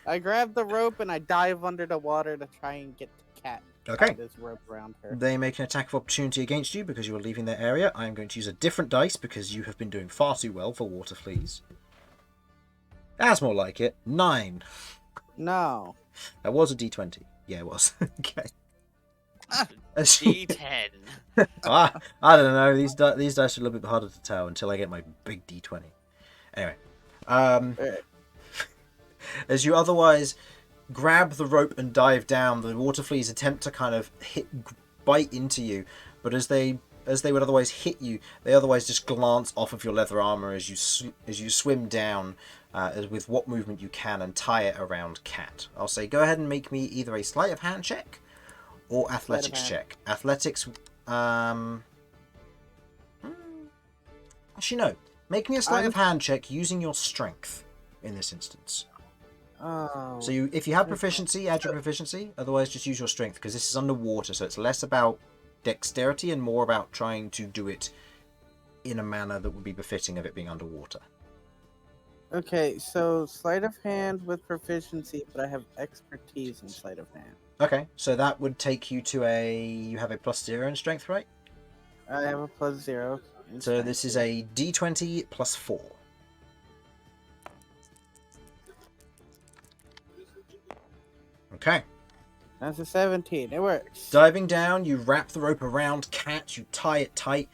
I grab the rope and I dive under the water to try and get the cat. Okay. Tie this rope around her. They make an attack of opportunity against you because you are leaving their area. I am going to use a different dice because you have been doing far too well for water fleas. That's more like it. 9. No. That was a d20. Yeah, it was. Okay. D10. I don't know. These dice are a little bit harder to tell until I get my big d20. Anyway. As you otherwise grab the rope and dive down, the water fleas attempt to kind of bite into you, but as they would otherwise hit you, they otherwise just glance off of your leather armor as you swim down with what movement you can and tie it around Cat. I'll say go ahead and make me either a sleight of hand check or athletics check. Athletics. Actually, no. Make me a sleight of hand check using your strength in this instance. Oh. So if you have proficiency, add your proficiency. Otherwise, just use your strength, because this is underwater, so it's less about dexterity and more about trying to do it in a manner that would be befitting of it being underwater. Okay, so sleight of hand with proficiency, but I have expertise in sleight of hand. Okay, so that would take you to you have a +0 in strength, right? I have a +0. in So strength. this is a d20 + 4. Okay. That's a 17. It works. Diving down, you wrap the rope around Cat, you tie it tight.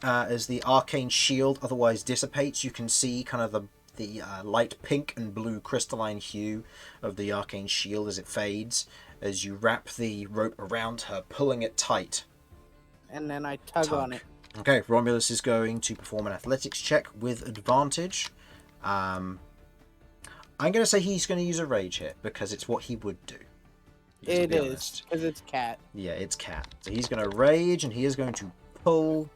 As the arcane shield otherwise dissipates, you can see kind of the light pink and blue crystalline hue of the arcane shield as it fades, as you wrap the rope around her, pulling it tight. And then I tug on it. Okay, Romulus is going to perform an athletics check with advantage. I'm going to say he's going to use a rage hit, because it's what he would do. to It be is, honest. because it's Cat. Yeah, it's Cat. So he's going to rage, and he is going to pull.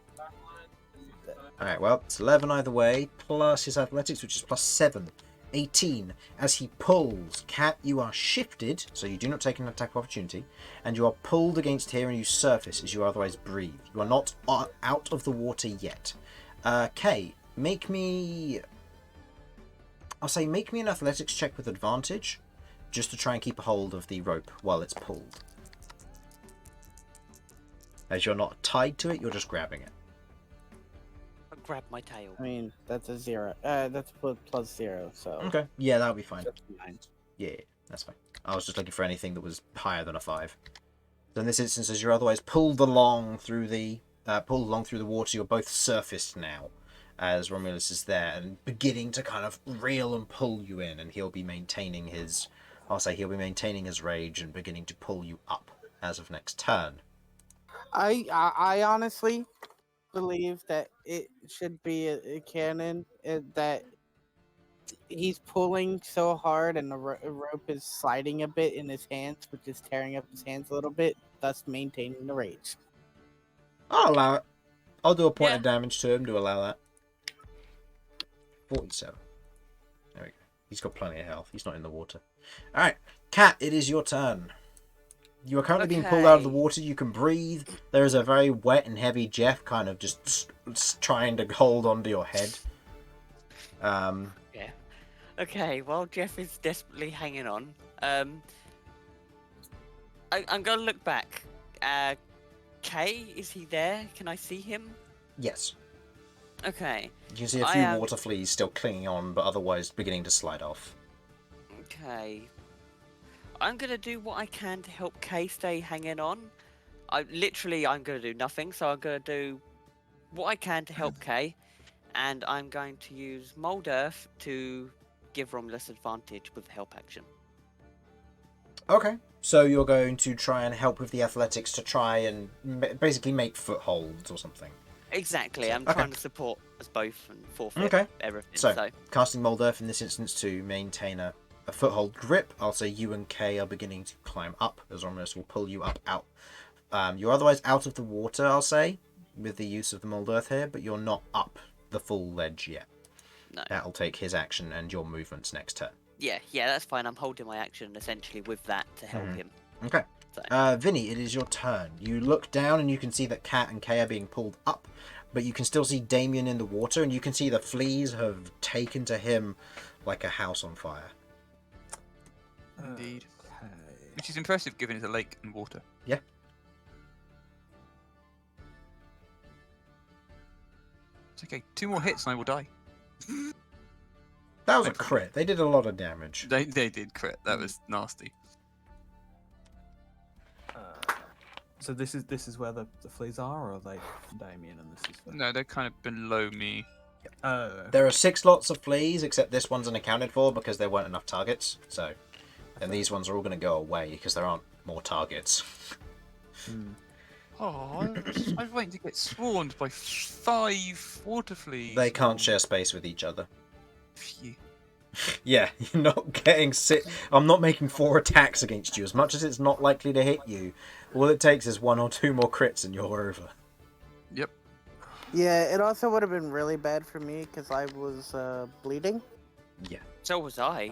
Alright, well, it's 11 either way, plus his athletics, which is +7. 18. As he pulls, Cat, you are shifted, so you do not take an attack of opportunity, and you are pulled against here and you surface as you otherwise breathe. You are not out of the water yet. Kay, make me... I'll say make me an athletics check with advantage, just to try and keep a hold of the rope while it's pulled. As you're not tied to it, you're just grabbing it. I grab my tail. I mean, that's a 0. That's +0, so... Okay, yeah, that'll be fine. That's 9. Yeah, that's fine. I was just looking for anything that was higher than a 5. So in this instance, as you're otherwise pulled along through the water, you're both surfaced now, as Romulus is there and beginning to kind of reel and pull you in, and he'll be maintaining his rage and beginning to pull you up as of next turn. I honestly believe that it should be a canon that he's pulling so hard and the rope is sliding a bit in his hands, which is tearing up his hands a little bit, thus maintaining the rage. I'll allow it. I'll do a point Yeah. of damage to him to allow that. 47. There we go. He's got plenty of health. He's not in the water. Alright, Cat, it is your turn. You are currently being pulled out of the Okay. water. You can breathe. There is a very wet and heavy Jeff kind of just trying to hold onto your head. Yeah. Okay, while Jeff is desperately hanging on, I'm going to look back. Kay, is he there? Can I see him? Yes. Okay. You can see a I few am- water fleas still clinging on, but otherwise beginning to slide off. Okay. I'm going to do what I can to help Kay stay hanging on. I'm going to do nothing, so I'm going to do what I can to help Kay. And I'm going to use Mold Earth to give Romulus advantage with the help action. Okay. So you're going to try and help with the athletics to try and basically make footholds or something. Exactly, So- I'm okay. trying to support us both and forfeit Okay. everything. So, So, casting Mold Earth in this instance to maintain a foothold grip, I'll say you and Kay are beginning to climb up, as Romulus will pull you up out. You're otherwise out of the water, I'll say, with the use of the Mold Earth here, but you're not up the full ledge yet. no. That'll take his action and your movements next turn. Yeah, that's fine. I'm holding my action essentially with that to help Mhm. him. Okay. So, Vinny, it is your turn. You look down and you can see that Cat and Kay are being pulled up, but you can still see Damian in the water, and you can see the fleas have taken to him like a house on fire. Indeed. Okay. Which is impressive given it's a lake and water. Yeah. It's okay. 2 more hits and I will die. That was a Thanks, crit. They did a lot of damage. They did crit. That was nasty. So this is where the fleas are, or are they Damian and this is the... No, they're kind of below me. Oh, There are 6 lots of fleas, except this one's unaccounted for because there weren't enough targets. So, and these ones are all going to go away because there aren't more targets. hmm. Oh, I was waiting to get swarmed by 5 water fleas. They can't share space with each other. Phew. Yeah, you're not getting sit. I'm not making 4 attacks against you. As much as it's not likely to hit you, all it takes is 1 or 2 more crits and you're over. Yep. Yeah, it also would have been really bad for me because I was bleeding. Yeah. so was I.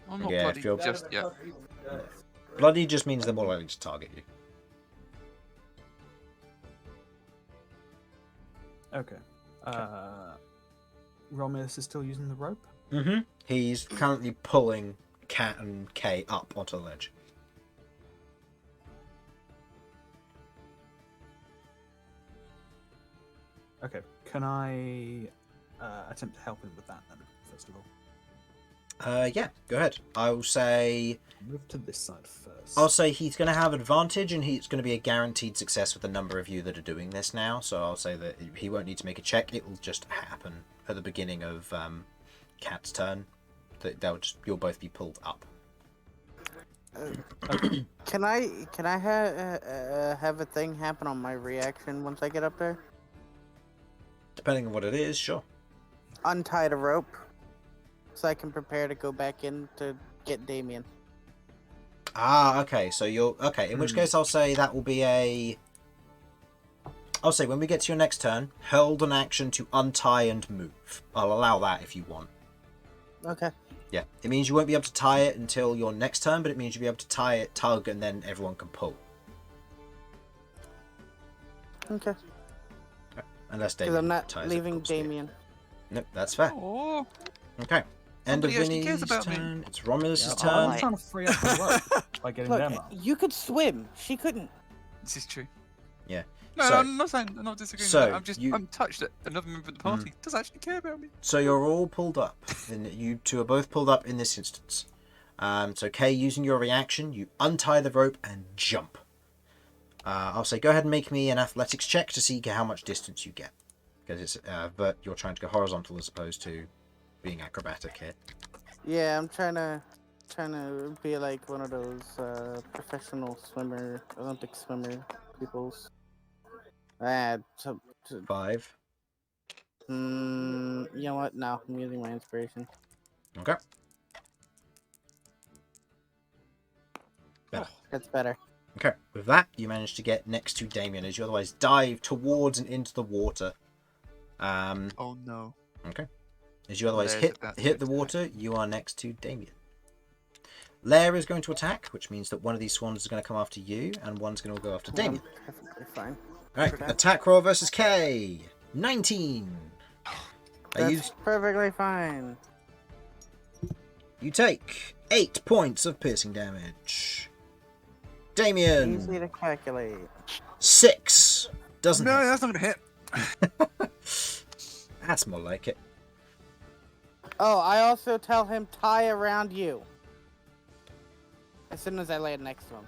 I'm not Yeah, bloody if you're- just yet. Bloody just means they're more likely to target you. Okay. Romulus is still using the rope. Mm-hmm. He's currently pulling Cat and Kay up onto the ledge. Okay. Can I attempt to help him with that then? First of all, Yeah, go ahead. I'll say move to this side first. he's going to have advantage, and it's going to be a guaranteed success with the number of you that are doing this now. So I'll say that he won't need to make a check. It will just happen at the beginning of Cat's turn. You'll both be pulled up. Can I have a thing happen on my reaction once I get up there? Depending on what it is, sure. Untie the rope so I can prepare to go back in to get Damian. Ah, okay. So you'll okay. In which case, I'll say that will be a. I'll say when we get to your next turn, hold an action to untie and move. I'll allow that if you want. Okay. Yeah, it means you won't be able to tie it until your next turn, but it means you'll be able to tie it, tug, and then everyone can pull. Okay. Unless Because Damian I'm not ties it, leaving of course, yeah. Damian. Nope, that's fair. Oh, Okay. End of Somebody actually Vinny's cares about me. turn. It's Romulus's Yeah, I'm turn. trying to free up the rope by getting Look, them up. you could swim. She couldn't. this is true. Yeah. No, So- I'm not saying. I'm not disagreeing so with that. I'm just. you- I'm touched that another member of the party does actually care about me. So you're all pulled up. And you two are both pulled up in this instance. So Kay, using your reaction, you untie the rope and jump. I'll say go ahead and make me an athletics check to see how much distance you get. Because it's but you're trying to go horizontal as opposed to being acrobatic here. Yeah, I'm trying trying to be like one of those professional swimmer, Olympic swimmer peoples. To, 5. you know what? No, I'm using my inspiration. Okay. Better. That's better. Okay. With that, you manage to get next to Damian as you otherwise dive towards and into the water. Oh no. Okay. As you otherwise Lair's hit about to the attack. water, you are next to Damian. Lair is going to attack, which means that one of these swans is going to come after you, and one's going to go after Damian. Perfectly fine. Alright, attack roll versus K. 19. That's perfectly fine. You take 8 points of piercing damage. Damian, Easy to calculate. 6. Doesn't No, hit. that's not gonna hit. That's more like it. Oh, I also tell him tie around you. As soon as I lay it next to him.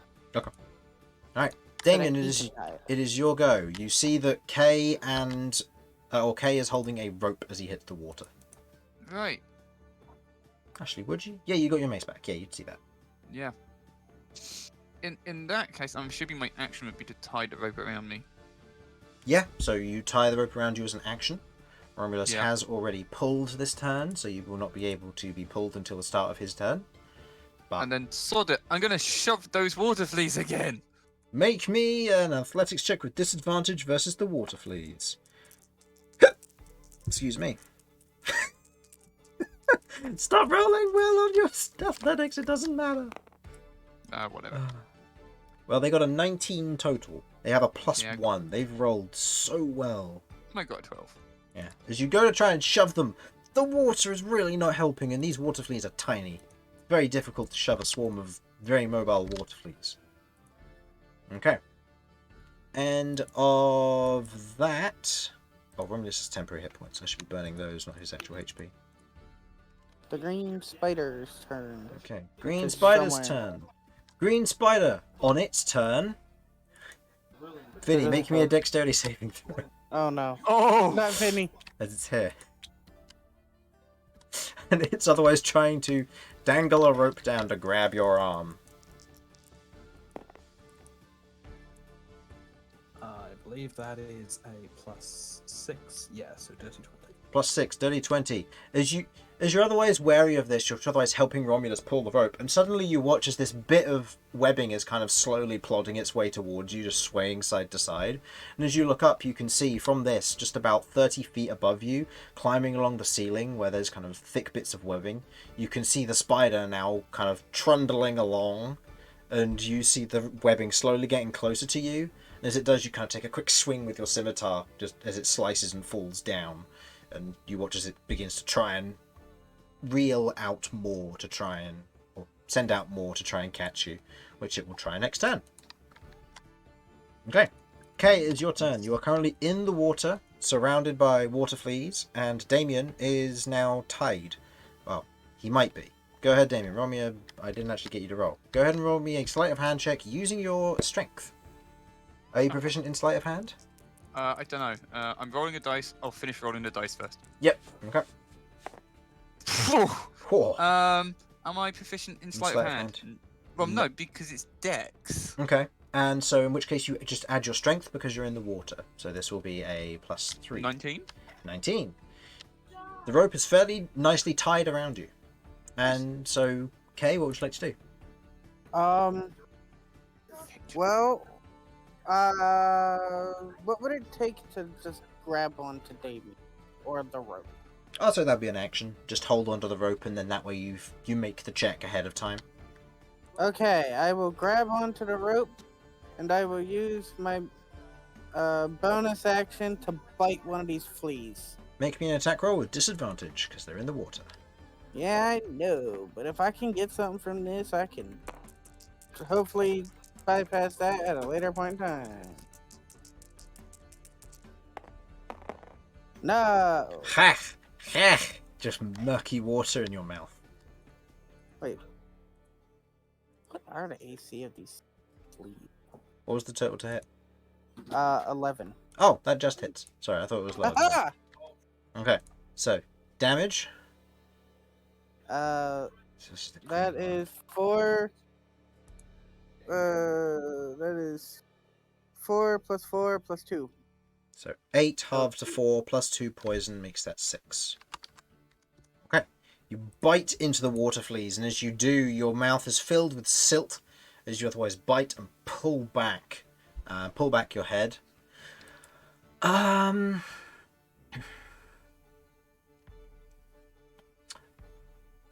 Alright, So Damian, that it he is, can tie it. it is your go. You see that K and... K is holding a rope as he hits the water. Right. Actually, would you? Yeah, you got your mace back. Yeah, you'd see that. Yeah. In that case, I'm assuming my action would be to tie the rope around me. Yeah, so you tie the rope around you as an action. Romulus Yeah. has already pulled this turn, so you will not be able to be pulled until the start of his turn. But And then sod it, I'm gonna shove those water fleas again. make me an athletics check with disadvantage versus the water fleas. Excuse me. Stop rolling well on your athletics, it doesn't matter. Whatever. Well, they got a 19 total. They have a plus Yeah. 1. They've rolled so well. I got a 12. Yeah. As you go to try and shove them, the water is really not helping, and these water fleas are tiny. Very difficult to shove a swarm of very mobile water fleas. Okay. And of that... Oh, Romulus has temporary hit points. I should be burning those, not his actual HP. The green spider's turn. Okay. Green is Spider's somewhere. turn. Green Spider, on its turn... Vinny, make me a dexterity saving throw. Oh no. Oh! Not Vinny. As it's here. And it's otherwise trying to dangle a rope down to grab your arm. I believe that is a +6. Yeah, so dirty 20. +6, dirty 20. As you're otherwise wary of this, you're otherwise helping Romulus pull the rope, and suddenly you watch as this bit of webbing is kind of slowly plodding its way towards you, just swaying side to side. And as you look up, you can see from this, just about 30 feet above you, climbing along the ceiling where there's kind of thick bits of webbing, you can see the spider now kind of trundling along, and you see the webbing slowly getting closer to you. And as it does, you kind of take a quick swing with your scimitar, just as it slices and falls down. And you watch as it begins to try and reel out more to try and, or send out more to try and catch you, which it will try next turn. Okay. Kay, it's your turn. You are currently in the water, surrounded by water fleas, and Damian is now tied. Well, he might be. Go ahead, Damian. Roll me a... I didn't actually get you to roll. Go ahead and roll me a sleight of hand check using your strength. Are you proficient in sleight of hand? I don't know. I'm rolling a dice. I'll finish rolling the dice first. Yep. Okay. Whoa. Am I proficient in sleight of hand? Well, No. no, because it's dex. Okay. And so in which case you just add your strength because you're in the water. So this will be a +3. 19. 19. The rope is fairly nicely tied around you. And so, Kay, what would you like to do? Well, what would it take to just grab onto Damian or the rope? Also, that'd be an action. Just hold onto the rope, and then that way you make the check ahead of time. Okay, I will grab onto the rope, and I will use my bonus action to bite one of these fleas. Make me an attack roll with disadvantage because they're in the water. Yeah, I know, but if I can get something from this, I can hopefully bypass that at a later point in time. No! Ha! Ha! Just murky water in your mouth. Wait. What are the AC of these fleas? What was the total to hit? 11. Oh, that just hits. Sorry, I thought it was lower than that. Ah! Okay, so damage. Just the That green is 4. That is 4 plus 4 plus 2. So 8 halved to 4 plus 2 poison makes that 6. Okay. You bite into the water fleas, and as you do, your mouth is filled with silt as you otherwise bite and pull back your head.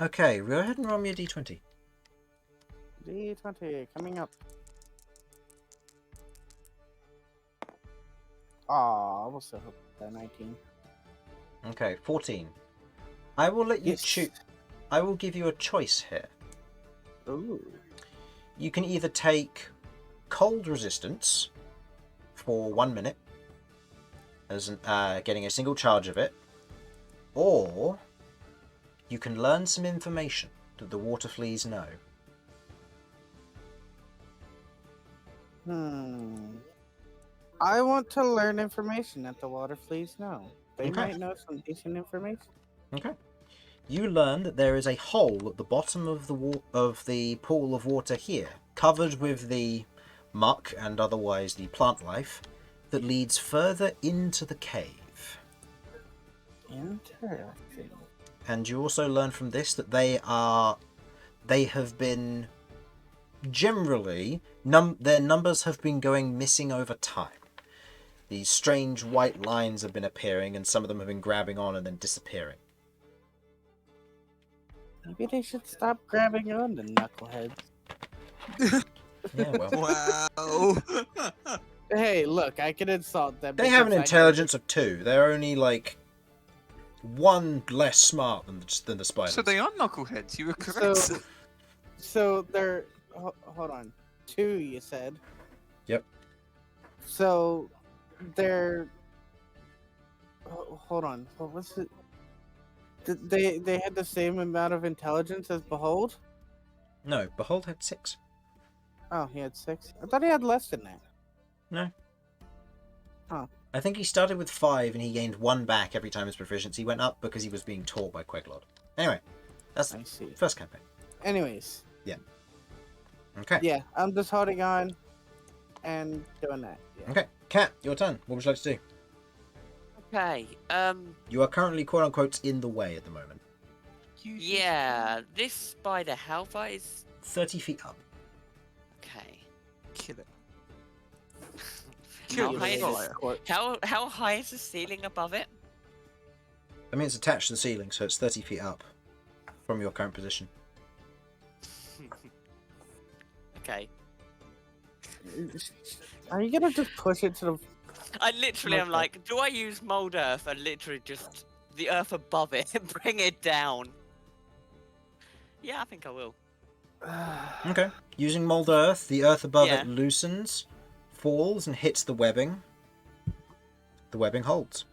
Okay, go ahead and roll me a d20. D20 coming up. Aw, we'll still hope that 19. Okay, 14. I will let you Yes. choose. I will give you a choice here. Ooh. You can either take cold resistance for 1 minute, as getting a single charge of it, or you can learn some information that the water fleas know. I want to learn information that the water fleas know. They Okay. might know some decent information. Okay. You learn that there is a hole at the bottom of the pool of water here, covered with the muck and otherwise the plant life, that leads further into the cave. Interesting. And you also learn from this that they have been generally their numbers have been going missing over time. These strange white lines have been appearing, and some of them have been grabbing on and then disappearing. Maybe they should stop grabbing on to knuckleheads. Yeah, well. Wow. Hey, look, I can insult them. They have an because I intelligence of 2. They're only like 1 less smart than the spiders. So they are knuckleheads. You were correct. So they're. Hold on. 2, you said? Yep. So they're. Hold on. What was it? They had the same amount of intelligence as Behold? No, Behold had 6. Oh, he had 6? I thought he had less than that. No. Huh. I think he started with 5 and he gained 1 back every time his proficiency went up because he was being taught by Queglod. Anyway, that's I see. the first campaign. Anyways. Okay. Yeah, I'm just holding on and doing that. Yeah. Okay. Kat, your turn. What would you like to do? Okay. You are currently, quote unquote, in the way at the moment. Yeah. This spider, how far is? 30 feet up. Okay. Kill it. How Kill high it. is this? How high is the ceiling above it? I mean, it's attached to the ceiling, so it's 30 feet up from your current position. Okay. Are you gonna just push it to the... I literally am Okay. like, do I use mold earth and literally just the earth above it and bring it down? Yeah, I think I will. Okay. Using mold earth, the earth above Yeah. it loosens, falls, and hits the webbing. The webbing holds.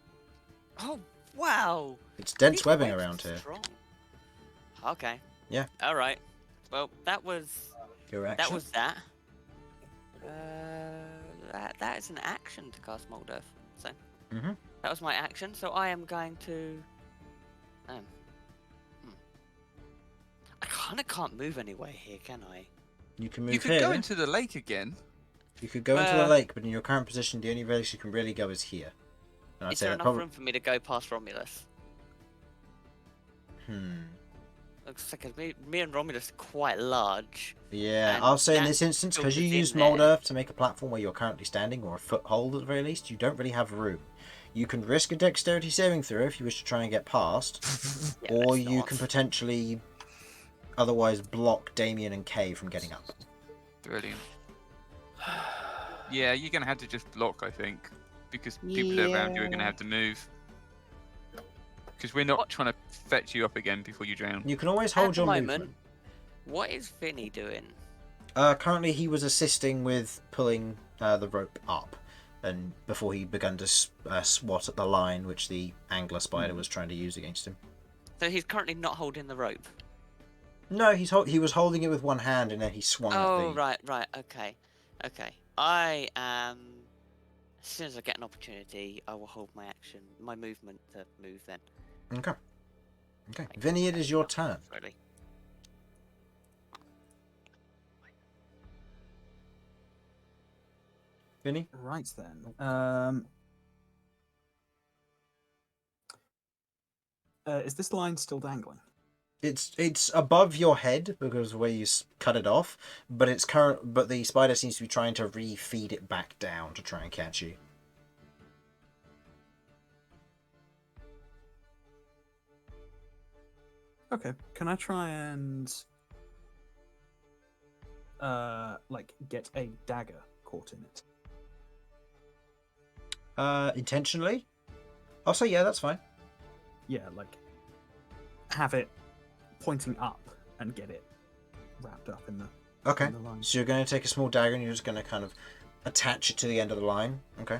Oh wow! It's dense These webbing webs around are here. strong. Okay. Yeah. All right. Well, that was Your action. that was that. That is an action to cast mold earth. So that was my action. So I am going to. I kind of can't move anywhere here, can I? You can move You could here. go into the lake again. You could go into the lake, but in your current position, the only place you can really go is here. And I'd Is say there that enough room for me to go past Romulus? Looks like me and Romulus are quite large. Yeah, And I'll say in that this instance, because you filters in used mold there. earth to make a platform where you're currently standing, or a foothold at the very least, you don't really have room. You can risk a dexterity saving throw if you wish to try and get past, Yeah, or let's you not. can potentially otherwise block Damian and Kay from getting up. Brilliant. Yeah, you're gonna have to just block, I think, because people around you are gonna Yeah. have to move. Because we're not trying to fetch you up again before you drown. You can always At hold the your moment, movement. what is Vinny doing? Currently, he was assisting with pulling the rope up, and before he began to swat at the line which the angler spider was trying to use against him. So he's currently not holding the rope. No, he was holding it with one hand, and then he swung at Oh, the... right, okay. I am. As soon as I get an opportunity, I will hold my movement to move then. Okay. Vinny, it is your turn. Really. Vinny? Right then. Is this line still dangling? It's above your head because of where you cut it off, but but the spider seems to be trying to re-feed it back down to try and catch you. Okay. Can I try and get a dagger caught in it? Intentionally? I'll say yeah, that's fine. Yeah, like have it pointing up and get it wrapped up in the Okay. in the line. So you're going to take a small dagger and you're just going to kind of attach it to the end of the line. Okay.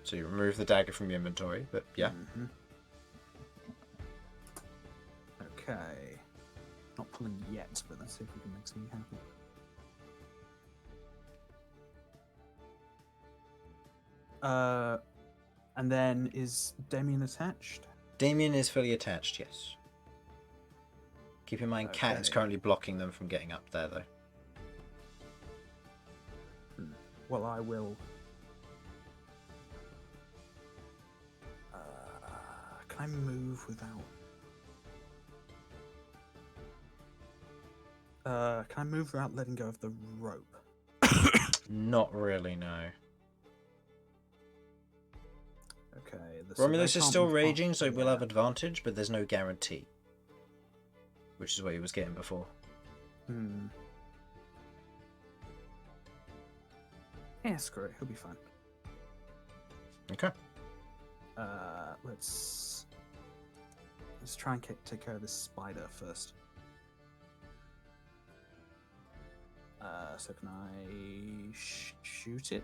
So you remove the dagger from your inventory, but yeah. Mm-hmm. Okay. Not pulling yet, but let's see if we can make something happen. And then is Damian attached? Damian is fully attached, yes. Keep in mind, Cat is Okay. currently blocking them from getting up there, though. Well, I will. Can I move without? Can I move without letting go of the rope? Not really, no. Okay. Romulus is still raging, so we'll we'll have advantage, but there's no guarantee. Which is what he was getting before. Yeah, screw it. He'll be fine. Okay. Let's try and take care of this spider first. So can I shoot it?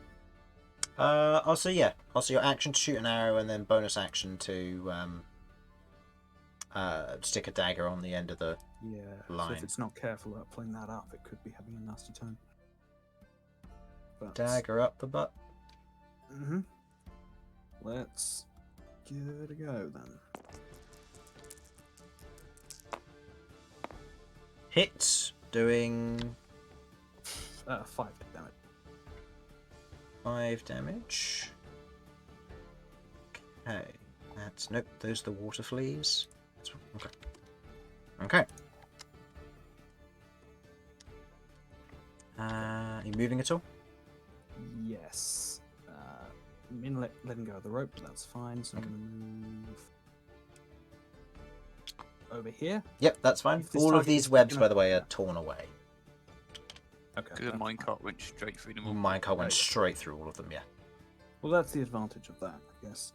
I'll say yeah. I'll say your action to shoot an arrow, and then bonus action to stick a dagger on the end of the Yeah. line. So if it's not careful about pulling that up, it could be having a nasty turn. But... dagger up the butt. Mm-hmm. Let's give it a go then. Hits, doing 5 damage. 5 damage. Okay, that's nope. Those are the water fleas. Okay. Okay. Are you moving at all? Yes. I mean, letting go of the rope, but that's fine. So I'm going to move over here. Yep, that's fine. If this All of target these is webs, gonna- by the way, are torn away. Okay. Because the that's fine. minecart went straight through them all. Minecart went Right. straight through all of them, yeah. Well, that's the advantage of that, I guess.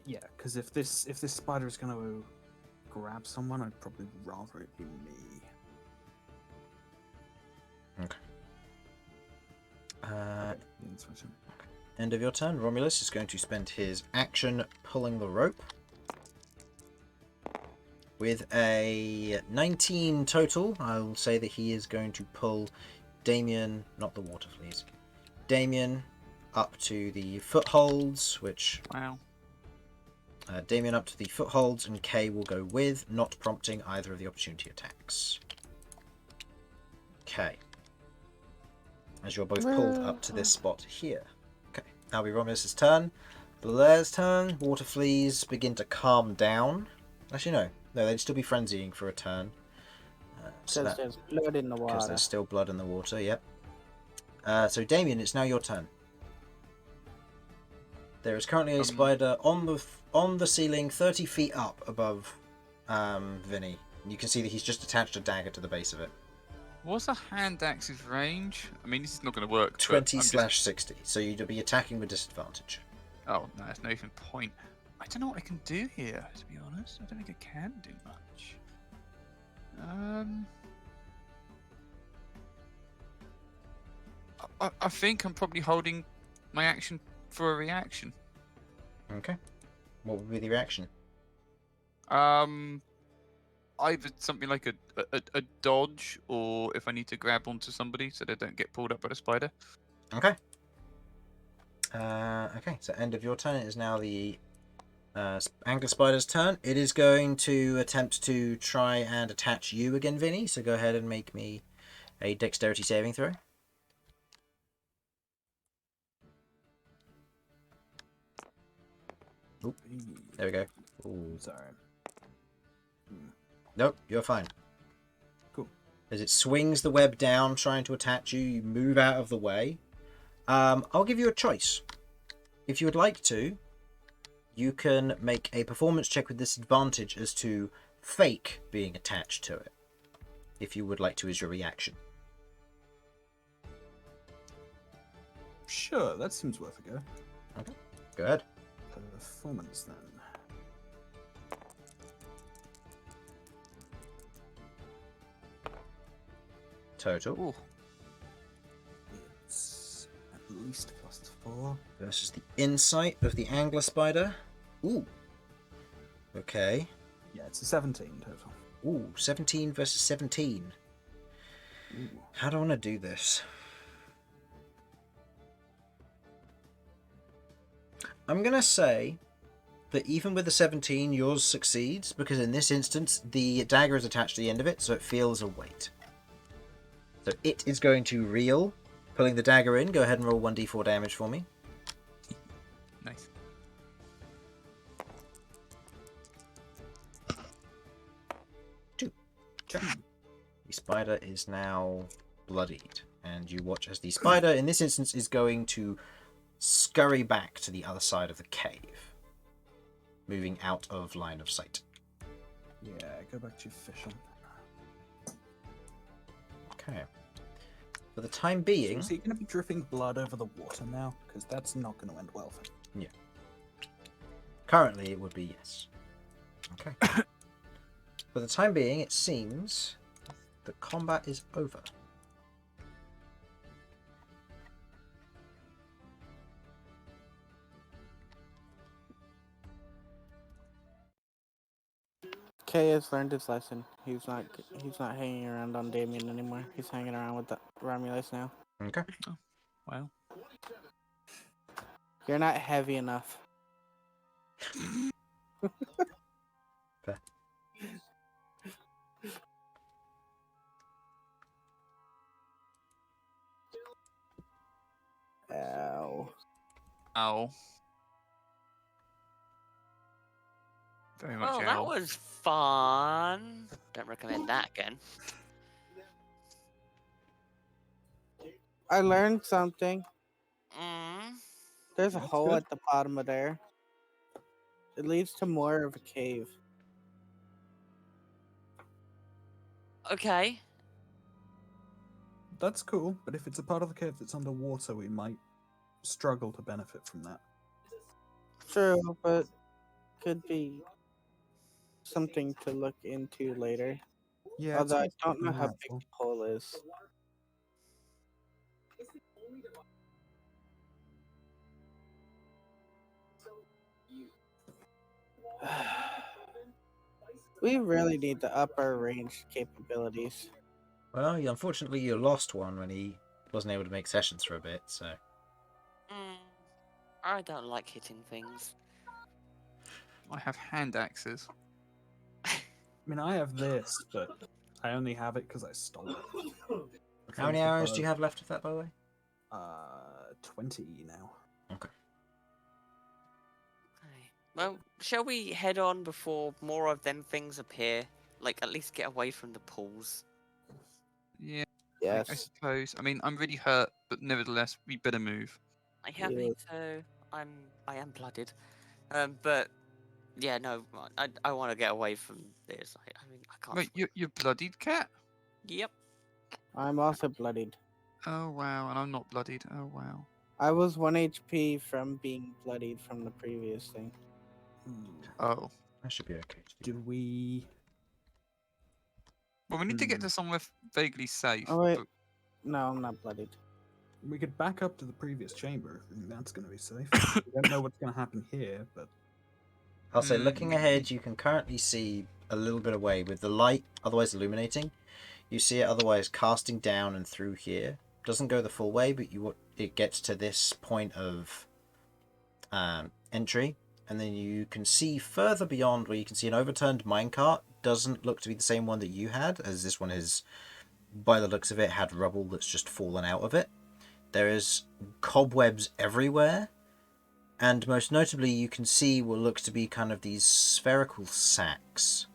Yeah, because if this spider is going to grab someone, I'd probably rather it be me. Okay. Yeah, it's my turn. End of your turn. Romulus is going to spend his action pulling the rope. With a 19 total, I'll say that he is going to pull Damian, not the water fleas, Damian up to the footholds, which... Wow. Damian up to the footholds, and Kay will go with, not prompting either of the opportunity attacks. Okay. As you're both pulled up to this spot here. Okay, now will be Romulus' turn. Blair's turn. Water fleas begin to calm down. Actually, no, they'd still be frenzying for a turn. Because there's blood in the Because water. there's still blood in the water, yep. So Damian, it's now your turn. There is currently a spider on the ceiling 30 feet up above Vinny. You can see that he's just attached a dagger to the base of it. What's a hand axe's range? I mean, this is not going to work. but 20 I'm just- slash 60. So you'd be attacking with disadvantage. Oh, no, there's no even point. I don't know what I can do here, to be honest. I don't think I can do much. I think I'm probably holding my action for a reaction. Okay. What would be the reaction? Either something like a dodge, or if I need to grab onto somebody so they don't get pulled up by the spider. Okay. Okay, so end of your turn. It is now the Angler Spider's turn. It is going to attempt to try and attach you again, Vinny. So go ahead and make me a dexterity saving throw. Oop, there we go. Ooh. Sorry. Nope, you're fine. Cool. As it swings the web down, trying to attach you, you move out of the way. I'll give you a choice. If you would like to, you can make a performance check with disadvantage as to fake being attached to it. If you would like to as your reaction. Sure, that seems worth a go. Okay, go ahead. Performance then. Total. Ooh. It's at least +4. Versus the insight of the angler spider. Ooh. Okay. Yeah, it's a 17 total. Ooh, 17 versus 17. Ooh. How do I want to do this? I'm going to say that even with the 17, yours succeeds, because in this instance, the dagger is attached to the end of it, so it feels a weight. So it is going to reel, pulling the dagger in. Go ahead and roll 1d4 damage for me. Nice. Two. The spider is now bloodied, and you watch as the spider, in this instance, is going to scurry back to the other side of the cave, moving out of line of sight. Yeah, go back to your fishing. Okay. For the time being... So is he going to be dripping blood over the water now? Because that's not going to end well for him. Yeah. Currently, it would be yes. Okay. For the time being, it seems that combat is over. Kay has learned his lesson. He's not hanging around on Damian anymore. He's hanging around with the Romulus now. Okay. Oh, well. You're not heavy enough. Fair. Ow. Ow. Very much Well, ow. that was fun. Don't recommend that again. I learned something. Mm. There's a That's hole good. at the bottom of there. It leads to more of a cave. Okay. That's cool, but if it's a part of the cave that's underwater, we might struggle to benefit from that. True, but could be something to look into later. Yeah, Although I it's don't know worth how looking big out the hole is. We really need to up our range capabilities. Well, unfortunately, you lost one when he wasn't able to make sessions for a bit, so... Mm. I don't like hitting things. I have hand axes. I mean, I have this, but I only have it because I stole it. How many arrows do you have left of that, by the way? 20 now. Okay. Okay. Well, shall we head on before more of them things appear? Like, at least get away from the pools. Yeah, Yes. I suppose. I mean, I'm really hurt, but nevertheless, we better move. Yeah, me Yeah. too. I am blooded. But yeah, no, I want to get away from this. I mean, I can't. Wait, you're bloodied, cat? Yep. I'm also bloodied. Oh, wow, and I'm not bloodied. Oh, wow. I was 1 HP from being bloodied from the previous thing. Oh. That should be okay. Do we... Well, we need to get to somewhere vaguely safe. Oh, wait. but- No, I'm not bloodied. We could back up to the previous chamber. I think that's going to be safe. We don't know what's going to happen here, but... I'll say, looking ahead, you can currently see a little bit away with the light otherwise illuminating. You see it otherwise casting down and through here. Doesn't go the full way, but it gets to this point of entry, and then you can see further beyond where you can see an overturned minecart. Doesn't look to be the same one that you had, as this one is, by the looks of it, had rubble that's just fallen out of it. There is cobwebs everywhere, and most notably you can see what looks to be kind of these spherical sacks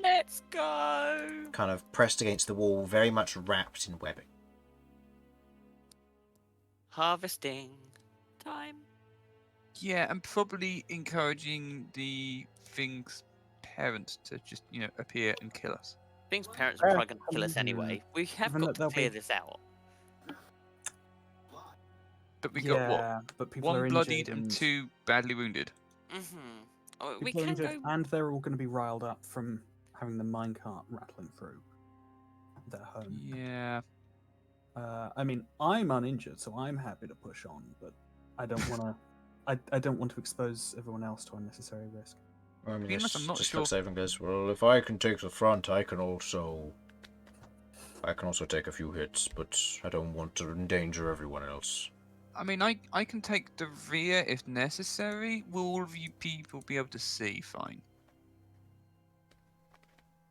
Let's go. kind of pressed against the wall, very much wrapped in webbing. Harvesting time. Yeah, and probably encouraging the thing's parent to just, appear and kill us. Thing's parents are probably going to kill us Hmm. anyway. We have Given got that to they'll clear be- this out. But we got what? But people are One bloodied injured and 2 badly wounded. Mm-hmm. We people are can injured, go. and they're all going to be riled up from having the minecart rattling through their home. Yeah. I mean, I'm uninjured, so I'm happy to push on, but I don't want to. I don't want to expose everyone else to unnecessary risk. Venus, I'm not just sure. looks over and goes, well, if I can take the front, I can also take a few hits, but I don't want to endanger everyone else. I mean, I can take the rear if necessary. Will all of you people be able to see fine?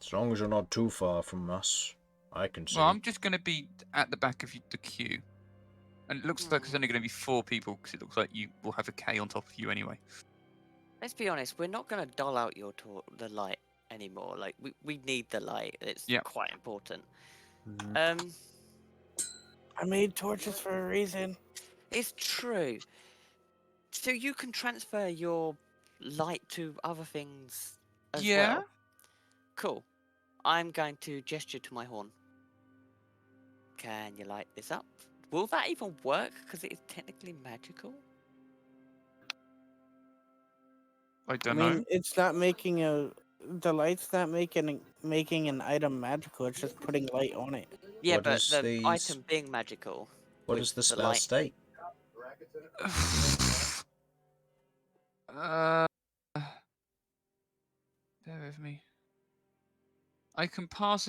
As long as you're not too far from us, I can see. Well, I'm just going to be at the back of the queue. And it looks like there's only going to be 4 people, because it looks like you will have a K on top of you anyway. Let's be honest. We're not going to dull out the light anymore. Like we need the light. It's quite important. Mhm. I made torches for a reason. It's true. So you can transfer your light to other things as well. Cool. I'm going to gesture to my horn. Can you light this up? Will that even work? Because it is technically magical. I I don't mean, know. it's not making the light's not making an item magical. It's just putting light on it. Yeah, What but is the the item being magical. What with does the the spell light. state? Bear with me. I can pass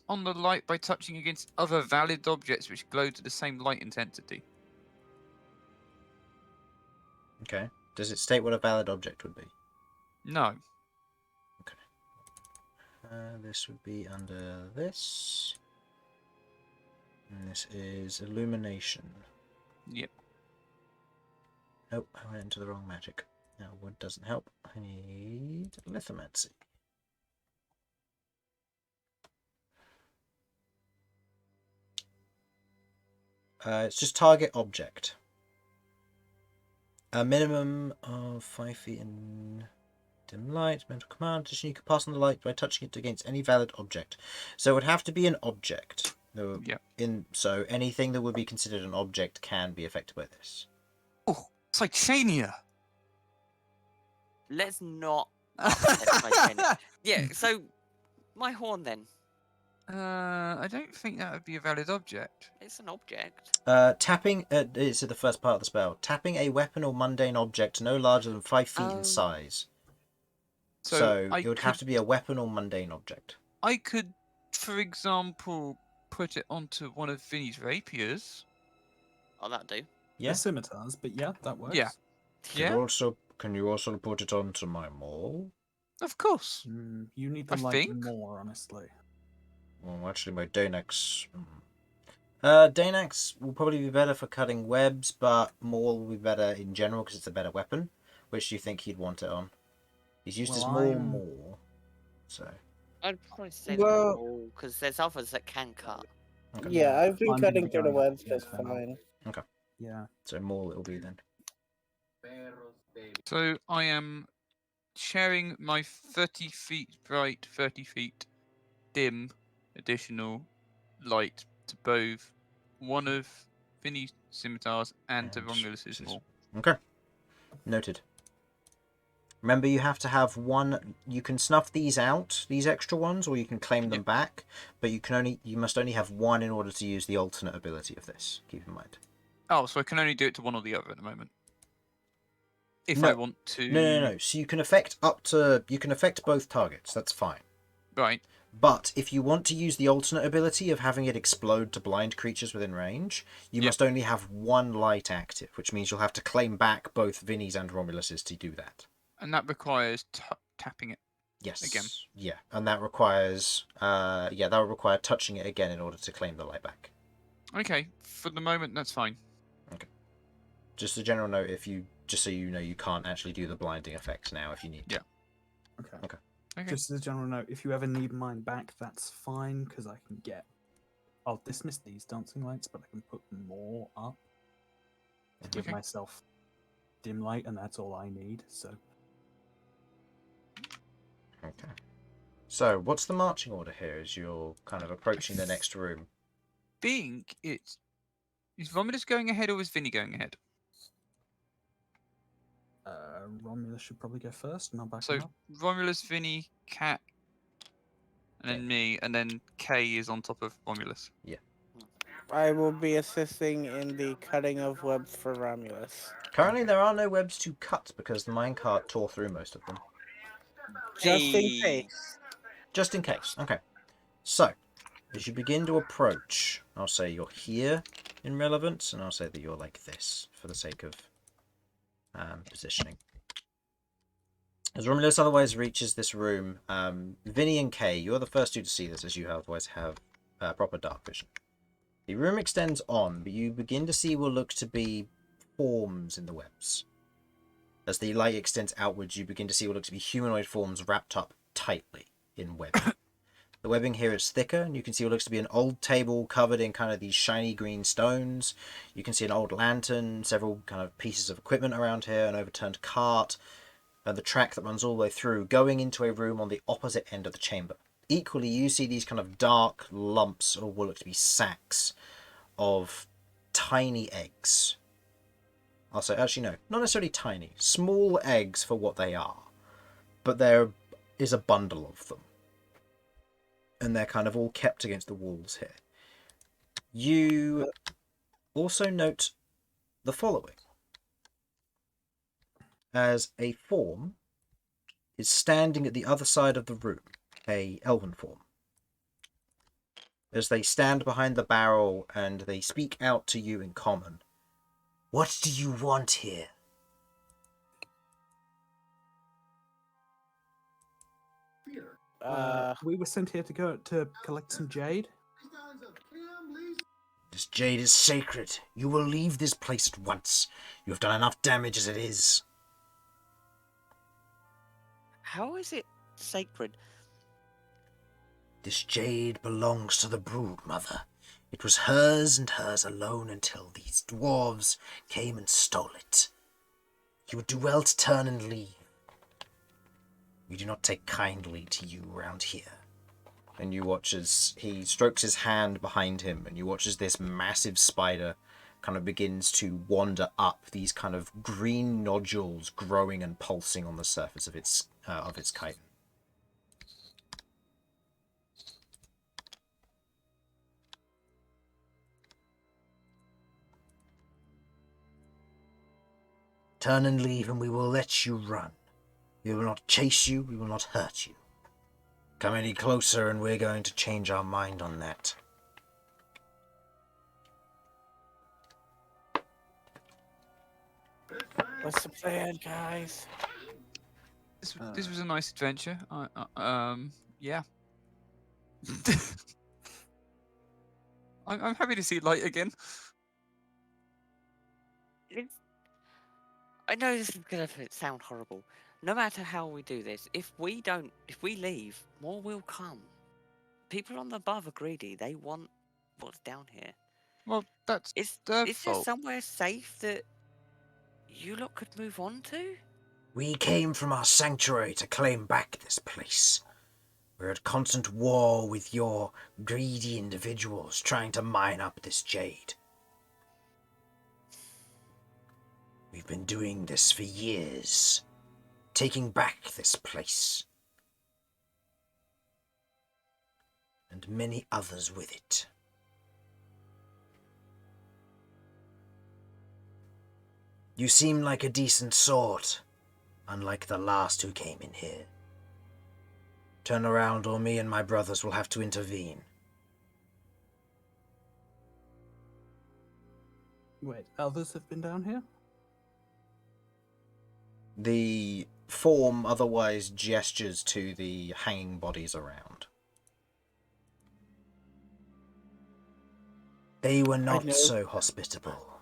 on the light by touching against other valid objects which glow to the same light intensity. Okay. Does it state what a valid object would be? No. This would be under this. And this is illumination. Yep. Nope, I went into the wrong magic. Now, wood doesn't help. I need lithomancy. It's just target object. A minimum of 5 feet in dim light, mental command. Additionally, you can pass on the light by touching it against any valid object. So it would have to be an object. Yeah. So anything that would be considered an object can be affected by this. Oh, Psychania! Let's not. Yeah. So my horn then. I don't think that would be a valid object. It's an object. Tapping. It's the first part of the spell. Tapping a weapon or mundane object no larger than 5 feet in size. So it would have to be a weapon or mundane object. I could, for example, put it onto one of Vinny's rapiers. Oh, that'd do. Yeah. They're scimitars, but yeah, that works. Yeah. Can you also put it onto my maul? Of course. You need the I light think. more, honestly. Well, actually, my Danax. Danax will probably be better for cutting webs, but maul will be better in general because it's a better weapon. Which do you think he'd want it on? He's used his maul more, so. I'd probably say because there's others that can cut. Okay. Yeah, I've been I'm cutting gonna through the go webs against just them. fine. Yeah. So maul it'll be then. So I am sharing my 30 feet bright, 30 feet dim additional light to both one of Vinny's scimitars and to And Romulus's maul. Okay. Noted. Remember, you have to have one. You can snuff these out, these extra ones, or you can claim them back. But you must only have one in order to use the alternate ability of this. Keep in mind. Oh, so I can only do it to one or the other at the moment. If No. I want to. No. So you can affect both targets. That's fine. Right. But if you want to use the alternate ability of having it explode to blind creatures within range, you must only have one light active, which means you'll have to claim back both Vinny's and Romulus's to do that. And that requires tapping it. Yes. Again. Yeah, and that requires that will require touching it again in order to claim the light back. Okay, for the moment, that's fine. Okay. Just a general note, just so you know, you can't actually do the blinding effects now if you need to. Yeah. Okay. Okay. Just as a general note, if you ever need mine back, that's fine, because I'll dismiss these dancing lights, but I can put more up to give Okay. myself dim light, and that's all I need, so... Okay. So, what's the marching order here as you're kind of approaching the next room? Is Romulus going ahead or is Vinny going ahead? Romulus should probably go first, and I'll back So him up. Romulus, Vinny, Cat, and then me, and then K is on top of Romulus. I will be assisting in the cutting of webs for Romulus. Currently, there are no webs to cut because the minecart tore through most of them. Just in Hey. case. Just in case. Okay. So, as you begin to approach, I'll say you're here in relevance, and I'll say that you're like this for the sake of positioning. As Romulus otherwise reaches this room, Vinny and Kay, you're the first two to see this, as you otherwise have proper dark vision. The room extends on, but you begin to see what look to be forms in the webs. As the light extends outwards, you begin to see what look to be humanoid forms wrapped up tightly in webbing. The webbing here is thicker, and you can see what looks to be an old table covered in kind of these shiny green stones. You can see an old lantern, several kind of pieces of equipment around here, an overturned cart, and the track that runs all the way through, going into a room on the opposite end of the chamber. Equally, you see these kind of dark lumps, or what look to be sacks, of tiny eggs. I'll say, actually no, not necessarily tiny. Small eggs for what they are. But there is a bundle of them. And they're kind of all kept against the walls here. You also note the following. As a form is standing at the other side of the room, a elven form. As they stand behind the barrel and they speak out to you in common. What do you want here? We were sent here to go to collect some jade. This jade is sacred. You will leave this place at once. You have done enough damage as it is. How is it sacred? This jade belongs to the brood mother. It was hers and hers alone until these dwarves came and stole it. You would do well to turn and leave. We do not take kindly to you around here. And you watch as he strokes his hand behind him, and you watch as this massive spider kind of begins to wander up, these kind of green nodules growing and pulsing on the surface of its chitin. Turn and leave, and we will let you run. We will not chase you, we will not hurt you. Come any closer, and we're going to change our mind on that. What's the plan, guys? This was a nice adventure. Yeah. I'm happy to see light again. I know this is going to sound horrible. No matter how we do this, if we leave, more will come. People on the above are greedy. They want what's down here. Well, that's Is their there fault. somewhere safe that you lot could move on to? We came from our sanctuary to claim back this place. We're at constant war with your greedy individuals trying to mine up this jade. We've been doing this for years, taking back this place. And many others with it. You seem like a decent sort, unlike the last who came in here. Turn around or me and my brothers will have to intervene. Wait, others have been down here? The form otherwise gestures to the hanging bodies around. They were not so hospitable.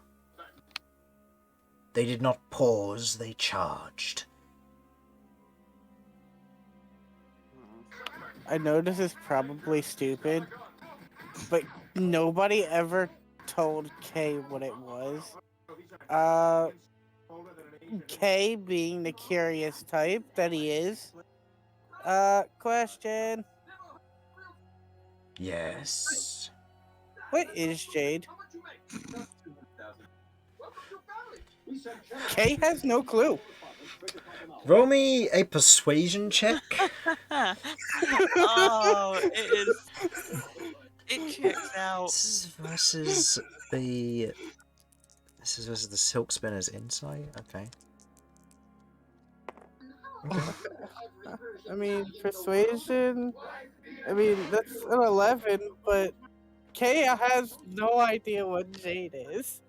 They did not pause, they charged. I know this is probably stupid, but nobody ever told Kay what it was. Kay being the curious type that he is. Question. Yes. What is Jade? Kay has no clue. Roll me a persuasion check. Oh, it is. It checks out. This is versus the Silk Spinner's insight. Okay. I mean, persuasion. I mean, that's an 11, but Kay has no idea what Jade is.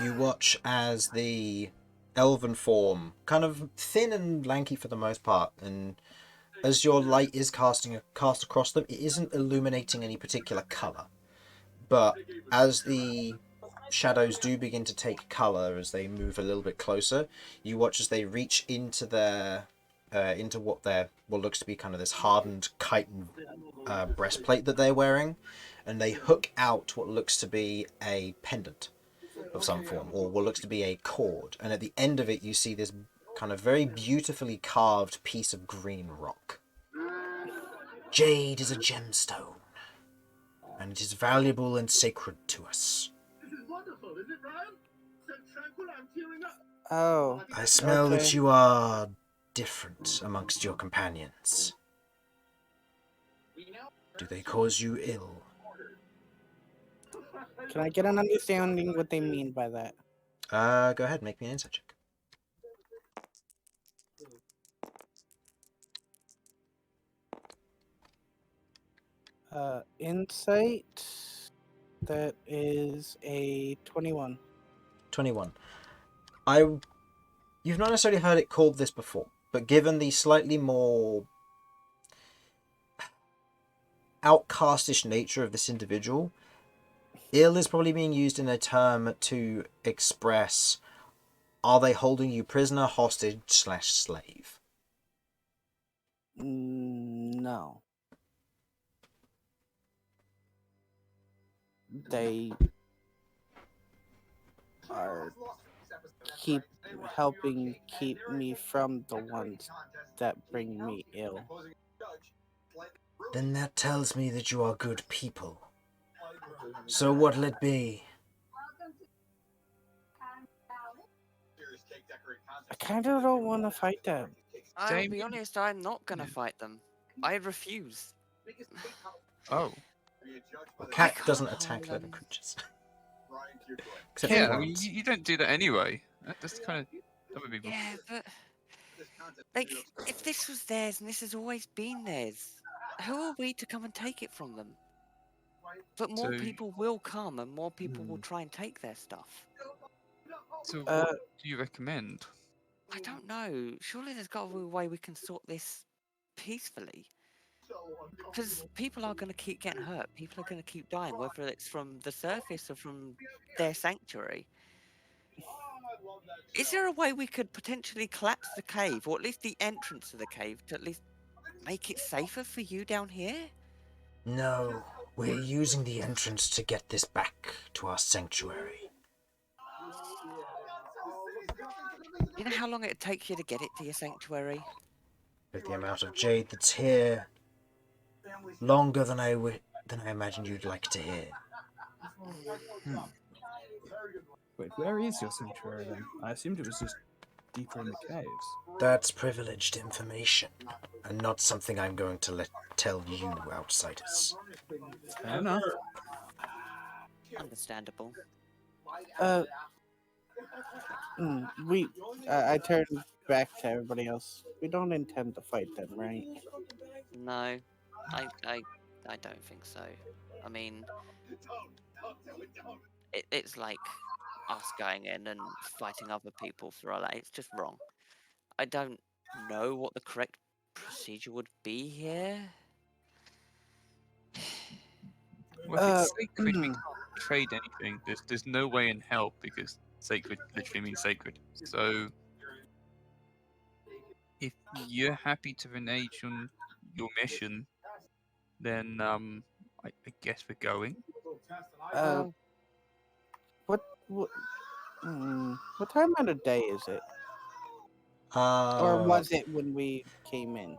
You watch as the elven form, kind of thin and lanky for the most part, and as your light is cast across them, it isn't illuminating any particular colour. But as the shadows do begin to take colour as they move a little bit closer, you watch as they reach into their into what looks to be kind of this hardened chitin breastplate that they're wearing, and they hook out what looks to be a pendant of some form, or what looks to be a cord, and at the end of it you see this kind of very beautifully carved piece of green rock. Jade is a gemstone, and it is valuable and sacred to us. Oh. I smell that you are different amongst your companions. Do they cause you ill? Can I get an understanding what they mean by that? Go ahead, make me an insight check. Insight. That is a 21. 21. You've not necessarily heard it called this before, but given the slightly more outcastish nature of this individual, ill is probably being used in a term to express, are they holding you prisoner, hostage, / slave? No. They are helping keep me from the ones that bring me ill. Then that tells me that you are good people. So what'll it be? I kind of don't want to fight them. I'll be honest, I'm not gonna fight them. I refuse. Oh. Well, cat doesn't attack living creatures. Except Yeah, for I mean, once. you don't do that anyway. That's kind of... That would be... Yeah, but like, if this was theirs and this has always been theirs, who are we to come and take it from them? But more So- people will come, and more people will try and take their stuff. So what do you recommend? I don't know. Surely there's got to be a way we can sort this peacefully. Because people are going to keep getting hurt. People are going to keep dying, whether it's from the surface or from their sanctuary. Is there a way we could potentially collapse the cave, or at least the entrance to the cave, to at least make it safer for you down here? No, we're using the entrance to get this back to our sanctuary. You know how long it'd take you to get it to your sanctuary? With the amount of jade that's here, longer than I imagined you'd like to hear. Wait, where is your sanctuary then? I assumed it was just deeper in the caves. That's privileged information, and not something I'm going to tell you outsiders. Fair enough. Understandable. I turned back to everybody else. We don't intend to fight them, right? No, I don't think so. I mean, it's like us going in and fighting other people for all that. It's just wrong. I don't know what the correct procedure would be here. Well, if Uh, it's sacred, we can't trade anything. There's no way in hell because sacred literally means sacred. So if you're happy to renege on your mission, then I guess we're going. uh, what, what time of the day is it? Or was it when we came in?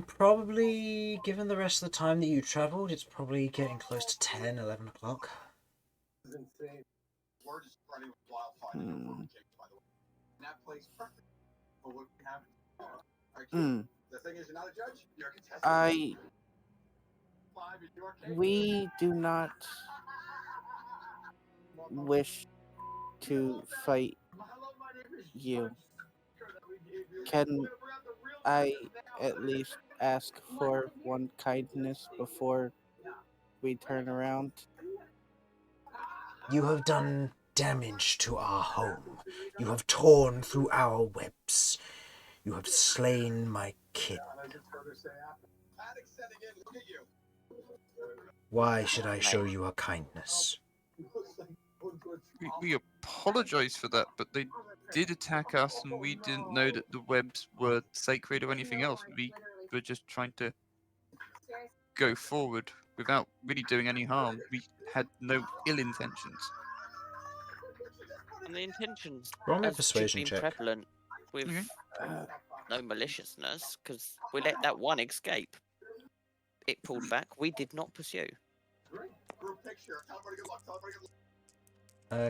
Probably, given the rest of the time that you travelled, it's probably getting close to 10, 11 o'clock. Hmm. Hmm. We do not wish to fight you. Can I at least ask for one kindness before we turn around? You have done damage to our home. You have torn through our webs. You have slain my kin. Why should I show you a kindness? We apologize for that, but they did attack us, and we didn't know that the webs were sacred or anything else. We were just trying to go forward without really doing any harm. We had no ill intentions. And the intentions Roll me a has persuasion been check. prevalent with Okay. no maliciousness, because we let that one escape. It pulled back. We did not pursue.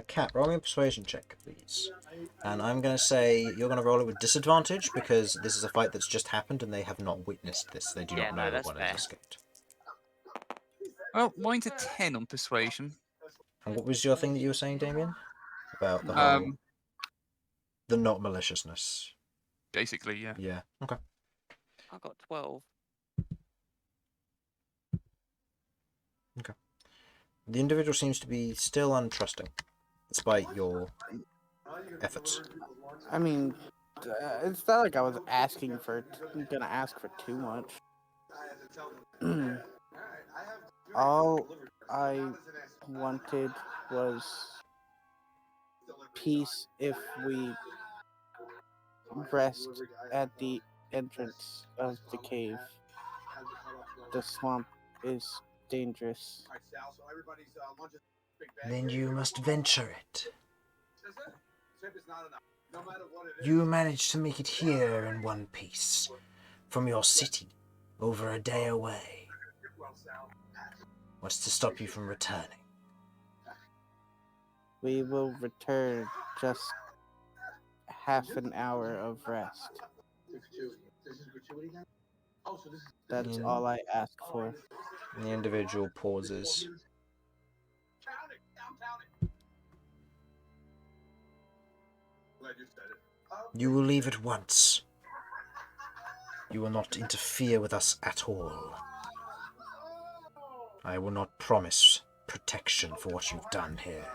Cat, roll me a persuasion check, please. And I'm going to say you're going to roll it with disadvantage because this is a fight that's just happened and they have not witnessed this. They do Yeah, not no, know that that's one has fair. escaped. Well, mine's a 10 on persuasion. And what was your thing that you were saying, Damian? About the whole... Um, the not maliciousness. basically, yeah. Yeah, okay. I got 12. The individual seems to be still untrusting, despite your efforts. I mean, it's not like I was gonna ask for too much. All I wanted was peace if we rest at the entrance of the cave. The swamp is dangerous. Then you must venture it. You managed to make it here in one piece, from your city, over a day away. What's to stop you from returning? We will return just half an hour of rest. That's all I ask for. The individual pauses. You will leave at once. You will not interfere with us at all. I will not promise protection for what you've done here.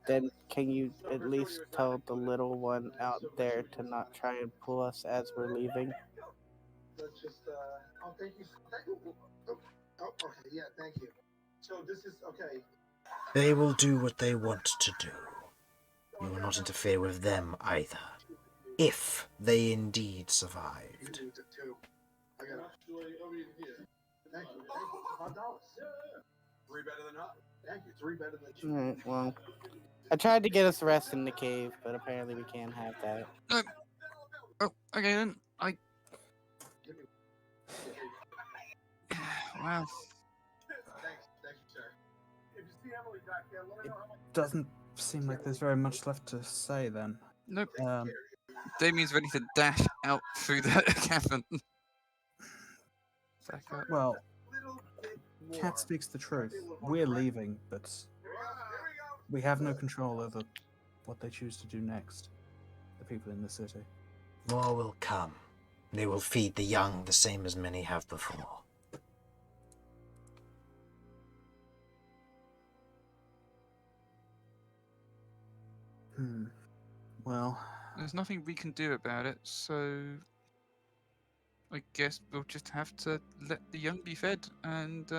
Then can you at least tell the little one out there to not try and pull us as we're leaving? They will do what they want to do. You will not interfere with them either, if they indeed survived. Alright, well, I tried to get us rest in the cave, but apparently we can't have that. No. Oh, okay then. Wow. It doesn't seem like there's very much left to say then. Nope. Damian's ready to dash out through the cavern. Back up. Well, Cat speaks the truth. We're leaving, but we have no control over what they choose to do next. the people in the city. More will come. They will feed the young the same as many have before. Well, There's nothing we can do about it, so I guess we'll just have to let the young be fed, and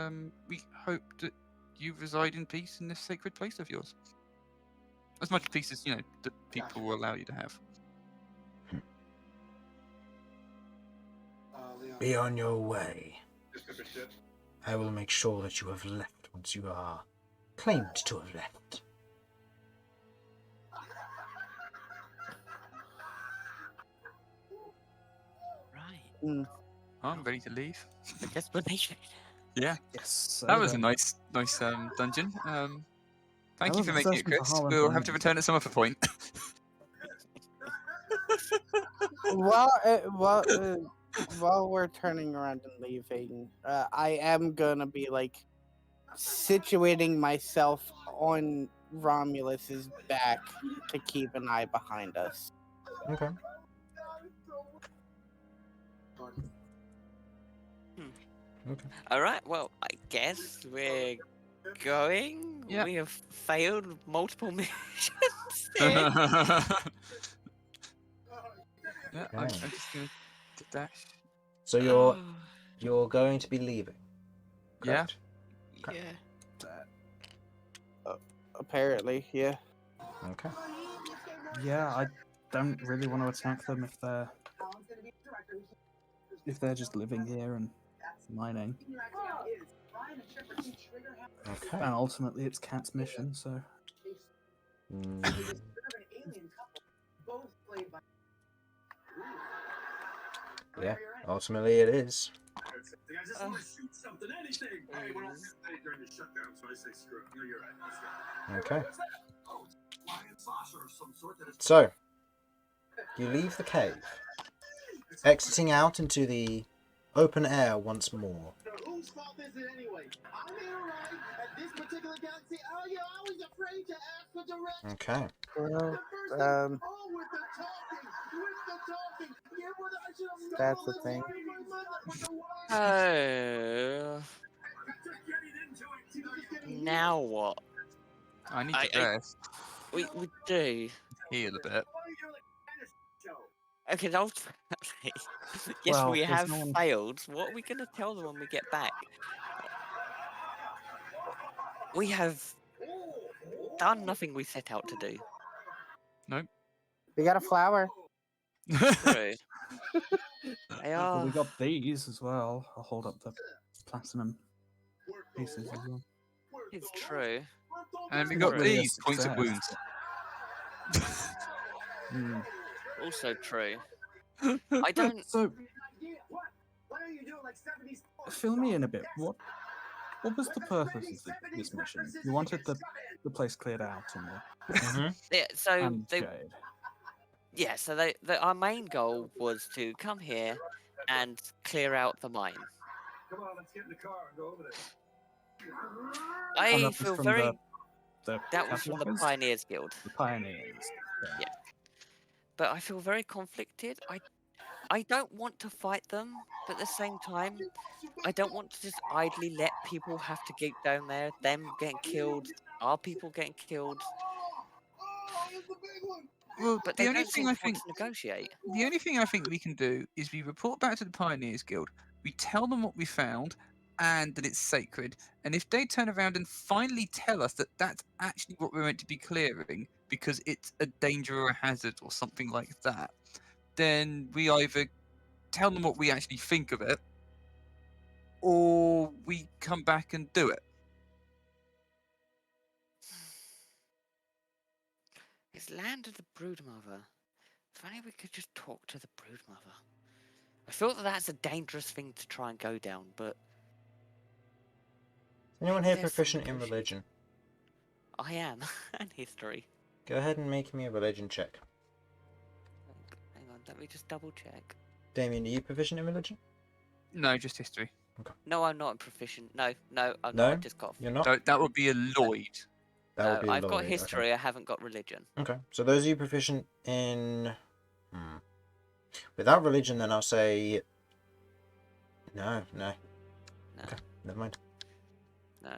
we hope that you reside in peace in this sacred place of yours. As much peace as, the people will allow you to have. Be on your way. I will make sure that you have left once you are claimed to have left. Right. I'm ready to leave. The desperation. Yeah, yes. that was a nice dungeon. Thank you for making it, Chris. We'll have to return at some other point. While we're turning around and leaving, I am gonna be like situating myself on Romulus's back to keep an eye behind us. Okay. Okay. All right. Well, I guess we're going. Yep. We have failed multiple missions. Yeah, I'm just gonna dash. So you're going to be leaving. Yeah. Correct? Yeah. Apparently, yeah. Okay. Yeah, I don't really want to attack them if they're just living here and mining. Okay. And ultimately, it's Cat's mission, so. Yeah, ultimately it is. Okay. So, you leave the cave, exiting out into the open air once more. Whose fault is it anyway? I made a right at this particular galaxy. Oh, you're always afraid to ask for directions. Okay. Well, With the talking. Yeah, well, I should have that's the thing. Now what? I need to rest. We do. Heal a bit. Okay, ultimately, yes, Well, we there's have no one- failed. What are we going to tell them when we get back? We have done nothing we set out to do. We got a flower. True. They Well, are. we got these as well. I'll hold up the platinum pieces as well. It's true. And we Not got really a these points of success. wounds. Also true. I don't. So, fill me in a bit. What was the purpose of this mission? You wanted the place cleared out Yeah. So and they. Jade. Yeah. So our main goal was to come here and clear out the mine. Come on, let's get in the car and go over there. I And that was feel from very. the That was from the Catwalkers? Pioneers Guild. The Pioneers. Yeah. But I feel very conflicted. I don't want to fight them, but at the same time, I don't want to just idly let people have to get down there, them getting killed, our people getting killed. Well, But the they only don't thing seem I to want think to negotiate. the only thing I think we can do is we report back to the Pioneers Guild. We tell them what we found and that it's sacred. And if they turn around and finally tell us that that's actually what we're meant to be clearing because it's a danger or a hazard or something like that, then we either tell them what we actually think of it, or we come back and do it. It's land of the Broodmother. If only we could just talk to the Broodmother. I feel that that's a dangerous thing to try and go down, but Anyone here There's some proficient in negotiation. religion? I am. And history. Go ahead and make me a religion check. Hang on, let me just double check. Damien, are you proficient in religion? No, just history. No, I'm not proficient. No, I'm No? not. I just got. You're not? So that would be a Lloyd. That would be I've got Lloyd, okay. history. I haven't got religion. Okay, so those of you proficient in Without religion, then I'll say... No. No. Okay, never mind. No.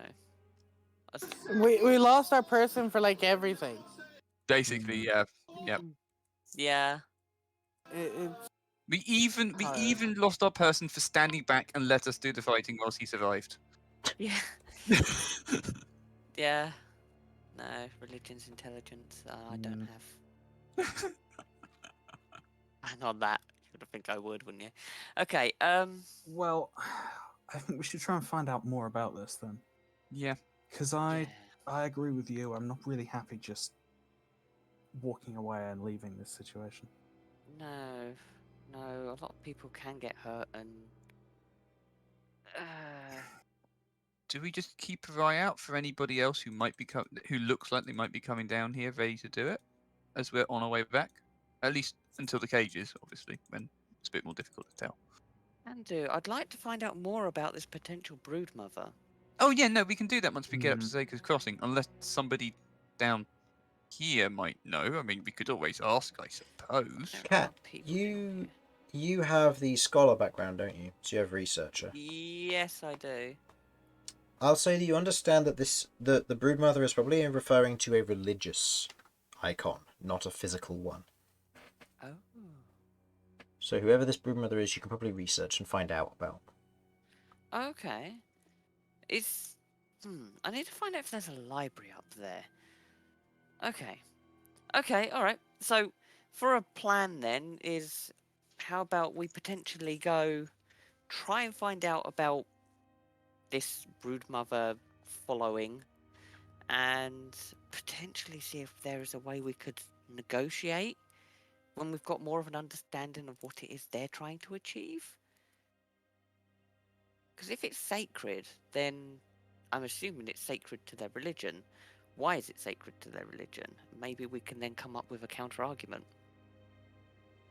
We lost our person for like everything. Basically, yeah. Yeah. It's We even lost our person for standing back and let us do the fighting whilst he survived. Yeah. Yeah. No, religion's intelligence. I don't have. And on that, you'd think I would, wouldn't you? Okay. Well, I think we should try and find out more about this then. Yeah. Because I agree with you. I'm not really happy just walking away and leaving this situation. No. A lot of people can get hurt, and Do we just keep an eye out for anybody else who might be who looks like they might be coming down here, ready to do it, as we're on our way back? At least until the cages, obviously, when it's a bit more difficult to tell. can do. I'd like to find out more about this potential brood mother. Oh yeah, no, we can do that once we get up to Zaker's Crossing, unless somebody down here might know. I mean, we could always ask, I suppose. Kat, you have the scholar background, don't you? So you have researcher. Yes, I do. I'll say that you understand that the broodmother is probably referring to a religious icon, not a physical one. Oh. So whoever this broodmother is, you can probably research and find out about. Okay. I need to find out if there's a library up there. Okay, alright. So, for a plan then, is how about we potentially go try and find out about this broodmother following and potentially see if there is a way we could negotiate when we've got more of an understanding of what it is they're trying to achieve? Because if it's sacred, then I'm assuming it's sacred to their religion. Why is it sacred to their religion? Maybe we can then come up with a counter-argument.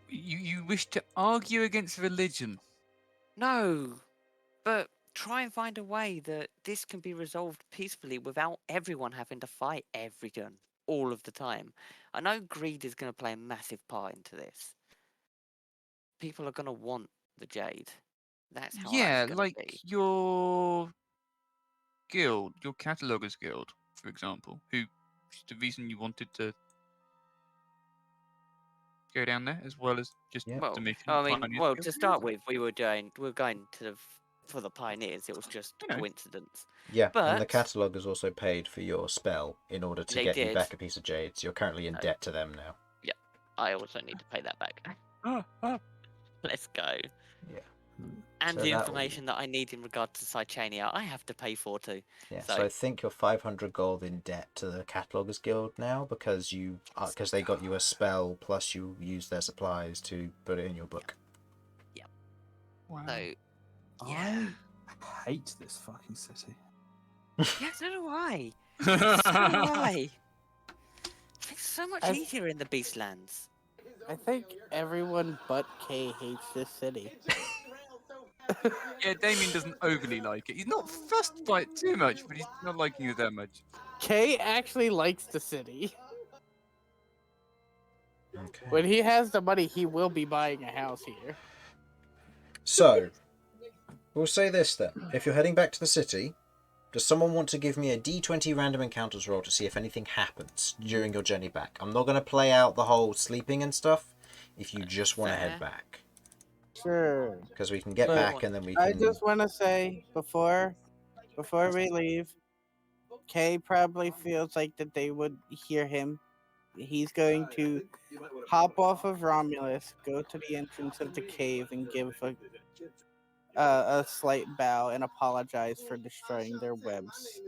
You wish to argue against religion? No, but try and find a way that this can be resolved peacefully without everyone having to fight everyone all of the time. I know greed is going to play a massive part into this. People are going to want the Jade. That's how Yeah, that's going like to be. your guild, your cataloguer's guild, for example, who the reason you wanted to go down there as well as just Yeah. Well, the mission. I mean, Pioneers well, Guild? to start with, we were going for the pioneers. It was just I know. coincidence. Yeah, and the But- catalogue has also paid for your spell in order to They get you did. back a piece of jade, so you're currently in No. debt to them now. I also need to pay that back. Ah. Let's go. Yeah. And So the that information that I need in regard to Cychania, I have to pay for too. Yeah, So- so I think you're 500 gold in debt to the Cataloguers Guild now because they got you a spell plus you used their supplies to put it in your book. Wow. So, yeah. I hate this fucking city. Yeah, so do I. So do I. It's so much I- easier in the Beastlands. I think everyone but Kay hates this city. Yeah, Damian doesn't overly like it. He's not fussed by it too much, but he's not liking it that much. Kay actually likes the city. Okay. When he has the money, he will be buying a house here. So, we'll say this then. If you're heading back to the city, does someone want to give me a D20 random encounters roll to see if anything happens during your journey back? I'm not going to play out the whole sleeping and stuff if you just want to head Fair. back. Sure. Because we can get But back and then we can... I just want to say before we leave, Kay probably feels like that they would hear him. He's going to hop off of Romulus, go to the entrance of the cave, and give a slight bow and apologize for destroying their webs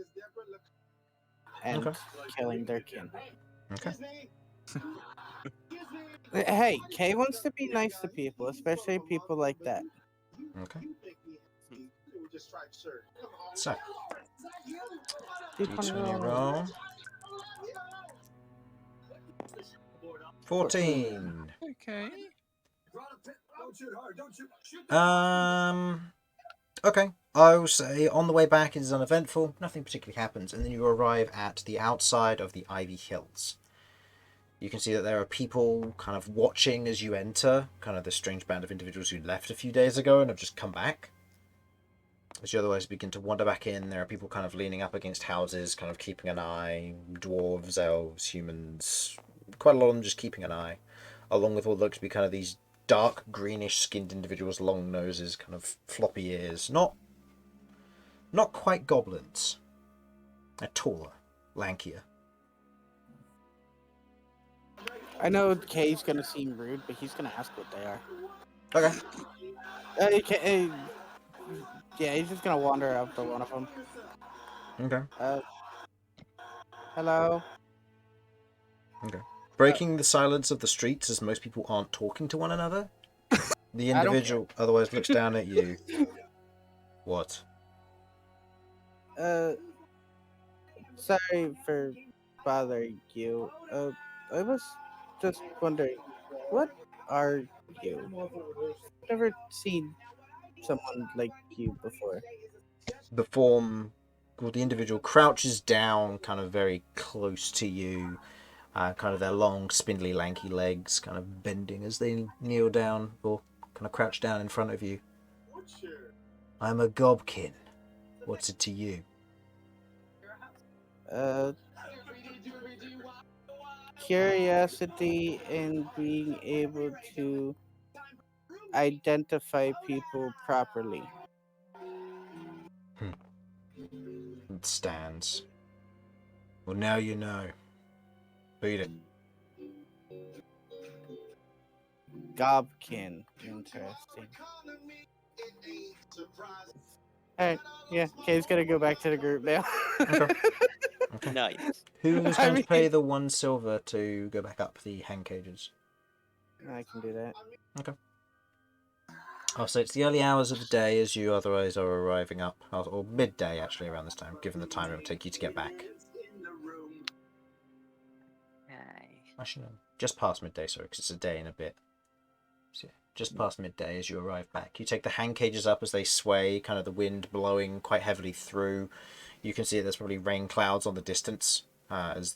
and Okay. killing their kin. Okay. Hey, Kay wants to be nice to people, especially people like that. Okay. So, D20 D20 roll. roll. 14. Okay. Okay. I will say on the way back it is uneventful. Nothing particularly happens, and then you arrive at the outside of the Ivy Hills. You can see that there are people kind of watching as you enter, kind of the strange band of individuals who left a few days ago and have just come back. As you otherwise begin to wander back in, there are people kind of leaning up against houses, kind of keeping an eye. Dwarves, elves, humans, quite a lot of them just keeping an eye. Along with what look to be kind of these dark greenish skinned individuals, long noses, kind of floppy ears. Not quite goblins. They're taller, lankier. I know Kay's gonna seem rude, but he's gonna ask what they are. Okay. Yeah, he's just gonna wander up to one of them. Okay. Hello. Okay. Breaking the silence of the streets as most people aren't talking to one another, the I don't individual otherwise looks down at you. What? Sorry for bothering you. I was just wondering, what are you? Never seen someone like you before. The individual crouches down kind of very close to you, kind of their long, spindly, lanky legs kind of bending as they kneel down or kind of crouch down in front of you. I'm a gobkin. What's it to you? Curiosity and being able to identify people properly. It stands. Well, now you know. Beat it. Gobkin. Interesting. Alright, yeah, Kay's gonna go back to the group now. Okay. Nice. Who was I going to pay mean- the 1 silver to go back up the hang cages? I can do that. Oh, so it's the early hours of the day as you otherwise are arriving up, or midday actually around this time, given the time it would take you to get back. Okay. Actually, no, just past midday, sorry, because it's a day and a bit. So, yeah, just past midday as you arrive back. You take the hang cages up as they sway, kind of the wind blowing quite heavily through. You can see there's probably rain clouds on the distance as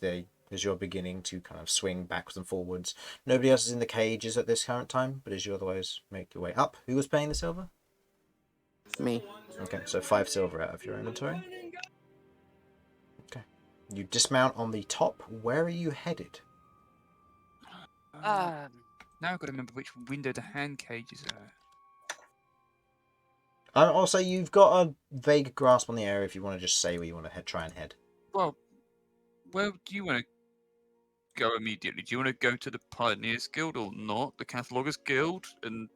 you're beginning to kind of swing backwards and forwards. Nobody else is in the cages at this current time, but as you otherwise make your way up, who was paying the silver? Me. Okay, so 5 silver out of your inventory. Okay. You dismount on the top. Where are you headed? Now I've got to remember which window the hand cages are. Also, you've got a vague grasp on the area if you want to just say where you want to try and head. Well, where do you want to go immediately? Do you want to go to the Pioneers Guild or not? The Cataloguers Guild? I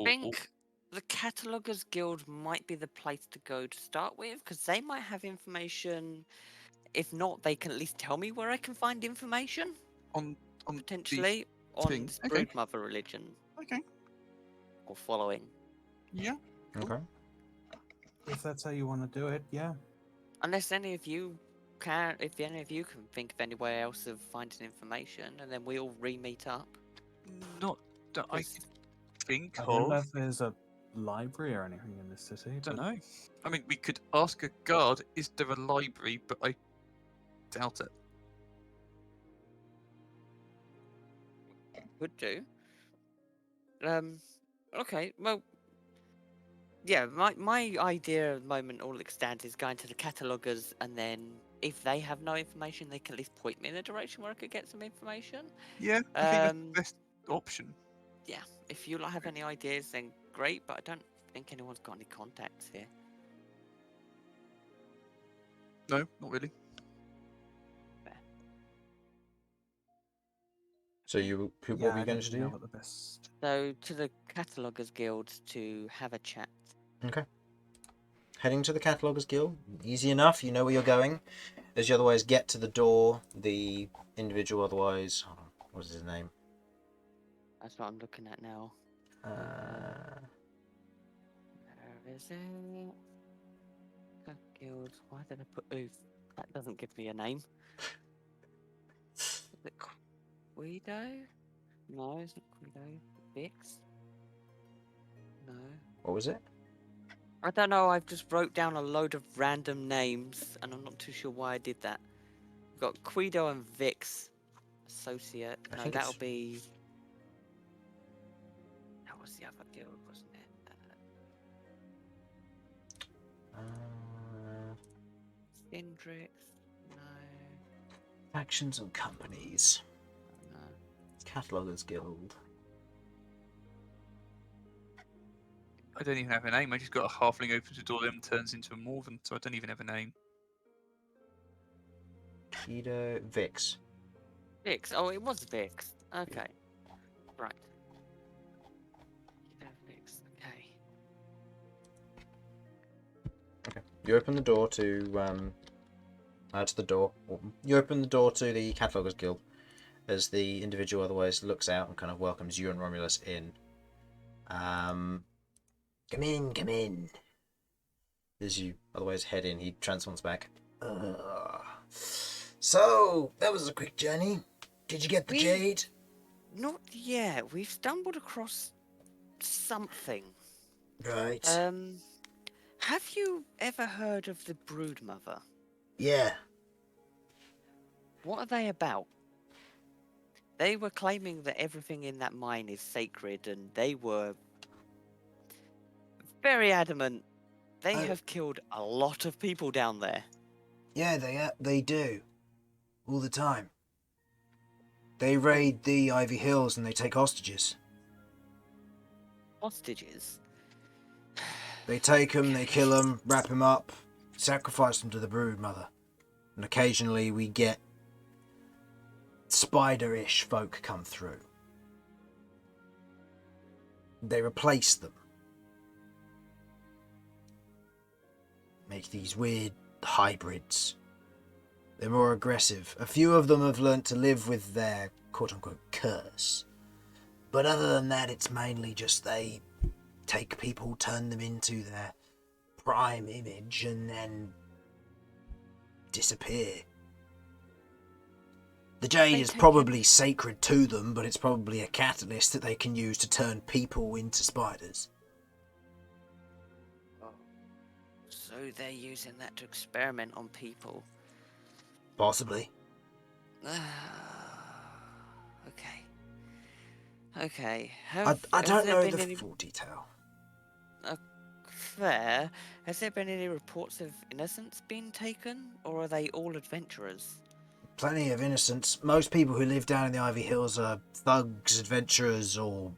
think the Cataloguers Guild might be the place to go to start with, because they might have information. If not, they can at least tell me where I can find information, on potentially, on thing. this Okay. Broodmother religion Okay. or following. Yeah. Okay. If that's how you want to do it, yeah. Unless any of you can think of anywhere else of finding information, and then we all re-meet up. Not that I Yes. think I don't know of. if there's a library or anything in this city. I don't but know. I mean, we could ask a guard, is there a library? But I doubt it. Would do. Okay, well, yeah, my idea at the moment, all it stands, is going to the Cataloguers, and then if they have no information, they can at least point me in a direction where I could get some information. Yeah, I think that's the best option. Yeah, if you have any ideas, then great, but I don't think anyone's got any contacts here. No, not really. So what were you going to do? The best. So, to the Cataloguers Guild to have a chat. Okay. Heading to the Cataloguers Guild. Easy enough. You know where you're going. As you otherwise get to the door, the individual otherwise... Hold on, what is his name? That's what I'm looking at now. Where is it? Guild. Why did I put oof? That doesn't give me a name. Is it Guido? No, it's not Guido. Vix? No. What was it? I don't know, I've just wrote down a load of random names, and I'm not too sure why I did that. We've got Guido and Vix. associate. I No, think that'll it's- be. That was the other guild, wasn't it? Indrix. No. Factions and companies. No. Catalogers Guild. I don't even have a name. I just got a halfling opens a door, then turns into a Morven, so I don't even have a name. Keto Vix. Vix. Oh, it was Vix. Okay. Right. Vix. Okay. Okay. You open the door to the door. You open the door to the Catalogers Guild as the individual otherwise looks out and kind of welcomes you and Romulus in. Come in, come in. As you otherwise head in, he transforms back. So, that was a quick journey. Did you get the Jade? Not yet. We've stumbled across something. Right. Have you ever heard of the Broodmother? Yeah. What are they about? They were claiming that everything in that mine is sacred, and they were very adamant. They Oh. have killed a lot of people down there. Yeah, they do. All the time. They raid the Ivy Hills and they take hostages. Hostages? They take them, they kill them, wrap them up, sacrifice them to the Broodmother. And occasionally we get spider-ish folk come through. They replace them. Make these weird hybrids. They're more aggressive. A few of them have learnt to live with their quote-unquote curse. But other than that, it's mainly just they take people, turn them into their prime image, and then disappear. The Jade is probably sacred to them, but it's probably a catalyst that they can use to turn people into spiders. So they're using that to experiment on people. Possibly. Okay. Okay. I don't know the any... full detail. Fair. Has there been any reports of innocents being taken, or are they all adventurers? Plenty of innocents. Most people who live down in the Ivy Hills are thugs, adventurers, or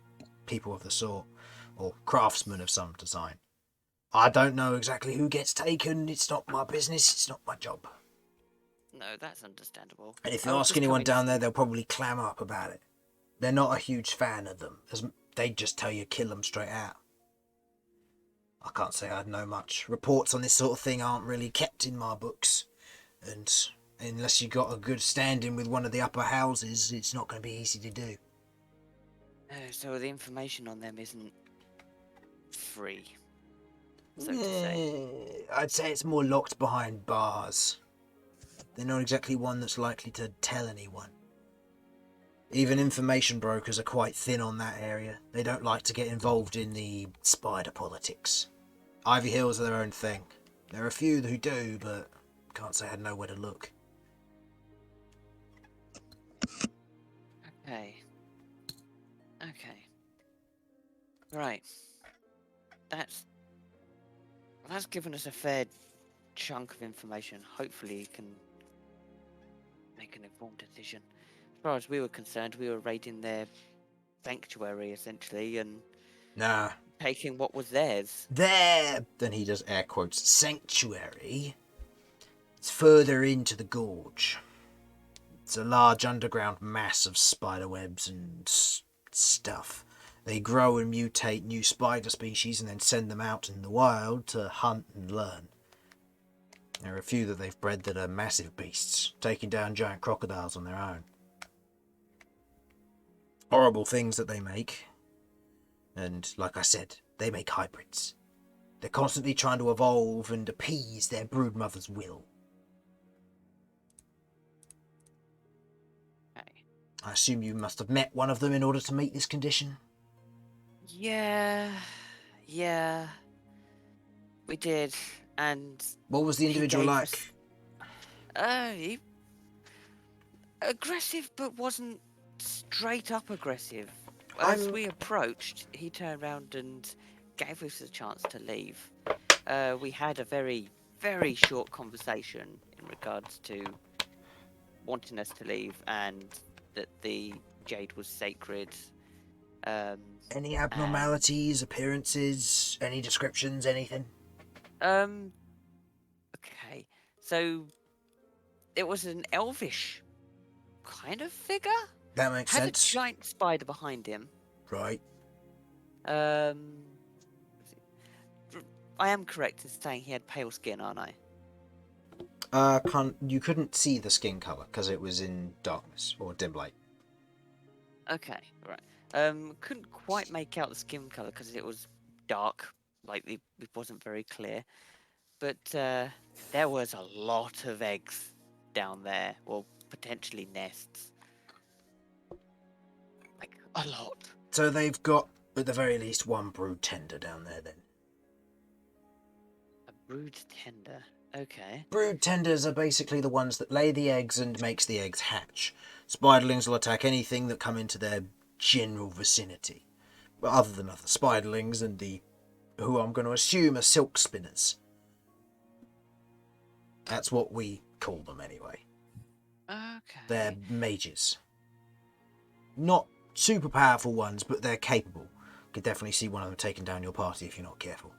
people of the sort, or craftsmen of some design. I don't know exactly who gets taken. It's not my business. It's not my job. No, that's understandable. And if you ask anyone down there, they'll probably clam up about it. They're not a huge fan of them. They'd just tell you kill them straight out. I can't say I know much. Reports on this sort of thing aren't really kept in my books. And unless you got a good standing with one of the upper houses, it's not going to be easy to do. So the information on them isn't free, so to say. I'd say it's more locked behind bars. They're not exactly one that's likely to tell anyone. Even information brokers are quite thin on that area. They don't like to get involved in the spider politics. Ivy Hills are their own thing. There are a few who do, but can't say I know where to look. Okay. Okay. Right. That's given us a fair chunk of information. Hopefully you can make an informed decision. As far as we were concerned, we were raiding their sanctuary, essentially, and Nah. taking what was theirs. There, then he does air quotes, sanctuary. It's further into the gorge. It's a large underground mass of spider webs and stuff. They grow and mutate new spider species and then send them out in the wild to hunt and learn. There are a few that they've bred that are massive beasts, taking down giant crocodiles on their own. Horrible things that they make. And, like I said, they make hybrids. They're constantly trying to evolve and appease their broodmother's will. Okay. I assume you must have met one of them in order to meet this condition? Yeah. We did, and What was the he individual gave like? us- aggressive, but wasn't straight up aggressive. As we approached, he turned around and gave us a chance to leave. We had a very, very short conversation in regards to wanting us to leave and that the Jade was sacred. Any abnormalities, appearances, any descriptions, anything? Okay. So it was an elvish kind of figure. That makes Had sense. a giant spider behind him. Right. I am correct in saying he had pale skin, aren't I? You couldn't see the skin color because it was in darkness or dim light. Okay, right. Couldn't quite make out the skin color because it was dark, like it wasn't very clear. But there was a lot of eggs down there, or potentially nests. Like a lot. So they've got, at the very least, one brood tender down there then. A brood tender. Okay. Brood tenders are basically the ones that lay the eggs and makes the eggs hatch. Spiderlings will attack anything that come into their general vicinity. But other than other spiderlings and who I'm going to assume are silk spinners. That's what we call them anyway. Okay. They're mages. Not super powerful ones, but they're capable. Could definitely see one of them taking down your party if you're not careful.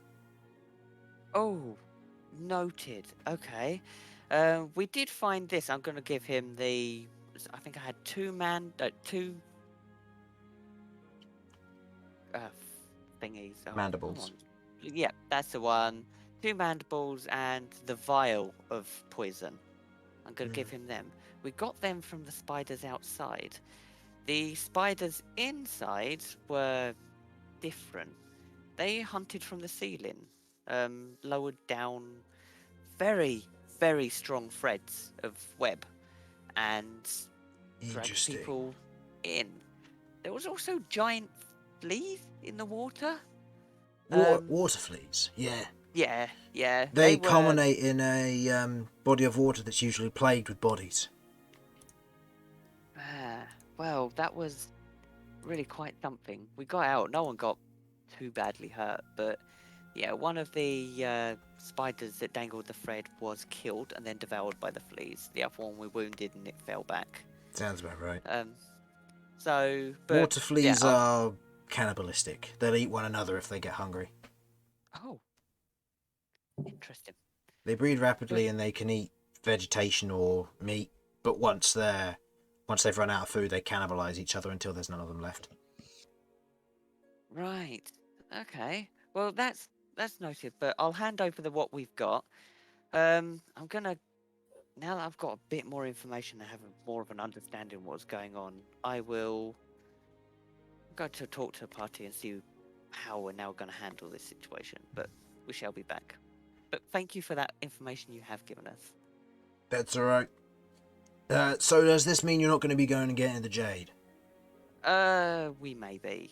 Oh, noted. Okay. We did find this. I'm going to give him the... I think I had two thingies. Oh, Mandibles. Yeah, that's the one. 2 mandibles and the vial of poison. I'm going to give him them. We got them from the spiders outside. The spiders inside were different. They hunted from the ceiling, lowered down very, very strong threads of web and dragged people in. There was also giant fleas in the water. Water fleas, yeah. Yeah. They were... culminate in a body of water that's usually plagued with bodies. Well, that was really quite something. We got out. No one got too badly hurt, but yeah, one of the spiders that dangled the thread was killed and then devoured by the fleas. The other one we wounded and it fell back. Sounds about right. But, water fleas are cannibalistic. They'll eat one another if they get hungry. Oh, interesting. They breed rapidly and they can eat vegetation or meat, but once they've run out of food, they cannibalize each other until there's none of them left. Right. Okay. Well, that's noted. But I'll hand over what we've got. I'm gonna, now that I've got a bit more information and have more of an understanding of what's going on, I will go to talk to the party and see how we're now going to handle this situation. But we shall be back. But thank you for that information you have given us. That's all right. So does this mean you're not going to be going and getting the Jade? We may be.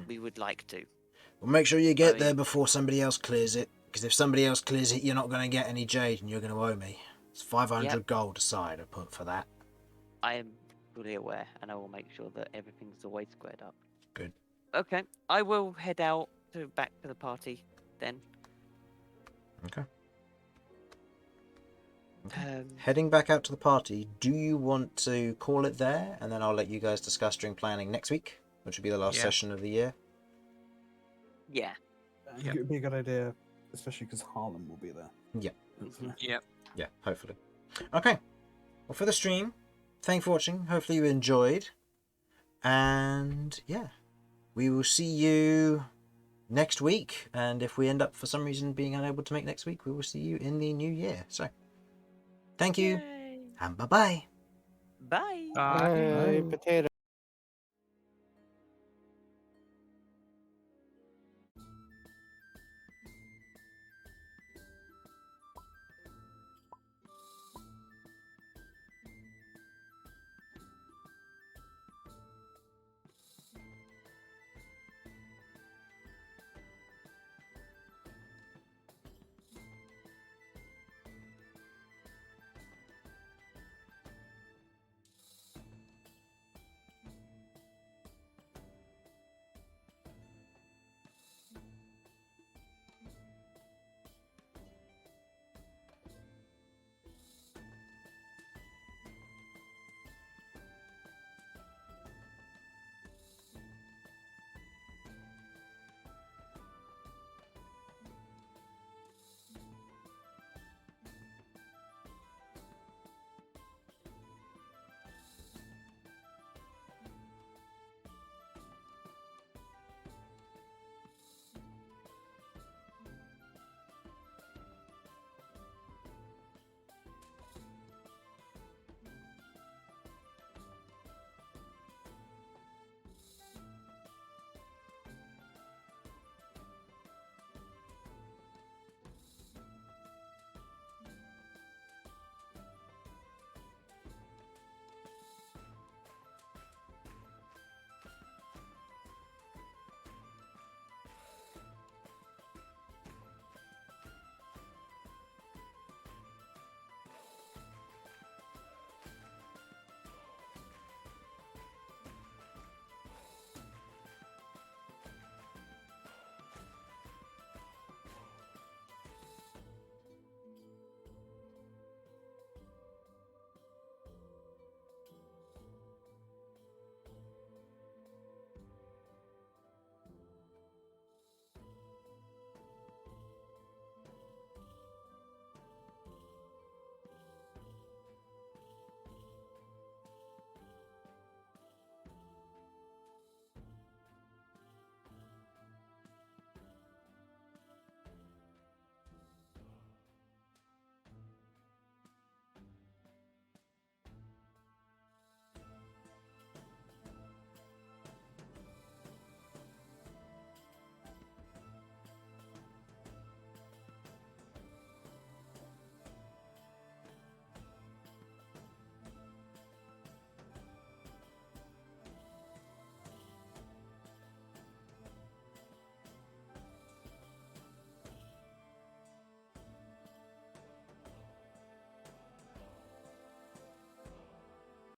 We would like to. Well, make sure you get there before somebody else clears it, because if somebody else clears it, you're not going to get any Jade and you're going to owe me. It's 500 gold aside I put for that. I am fully aware, and I will make sure that everything's always squared up. Good. Okay, I will head out back to the party then. Okay. Heading back out to the party, do you want to call it there, and then I'll let you guys discuss during planning next week, which will be the last session of the year? Yeah. It would be a good idea, especially because Harlan will be there. Yeah. Yeah. Yeah, hopefully. Okay. Well, for the stream, thanks for watching. Hopefully you enjoyed. And yeah, we will see you next week. And if we end up for some reason being unable to make next week, we will see you in the new year. So, thank you. Yay. And bye-bye. Bye. Hey, potato.